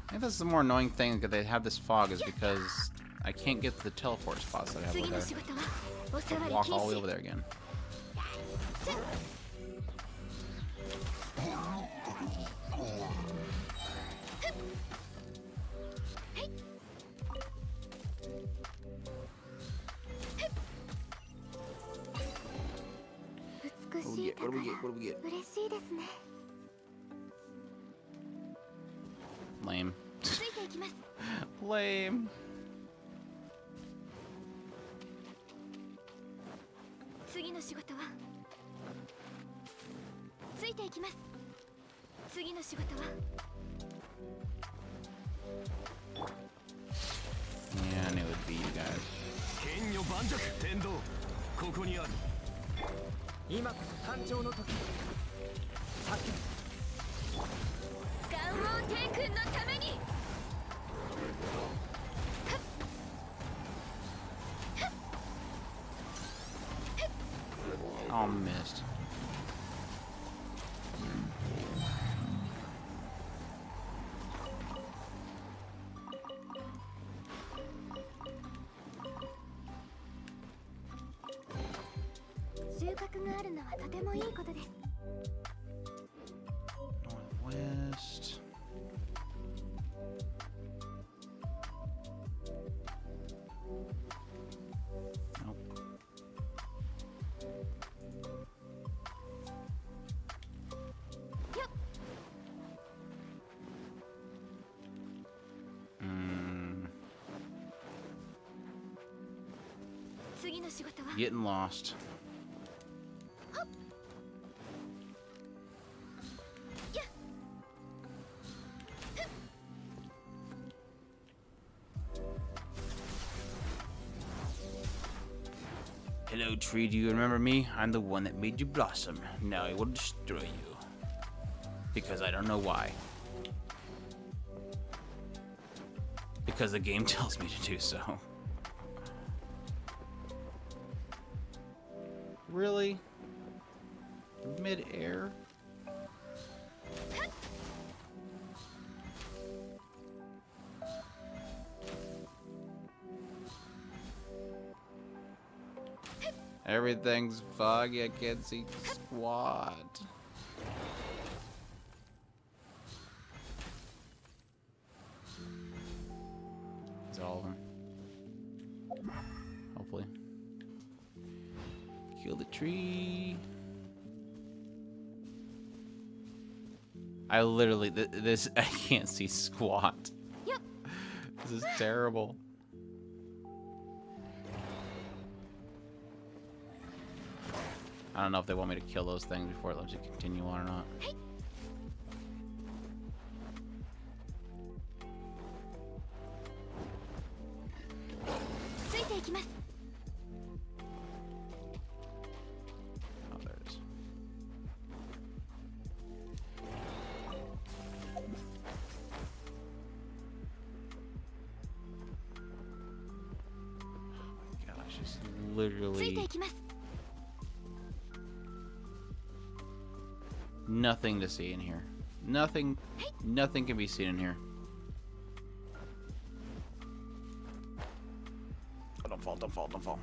I think that's the more annoying thing that they have this fog is because I can't get to the teleport spots that I have over there. I have to walk all the way over there again. What do we get? What do we get? What do we get? Lame. Lame. 仕事はついていきます。次の仕事は Yeah, I knew it would be you guys. 剣女盤石天道ここにある。今こそ誕生の時。さっきガンモン天君のために。 Oh, missed. Northwest. Nope. Getting lost. Hello, tree. Do you remember me? I'm the one that made you blossom. Now I will destroy you. Because I don't know why. Because the game tells me to do so. Really? Mid-air? Everything's foggy, I can't see squat. Is all of them? Hopefully. Kill the tree. I literally, this, I can't see squat. Yep. This is terrible. I don't know if they want me to kill those things before it lets you continue on or not. Oh, there it is. Oh my gosh, it's literally nothing to see in here. Nothing can be seen in here. Oh, don't fall, don't fall, don't fall.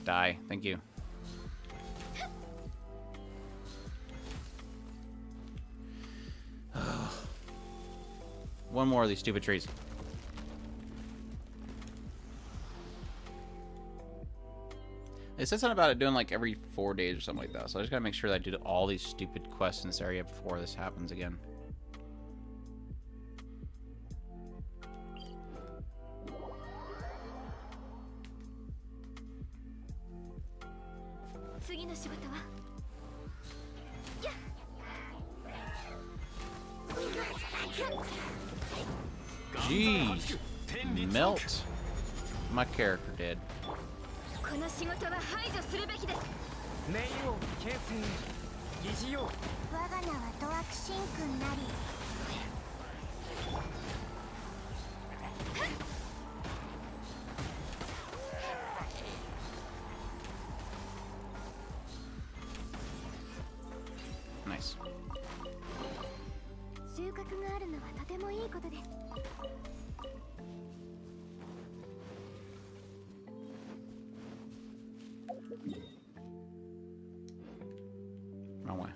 Die, thank you. One more of these stupid trees. It said something about it doing like every 4 days or something like that. So I just gotta make sure that I do all these stupid quests in this area before this happens again. Jeez, melt. My character did. Nice. Wrong way.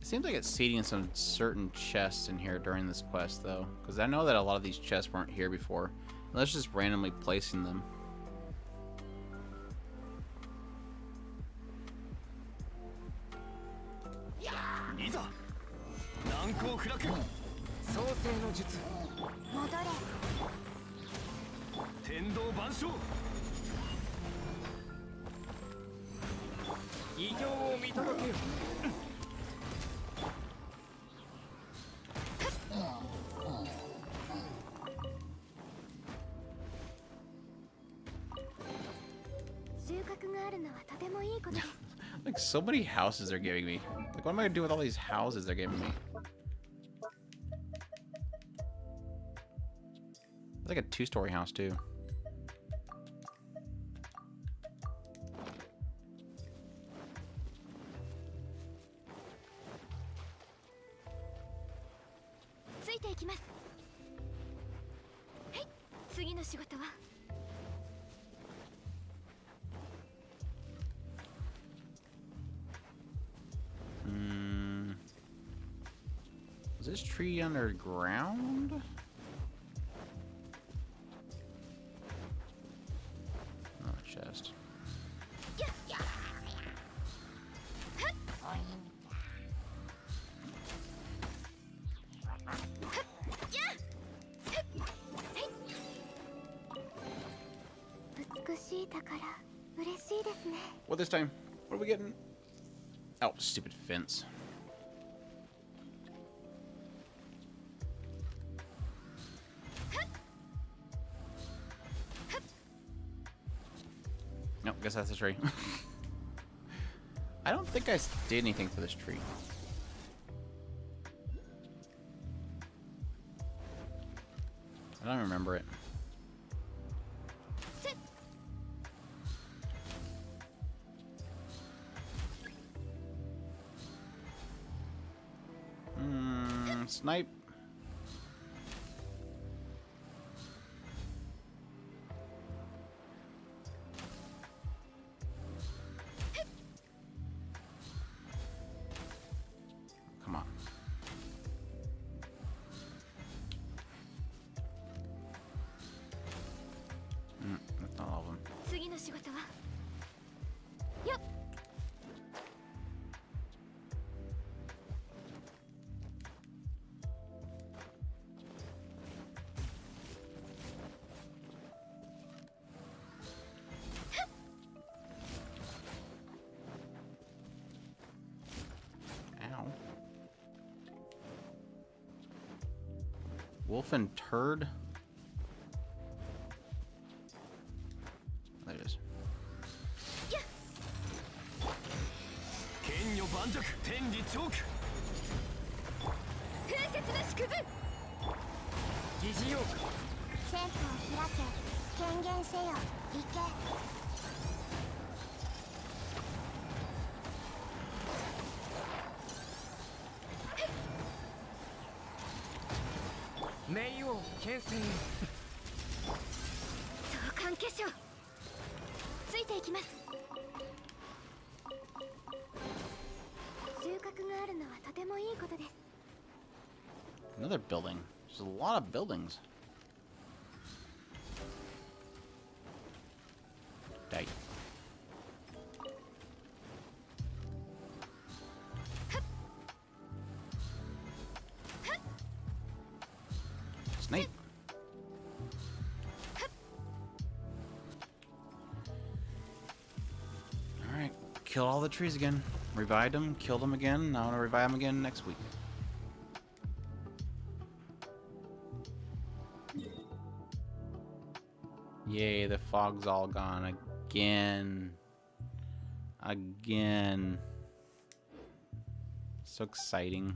It seems like it's seeding some certain chests in here during this quest, though. Because I know that a lot of these chests weren't here before. Unless just randomly placing them. いざ難攻不落創世の術戻れ。天道万象異形を見届けよ収穫があるのはとてもいいことです。Like, so many houses they're giving me. Like, what am I gonna do with all these houses they're giving me? It's like a 2-story house, too. Is this tree underground? Oh, chest. What this time? What are we getting? Oh, stupid fence. Nope, guess that's a tree. I don't think I did anything for this tree. I don't remember it. Snipe. Come on. That's not all of them. Wolf and turd? There it is. Another building. There's a lot of buildings. Die. Snake. Alright, kill all the trees again. Revived them, killed them again. Now I want to revive them again next week. Yay, the fog's all gone again. Again. So exciting.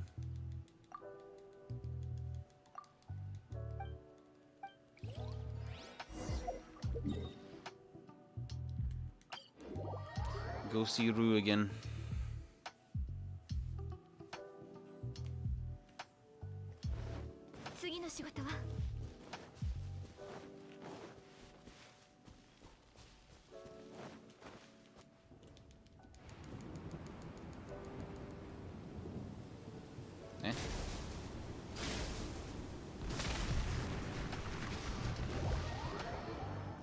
Go see Rue again.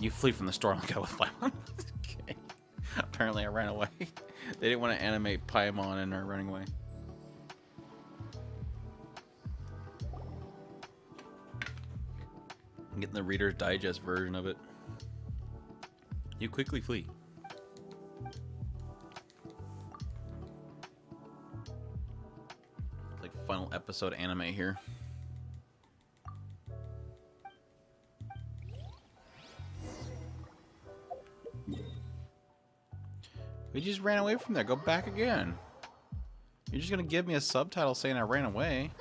You flee from the storm like I would fly on. Okay. Apparently I ran away. They didn't want to animate Paimon and her running away. I'm getting the Reader's Digest version of it. You quickly flee. Like final episode anime here. We just ran away from there. Go back again. You're just gonna give me a subtitle saying I ran away.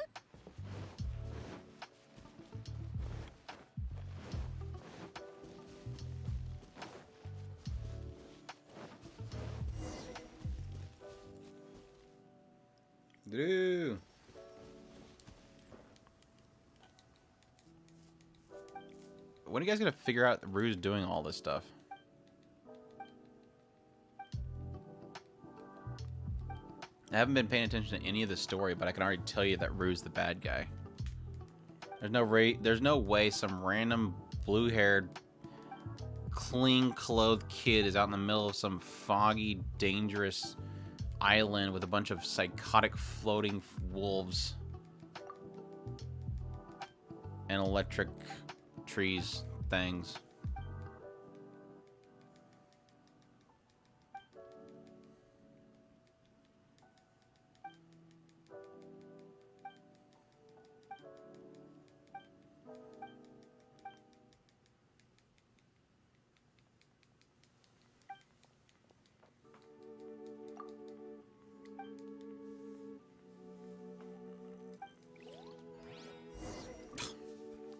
Drew. When are you guys gonna figure out that Rue's doing all this stuff? I haven't been paying attention to any of the story, but I can already tell you that Rue's the bad guy. There's no way some random blue-haired, clean-clothed kid is out in the middle of some foggy, dangerous island with a bunch of psychotic floating wolves and electric trees things.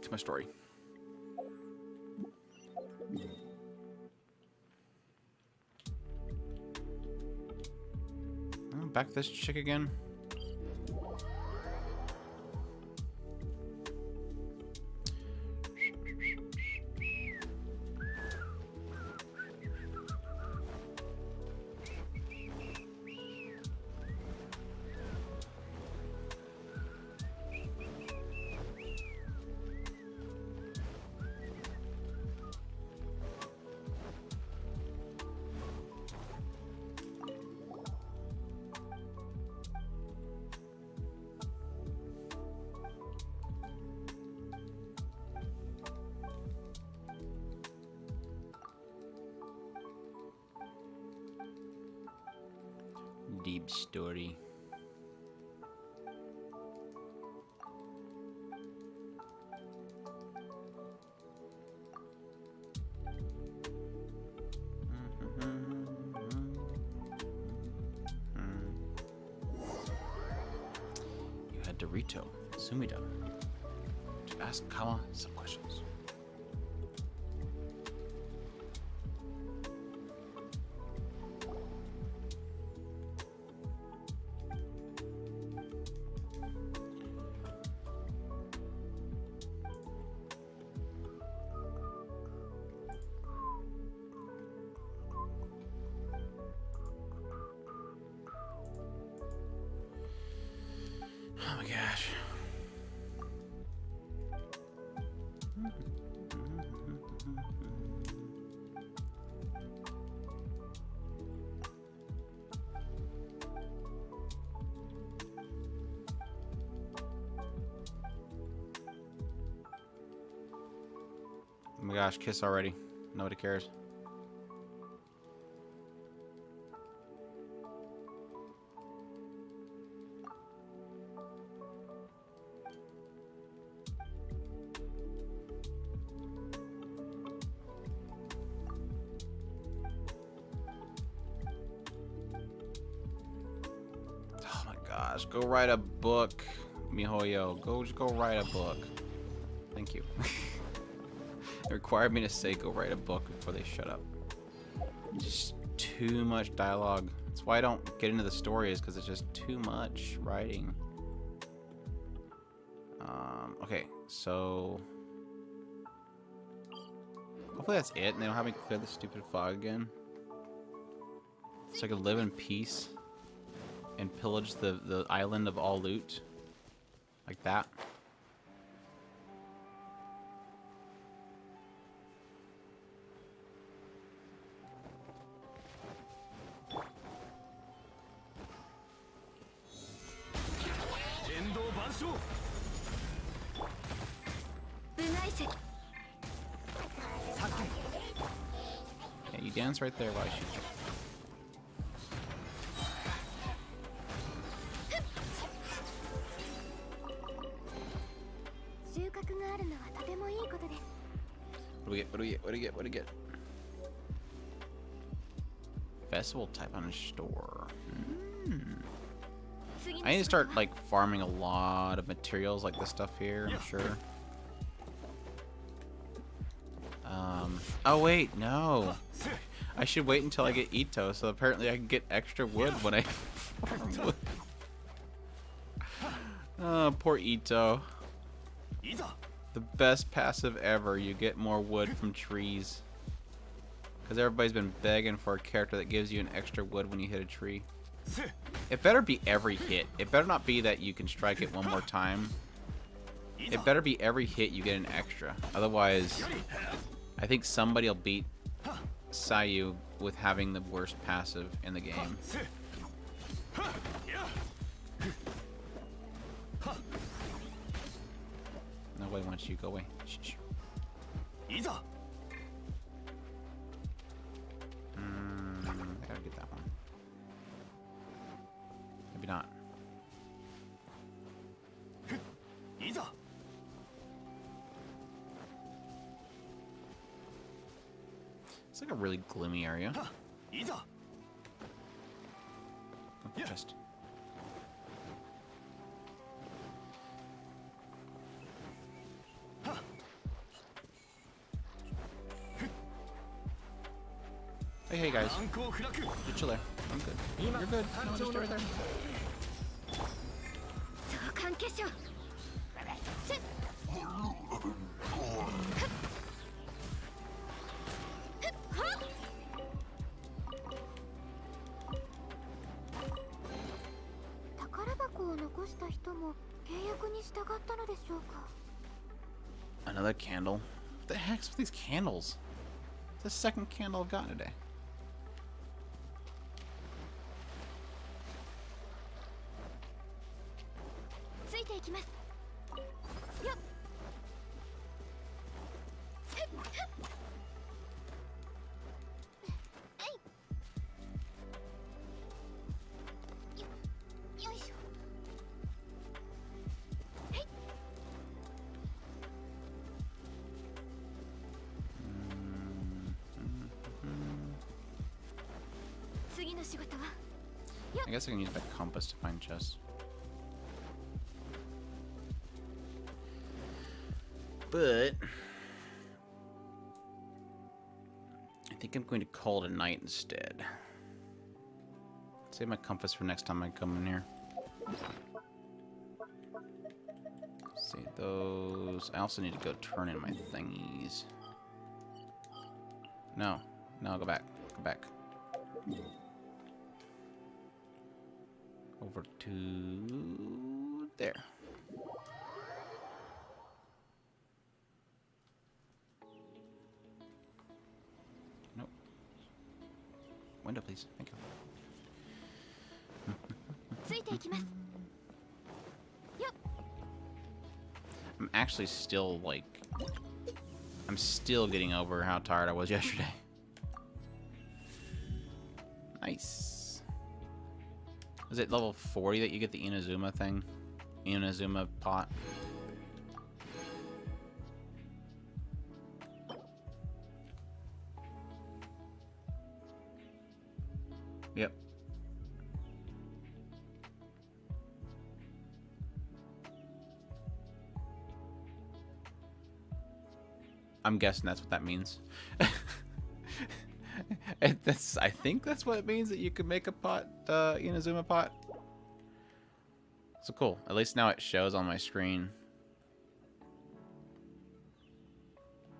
To my story. Oh, back to this chick again. Deep story. You had Dorito, Sumida, to ask Kawa some questions. Oh my gosh. Oh my gosh, kiss already. Nobody cares. Oh my gosh, go write a book, Mihoyo. Just go write a book. Thank you. It required me to say go write a book before they shut up. Just too much dialogue. That's why I don't get into the story, is because it's just too much writing. Okay, so hopefully that's it, and they don't have me clear the stupid fog again, so I can live in peace and pillage the island of all loot, like that. 部外者 Yeah, you dance right there while I shoot you. 収穫があるのはとてもいいことです What do we get? What do we get? What do we get? What do we get? Festival type on a store. I need to start like farming a lot of materials like this stuff here, I'm sure. Oh wait, no. I should wait until I get Ito, so apparently I can get extra wood when I farm wood. Oh, poor Ito. The best passive ever. You get more wood from trees. Because everybody's been begging for a character that gives you an extra wood when you hit a tree. It better be every hit. It better not be that you can strike it one more time. It better be every hit you get an extra. Otherwise, I think somebody will beat Sayu with having the worst passive in the game. Nobody wants you. Go away. Shh. I gotta get that one. Maybe not. It's like a really gloomy area. Oh, just. Hey guys. Just chill there. I'm good. You're good. No, just stay right there. 相関結晶せっ宝箱を残した人も契約に従ったのでしょうか Another candle? What the heck's with these candles? It's the second candle I've gotten today. I guess I can use that compass to find chests. But I think I'm going to call it a night instead. Save my compass for next time I come in here. Save those. I also need to go turn in my thingies. No, go back. Go back. Over to there. Nope. Window, please. Thank you. I'm actually still like, I'm still getting over how tired I was yesterday. Nice. Is it level 40 that you get the Inazuma thing? Inazuma pot? Yep. I'm guessing that's what that means. I think that's what it means, that you can make a pot, Inazuma pot. So cool. At least now it shows on my screen.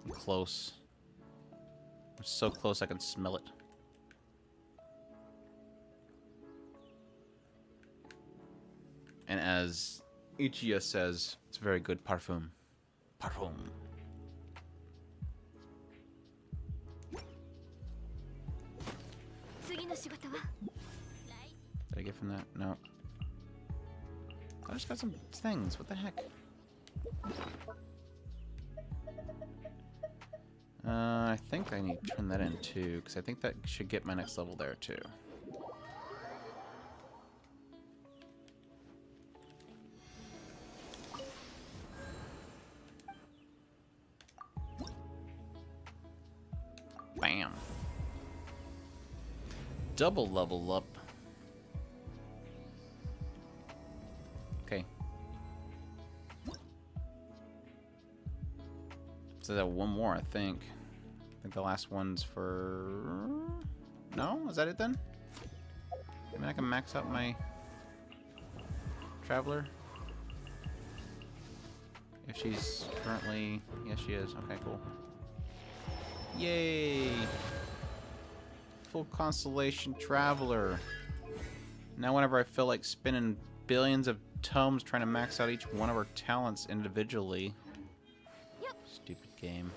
I'm close. I'm so close I can smell it. And as Ichiya says, it's very good parfum. Parfum. Did I get from that? No. I just got some things. What the heck? I think I need to turn that in too, because I think that should get my next level there too. Bam. Double level up. Okay. So that one more, I think. I think the last one's for... No? Is that it then? I mean, I can max out my Traveler. If she's currently... Yes, she is. Okay, cool. Yay! Full Constellation Traveler. Now whenever I feel like spinning billions of tomes trying to max out each one of our talents individually. Stupid game.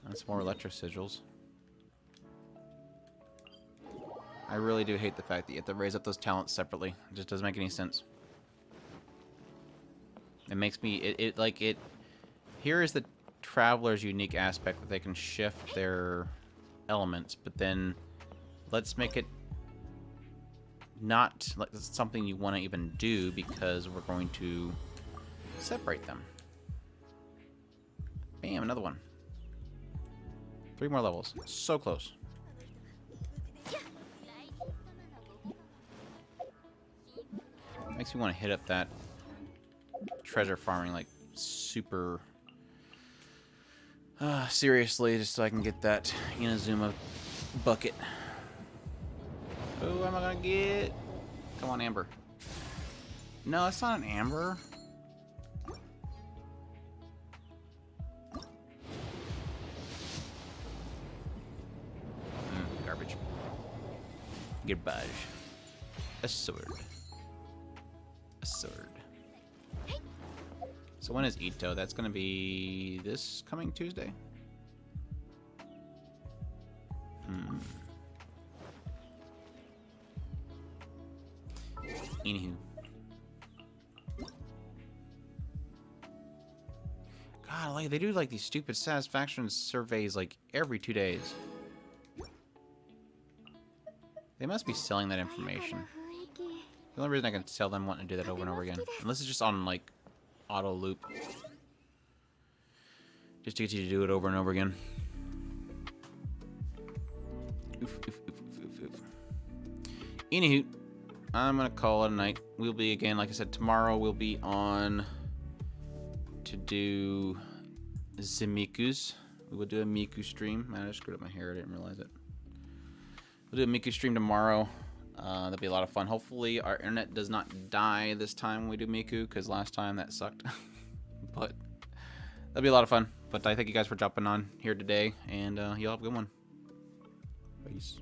And some more Electro Sigils. I really do hate the fact that you have to raise up those talents separately. It just doesn't make any sense. It makes me... Here is the Traveler's unique aspect that they can shift their elements, but then let's make it not like something you want to even do because we're going to separate them. Bam, another one. 3 more levels. So close. Makes me want to hit up that treasure farming like super seriously, just so I can get that Inazuma bucket. Who am I gonna get? Come on, Amber. No, it's not an Amber. Garbage. Garbage. A sword. A sword. So when is Ito? That's gonna be this coming Tuesday? Anywho. God, like they do like these stupid satisfaction surveys like every 2 days. They must be selling that information. The only reason I can tell them wanting to do that over and over again, unless it's just on like auto loop, just to get you to do it over and over again. Anywho, I'm gonna call it a night. We'll be again, like I said, tomorrow we'll be on to do Miku's. We will do a Miku stream. Man, I just screwed up my hair. I didn't realize it. We'll do a Miku stream tomorrow. That'll be a lot of fun. Hopefully our internet does not die this time when we do Miku, because last time that sucked. But that'll be a lot of fun. But I thank you guys for jumping on here today, and y'all have a good one. Peace.